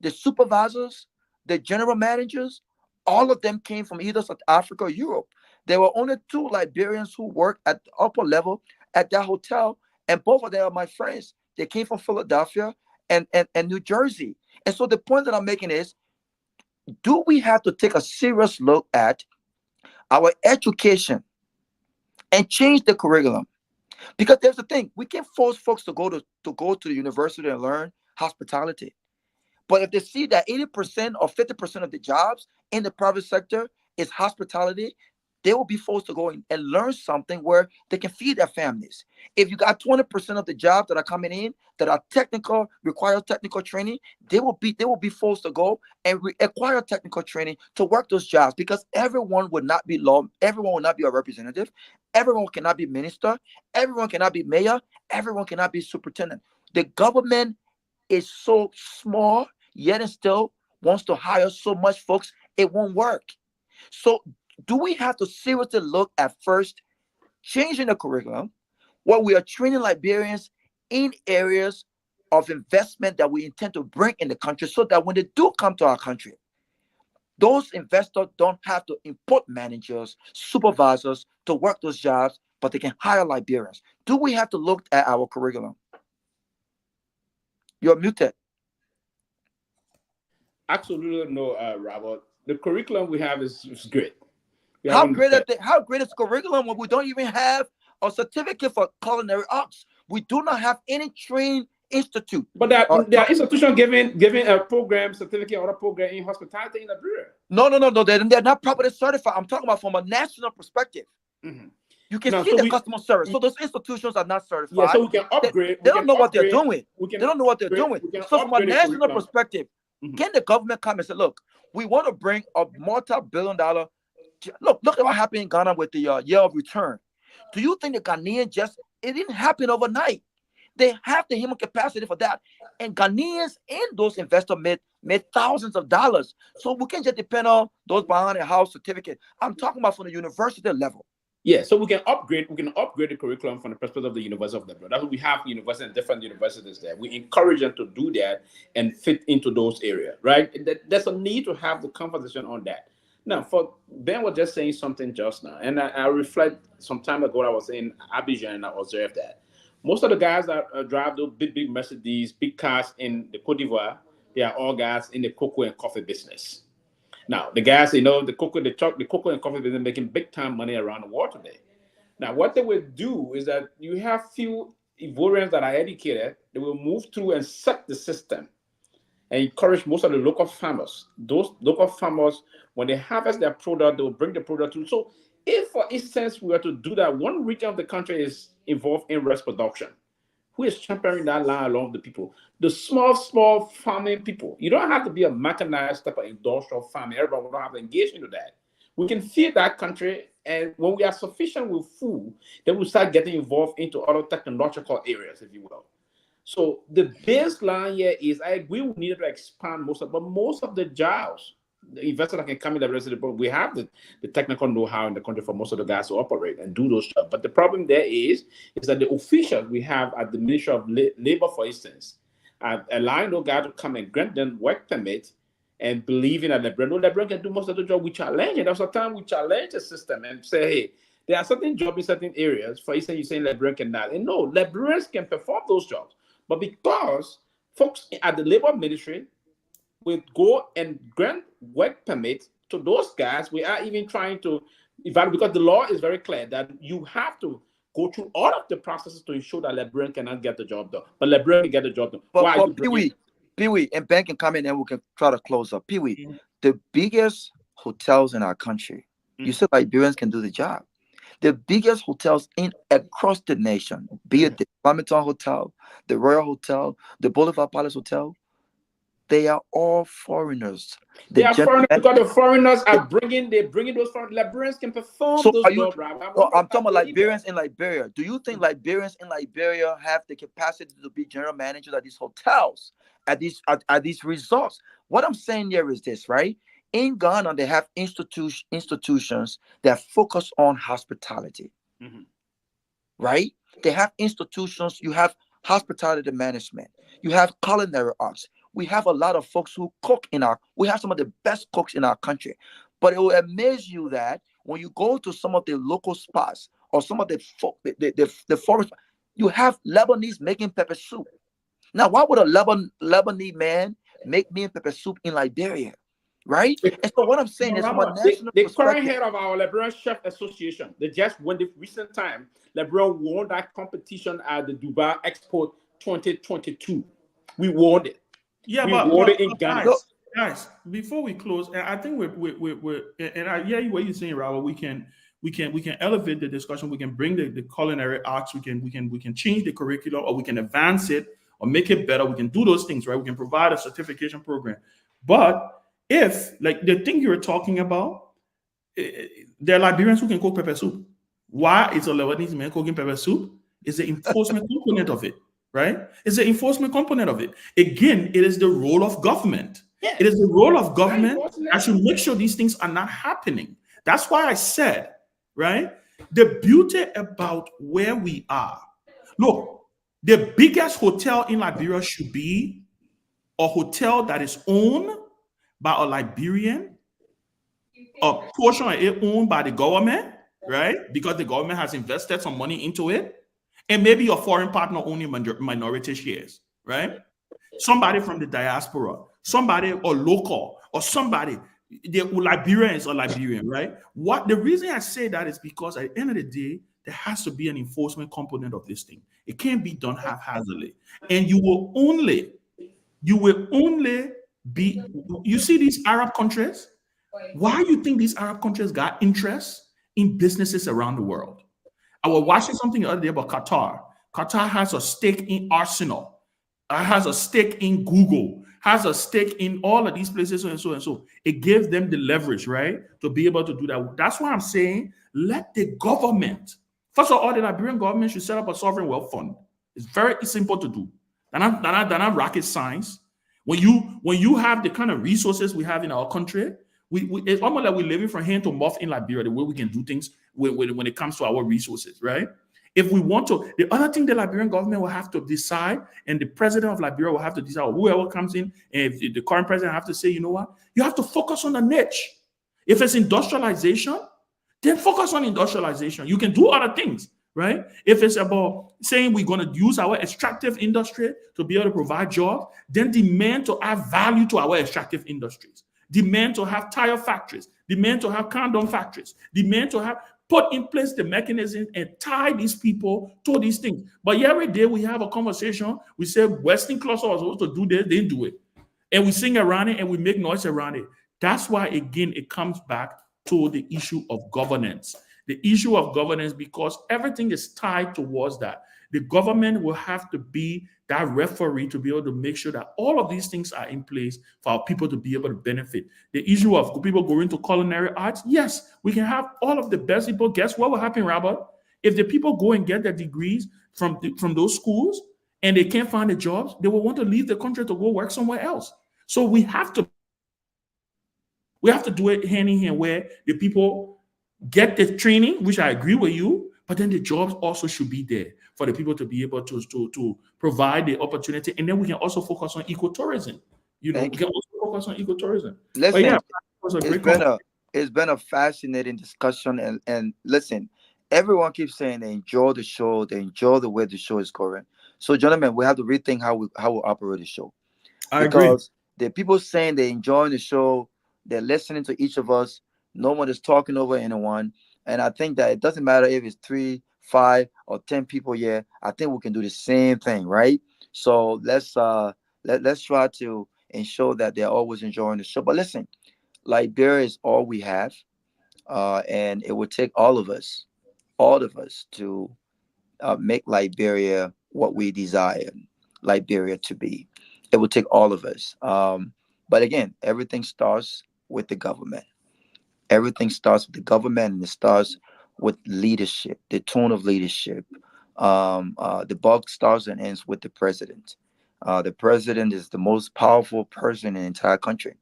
the supervisors, the general managers, all of them came from either South Africa or Europe. There were only two Liberians who worked at the upper level at that hotel, and both of them are my friends. They came from Philadelphia and New Jersey. And so the point that I'm making is, do we have to take a serious look at our education and change the curriculum? Because there's the thing, we can't force folks to go to the university and learn hospitality. But if they see that 80% or 50% of the jobs in the private sector is hospitality, they will be forced to go in and learn something where they can feed their families. If you got 20% of the jobs that are coming in that are technical, require technical training, they will be forced to go and acquire technical training to work those jobs because everyone would not be law, everyone will not be a representative, everyone cannot be minister, everyone cannot be mayor, everyone cannot be superintendent. The government is so small, yet and still wants to hire so much folks, it won't work. So, do we have to seriously look at first changing the curriculum where we are training Liberians in areas of investment that we intend to bring in the country so that when they do come to our country, those investors don't have to import managers, supervisors to work those jobs, but they can hire Liberians. Do we have to look at our curriculum? You're muted. Absolutely no, Robert. The curriculum we have is great. We How haven't great looked is at. how great is curriculum when we don't even have a certificate for culinary arts? We do not have any trained institute. But there Uh, are, there are institutions giving a program certificate or a program in hospitality in Liberia. no, no, no, no. They're not properly certified. I'm talking about from a national perspective. Hmm. You can Now, see so the customer service. we So those institutions are not yeah, certified. so we can They, upgrade. they We don't can know what they're upgrade. doing. We can They don't know what they're upgrade. doing. We can So from a upgrade the national curriculum. perspective, Mhm. can the government come and say, look, we want to bring a multi-billion-dollar. Look at what happened in Ghana with the year of return. Do you think the Ghanaian it didn't happen overnight? They have the human capacity for that. And Ghanaians and those investors made thousands of dollars. So we can't just depend on those behind a house certificate. I'm talking about from the university level. Yeah, so we can upgrade. We can upgrade the curriculum from the perspective of the University of Liberia. That's what we have universities and different universities there. We encourage them to do that and fit into those areas, right? There's a need to have the conversation on that. Now, for Ben was just saying something just now, and I reflect some time ago. I was in Abidjan and I observed that most of the guys that drive those big Mercedes, big cars in the Cote d'Ivoire, they are all guys in the cocoa and coffee business. Now, the guys, the cocoa and coffee business making big time money around the world today. Now, what they will do is that you have few Ivorians that are educated, they will move through and set the system and encourage most of the local farmers. Those local farmers, when they harvest their product, they will bring the product to. So, if for instance we were to do that, one region of the country is involved in rice production, who is championing that line along the people? The small farming people. You don't have to be a mechanized type of industrial farming. Everybody will not have to engage into that. We can feed that country, and when we are sufficient with food, then we start getting involved into other technological areas, if you will. So the baseline here is I agree we need to expand most of the jobs the investor that can come in the rest of the board. We have the technical know-how in the country for most of the guys to operate and do those jobs. But the problem there is that the officials we have at the Ministry of Labor, for instance, are allowing those guys to come and grant them work permit and believing that LeBron can do most of the job. We challenge it. There was a time we challenge the system and say, hey, there are certain jobs in certain areas. For instance, you're saying LeBron cannot. And no, LeBron can perform those jobs. But because folks at the labor ministry will go and grant work permit to those guys, we are even trying to evaluate, because the law is very clear that you have to go through all of the processes to ensure that LeBron cannot get the job done. But LeBron can get the job done. But Pee-wee, and Ben can come in and we can try to close up. Pee-wee, the biggest hotels in our country, you said Liberians can do the job. The biggest hotels across the nation, be it the Farmington Hotel, the Royal Hotel, the Boulevard Palace Hotel, they are all foreigners. They are foreigners because the foreigners are bringing those foreigners. Liberians can perform those jobs. I'm talking about Liberians in Liberia. Do you think Liberians in Liberia have the capacity to be general managers at these hotels, at these resorts? What I'm saying here is this, right? In Ghana, they have institutions that focus on hospitality, right? They have institutions. You have hospitality management. You have culinary arts. We have a lot of folks who cook we have some of the best cooks in our country. But it will amaze you that when you go to some of the local spots or some of the forest, you have Lebanese making pepper soup. Now, why would a Lebanese man make me pepper soup in Liberia? Right? And so what I'm saying is, from a national the current head of our Liberian Chef Association, they just won the recent time, Liberia won that competition at the Dubai Expo 2022. We won it. Yeah, we but won it in Ghana. Guys, before we close, I think we're and I hear what you're saying, Robert. We can elevate the discussion. We can bring the culinary arts. We can change the curriculum, or we can advance it or make it better. We can do those things, right? We can provide a certification program. But if, like the thing you were talking about, there are Liberians who can cook pepper soup. Why is a Lebanese man cooking pepper soup? It's the enforcement component of it, right? It's the enforcement component of it. Again, it is the role of government. Yes. It is the role of government that should make sure these things are not happening. That's why I said, right? The beauty about where we are. Look, the biggest hotel in Liberia should be a hotel that is owned by a Liberian, a portion of it owned by the government, right? Because the government has invested some money into it, and maybe a foreign partner owning minority shares, right? Somebody from the diaspora, somebody or local, or somebody, the Liberian is a Liberian, right? What the reason I say that is because at the end of the day, there has to be an enforcement component of this thing. It can't be done haphazardly, and you will only be, you see these Arab countries, why do you think these Arab countries got interest in businesses around the world? I was watching something the other day about Qatar. Qatar has a stake in Arsenal, has a stake in Google, has a stake in all of these places, and so and so. It gives them the leverage, right, to be able to do that. That's why I'm saying, let the government, first of all, the Liberian government should set up a sovereign wealth fund. It's very simple to do. They're not rocket science. When you have the kind of resources we have in our country, it's almost like we're living from hand to mouth in Liberia, the way we can do things when it comes to our resources, right? If we want to, the other thing the Liberian government will have to decide, and the president of Liberia will have to decide, or whoever comes in, and if the current president have to say, you know what, you have to focus on a niche. If it's industrialization, then focus on industrialization. You can do other things, right? If it's about saying we're going to use our extractive industry to be able to provide jobs, then demand to add value to our extractive industries. Demand to have tire factories. Demand to have condom factories. Demand to have put in place the mechanism and tie these people to these things. But every day we have a conversation. We say Western cluster was supposed to do this, they do it. And we sing around it and we make noise around it. That's why, again, it comes back to the issue of governance. The issue of governance, because everything is tied towards that. The government will have to be that referee to be able to make sure that all of these things are in place for our people to be able to benefit. The issue of people going to culinary arts, yes, we can have all of the best people. Guess what will happen, Robert? If the people go and get their degrees from those schools and they can't find the jobs, they will want to leave the country to go work somewhere else. So we have to We have to do it hand in hand where the people get the training, which I agree with you, but then the jobs also should be there for the people to be able to provide the opportunity. And then we can also focus on ecotourism. We Thank can you. also focus on ecotourism. But yeah, Listen, it was a it's great been conversation. a fascinating discussion, and listen, everyone keeps saying they enjoy the show, they enjoy the way the show is going. So, gentlemen, we have to rethink how we operate the show, I agree. because the people saying they enjoying the show, they're listening to each of us. No one is talking over anyone, and I think that it doesn't matter if it's 3, 5, or 10 people here. I think we can do the same thing, right? So let's try to ensure that they're always enjoying the show. But listen, Liberia is all we have, and it would take all of us, to make Liberia what we desire Liberia to be. It will take all of us. But again, everything starts with the government. Everything starts with the government, and it starts with leadership, the tone of leadership. The buck starts and ends with the president. The president is the most powerful person in the entire country,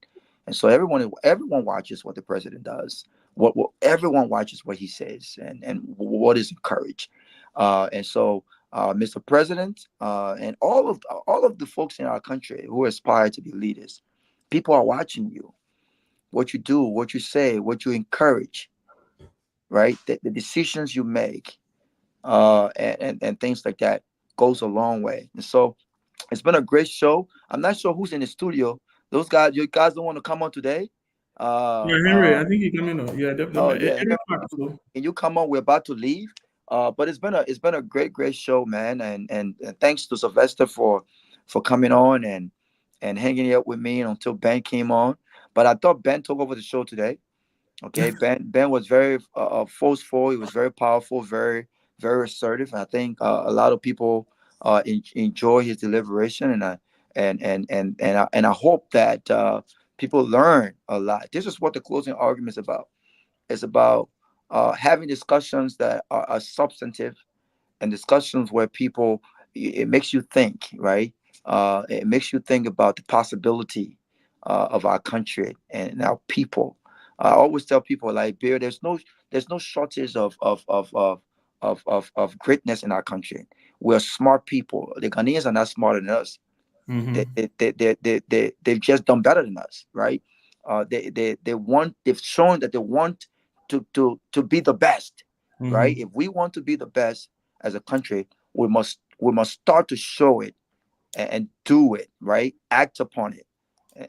and so everyone watches what the president does. What everyone watches what he says, and what is encouraged. And so, Mr. President, and all of the folks in our country who aspire to be leaders, people are watching you, what you do, what you say, what you encourage, right? The decisions you make, and things like that goes a long way. And so it's been a great show. I'm not sure who's in the studio. Those guys, you guys don't want to come on today. Yeah, Uh, Henry, uh, I think you coming on. Yeah, oh definitely. yeah, So, can you come on? We're about to leave. But it's been a great show, man. And thanks to Sylvester for coming on and hanging out with me until Ben came on. But I thought Ben took over the show today. Okay, Ben was very forceful. He was very powerful, very assertive. I think a lot of people enjoy his deliberation, and I hope that people learn a lot. This is what the closing argument is about. It's about having discussions that are substantive, and discussions where people, it makes you think, right? It makes you think about the possibility of our country and our people. I always tell people, like, Beer, there's no shortage of greatness in our country. We're smart people. The Ghanaians are not smarter than us. mm-hmm, They've just done better than us, right? They've shown that they want to be the best, right? mm-hmm. If we want to be the best as a country, we must start to show it, and do it, right? Act upon it,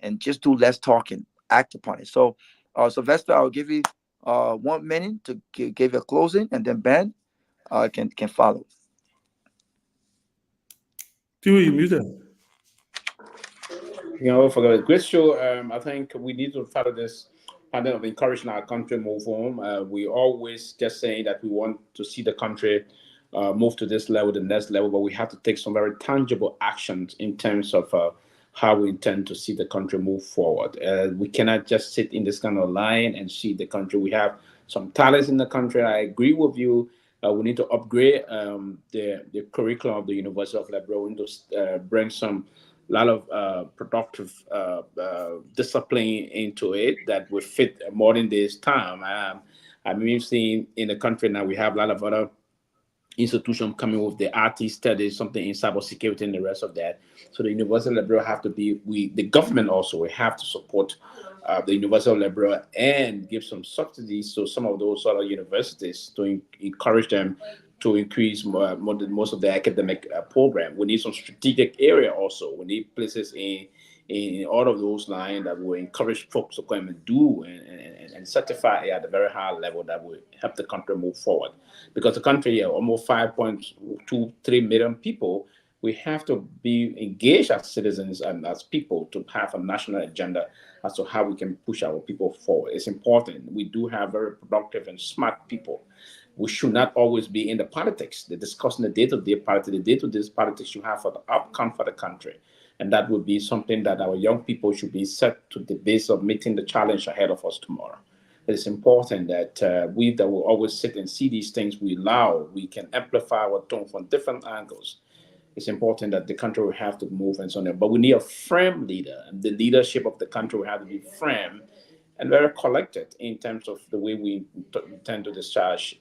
and just do less talking. Act upon it. So, Sylvester, I'll give you 1 minute to give a closing, and then Ben can follow. Tio, you muted. For a great show, I think we need to follow this pattern of encouraging our country move on. We always just saying that we want to see the country move to this level, the next level, but we have to take some very tangible actions in terms of how we intend to see the country move forward. We cannot just sit in this kind of line and see the country. We have some talents in the country. I agree with you. We need to upgrade the curriculum of the University of Liberia. We need to bring some lot of productive discipline into it that would fit modern days time. I mean, we've seen in the country now we have a lot of other institutions coming with the IT studies, something in cybersecurity and the rest of that. So the University of Liberia have to be, the government also, we have to support the University of Liberia and give some subsidies to some of those other universities to encourage them to increase most of the academic program. We need some strategic area also. We need places in all of those lines that will encourage folks to come and do and certify at a very high level that will help the country move forward. Because the country, almost 5.23 million people, we have to be engaged as citizens and as people to have a national agenda as to how we can push our people forward. It's important. We do have very productive and smart people. We should not always be in the politics, the discussing the day-to-day politics. The day-to-day politics you have for the outcome for the country. And that would be something that our young people should be set to the base of meeting the challenge ahead of us tomorrow. It is important that we that will always sit and see these things, we can amplify our tone from different angles. It's important that the country will have to move and so on. But we need a firm leader. And the leadership of the country will have to be firm and very collected in terms of the way we tend to discharge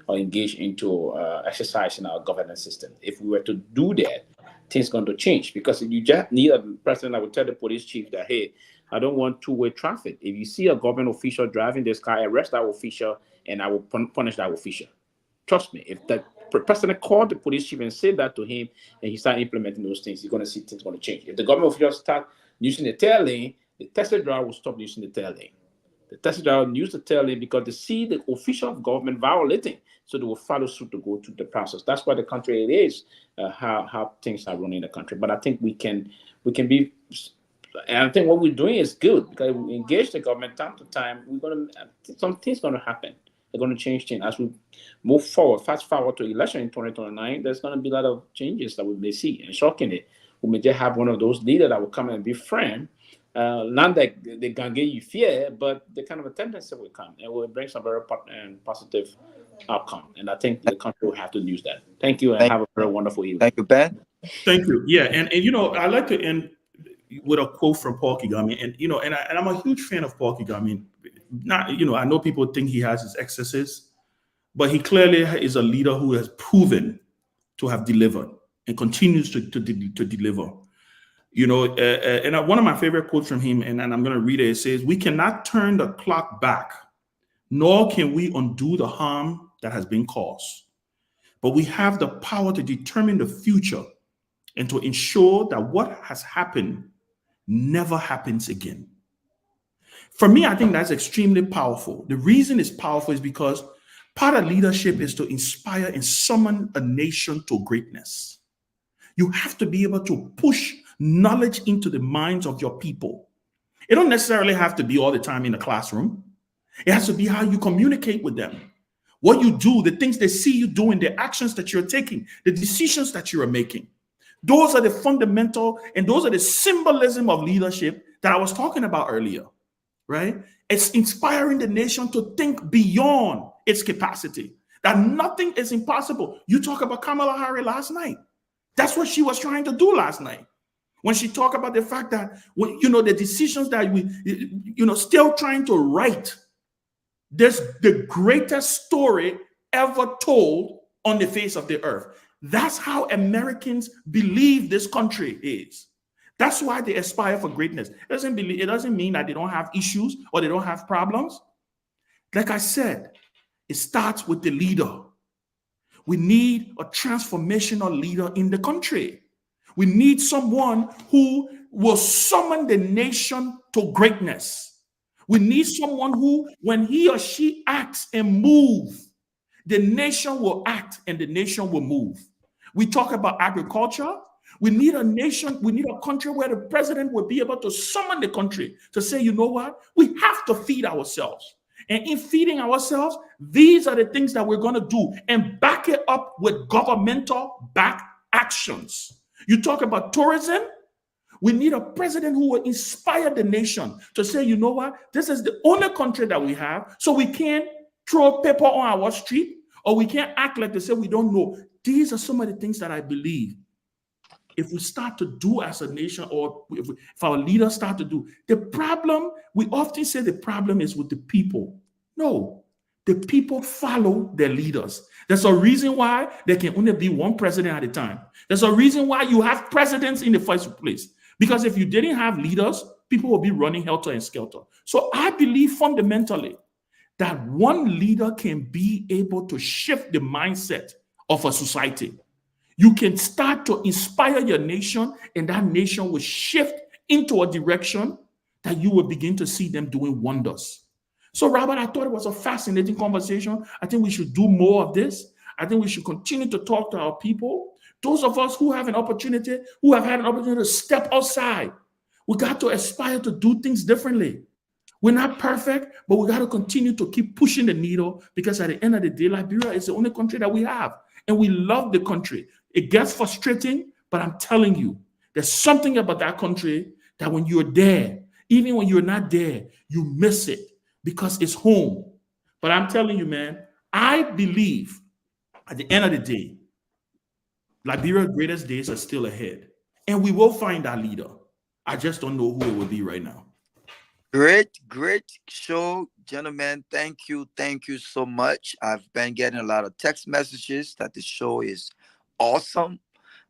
or engage into exercising our governance system. If we were to do that, things going to change, because you just need a president that would tell the police chief that, hey, I don't want two-way traffic. If you see a government official driving this car, arrest that official, and I will punish that official. Trust me, if the president called the police chief and said that to him, and he started implementing those things, you're going to see things going to change. If the government officials start using the tail lane, the taxi driver will stop using the tail lane. The taxi driver use the tail lane because they see the official of government violating, so they will follow suit to go through the process. That's why the country it is, how things are running in the country. But I think we can be, and I think what we're doing is good, because we engage the government time to time. We're gonna something's gonna happen. They're gonna change things as we move forward. Fast forward to election in 2029. There's gonna be a lot of changes that we may see, and shockingly, we may just have one of those leaders that will come and be friend. Not that they can give you fear, but the kind of a tendency will come and will bring some very positive outcome. And I think the country will have to use that. Thank you, and have a very wonderful evening. Thank you, Ben. Thank you. Yeah, and you know, I like to end with a quote from Paul Kagame, and you know, and I'm a huge fan of Paul Kagame. Not, you know, I know people think he has his excesses, but he clearly is a leader who has proven to have delivered and continues to deliver. You know, and one of my favorite quotes from him, and I'm going to read it. It says, "We cannot turn the clock back, nor can we undo the harm that has been caused. But we have the power to determine the future and to ensure that what has happened never happens again." For me, I think that's extremely powerful. The reason it's powerful is because part of leadership is to inspire and summon a nation to greatness. You have to be able to push knowledge into the minds of your people. It don't necessarily have to be all the time in the classroom. It has to be how you communicate with them, what you do, the things they see you doing, the actions that you're taking, the decisions that you are making. Those are the fundamental, and those are the symbolism of leadership that I was talking about earlier, right? It's inspiring the nation to think beyond its capacity, that nothing is impossible. You talk about Kamala Harris last night. That's what she was trying to do last night. When she talked about the fact that, you know, the decisions that we, you know, still trying to write, there's the greatest story ever told on the face of the earth. That's how Americans believe this country is. That's why they aspire for greatness. It doesn't mean that they don't have issues or they don't have problems. Like I said, it starts with the leader. We need a transformational leader in the country. We need someone who will summon the nation to greatness. We need someone who, when he or she acts and moves, the nation will act and the nation will move. We talk about agriculture. We need a nation, we need a country where the president will be able to summon the country to say, you know what? We have to feed ourselves. And in feeding ourselves, these are the things that we're going to do, and back it up with governmental back actions. You talk about tourism. We need a president who will inspire the nation to say, you know what? This is the only country that we have, so we can't throw paper on our street, or we can't act like they say we don't know. These are some of the things that I believe if we start to do as a nation, or if our leaders start to do. The problem, we often say the problem is with the people. No, the people follow their leaders. There's a reason why there can only be one president at a time. There's a reason why you have presidents in the first place. Because if you didn't have leaders, people will be running helter and skelter. So I believe fundamentally that one leader can be able to shift the mindset of a society. You can start to inspire your nation, and that nation will shift into a direction that you will begin to see them doing wonders. So, Robert, I thought it was a fascinating conversation. I think we should do more of this. I think we should continue to talk to our people. Those of us who have an opportunity, who have had an opportunity to step outside, we got to aspire to do things differently. We're not perfect, but we got to continue to keep pushing the needle, because at the end of the day, Liberia is the only country that we have, and we love the country. It gets frustrating, but I'm telling you, there's something about that country that when you're there, even when you're not there, you miss it because it's home. But I'm telling you, man, I believe at the end of the day, Liberia's greatest days are still ahead, and we will find our leader. I just don't know who it will be right now. Great show, gentlemen. Thank you so much. I've been getting a lot of text messages that the show is awesome,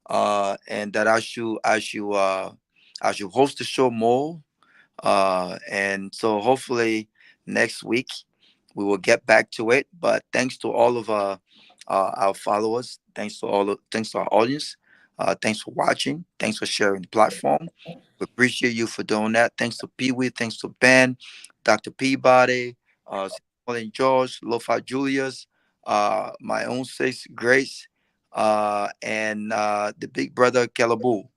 and that I should host the show more. And so hopefully next week we will get back to it. But thanks to all of our followers, thanks to our audience, thanks for watching, thanks for sharing the platform. We appreciate you for doing that. Thanks to Peewee, thanks to Ben, Dr. Peabody, Tomalin George, Lofa Julius, my own sis Grace, and the big brother Calabu.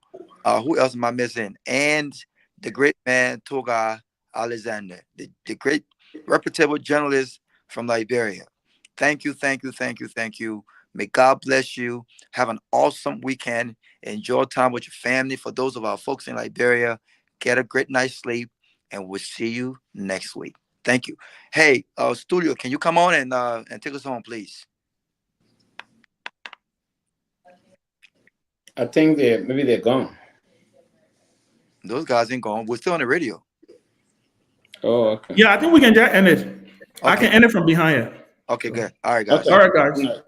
Who else am I missing? And the great man Toga Alexander, the great reputable journalist from Liberia. Thank you. May God bless you. Have an awesome weekend. Enjoy time with your family. For those of our folks in Liberia, get a great night's sleep, and we'll see you next week. Thank you. Hey, studio, can you come on and take us home, please? I think maybe they're gone. Those guys ain't gone. We're still on the radio. Oh, okay. Yeah, I think we can just end it. I Okay. can end it from behind here. Okay, good. All right, guys. Okay. All right, guys.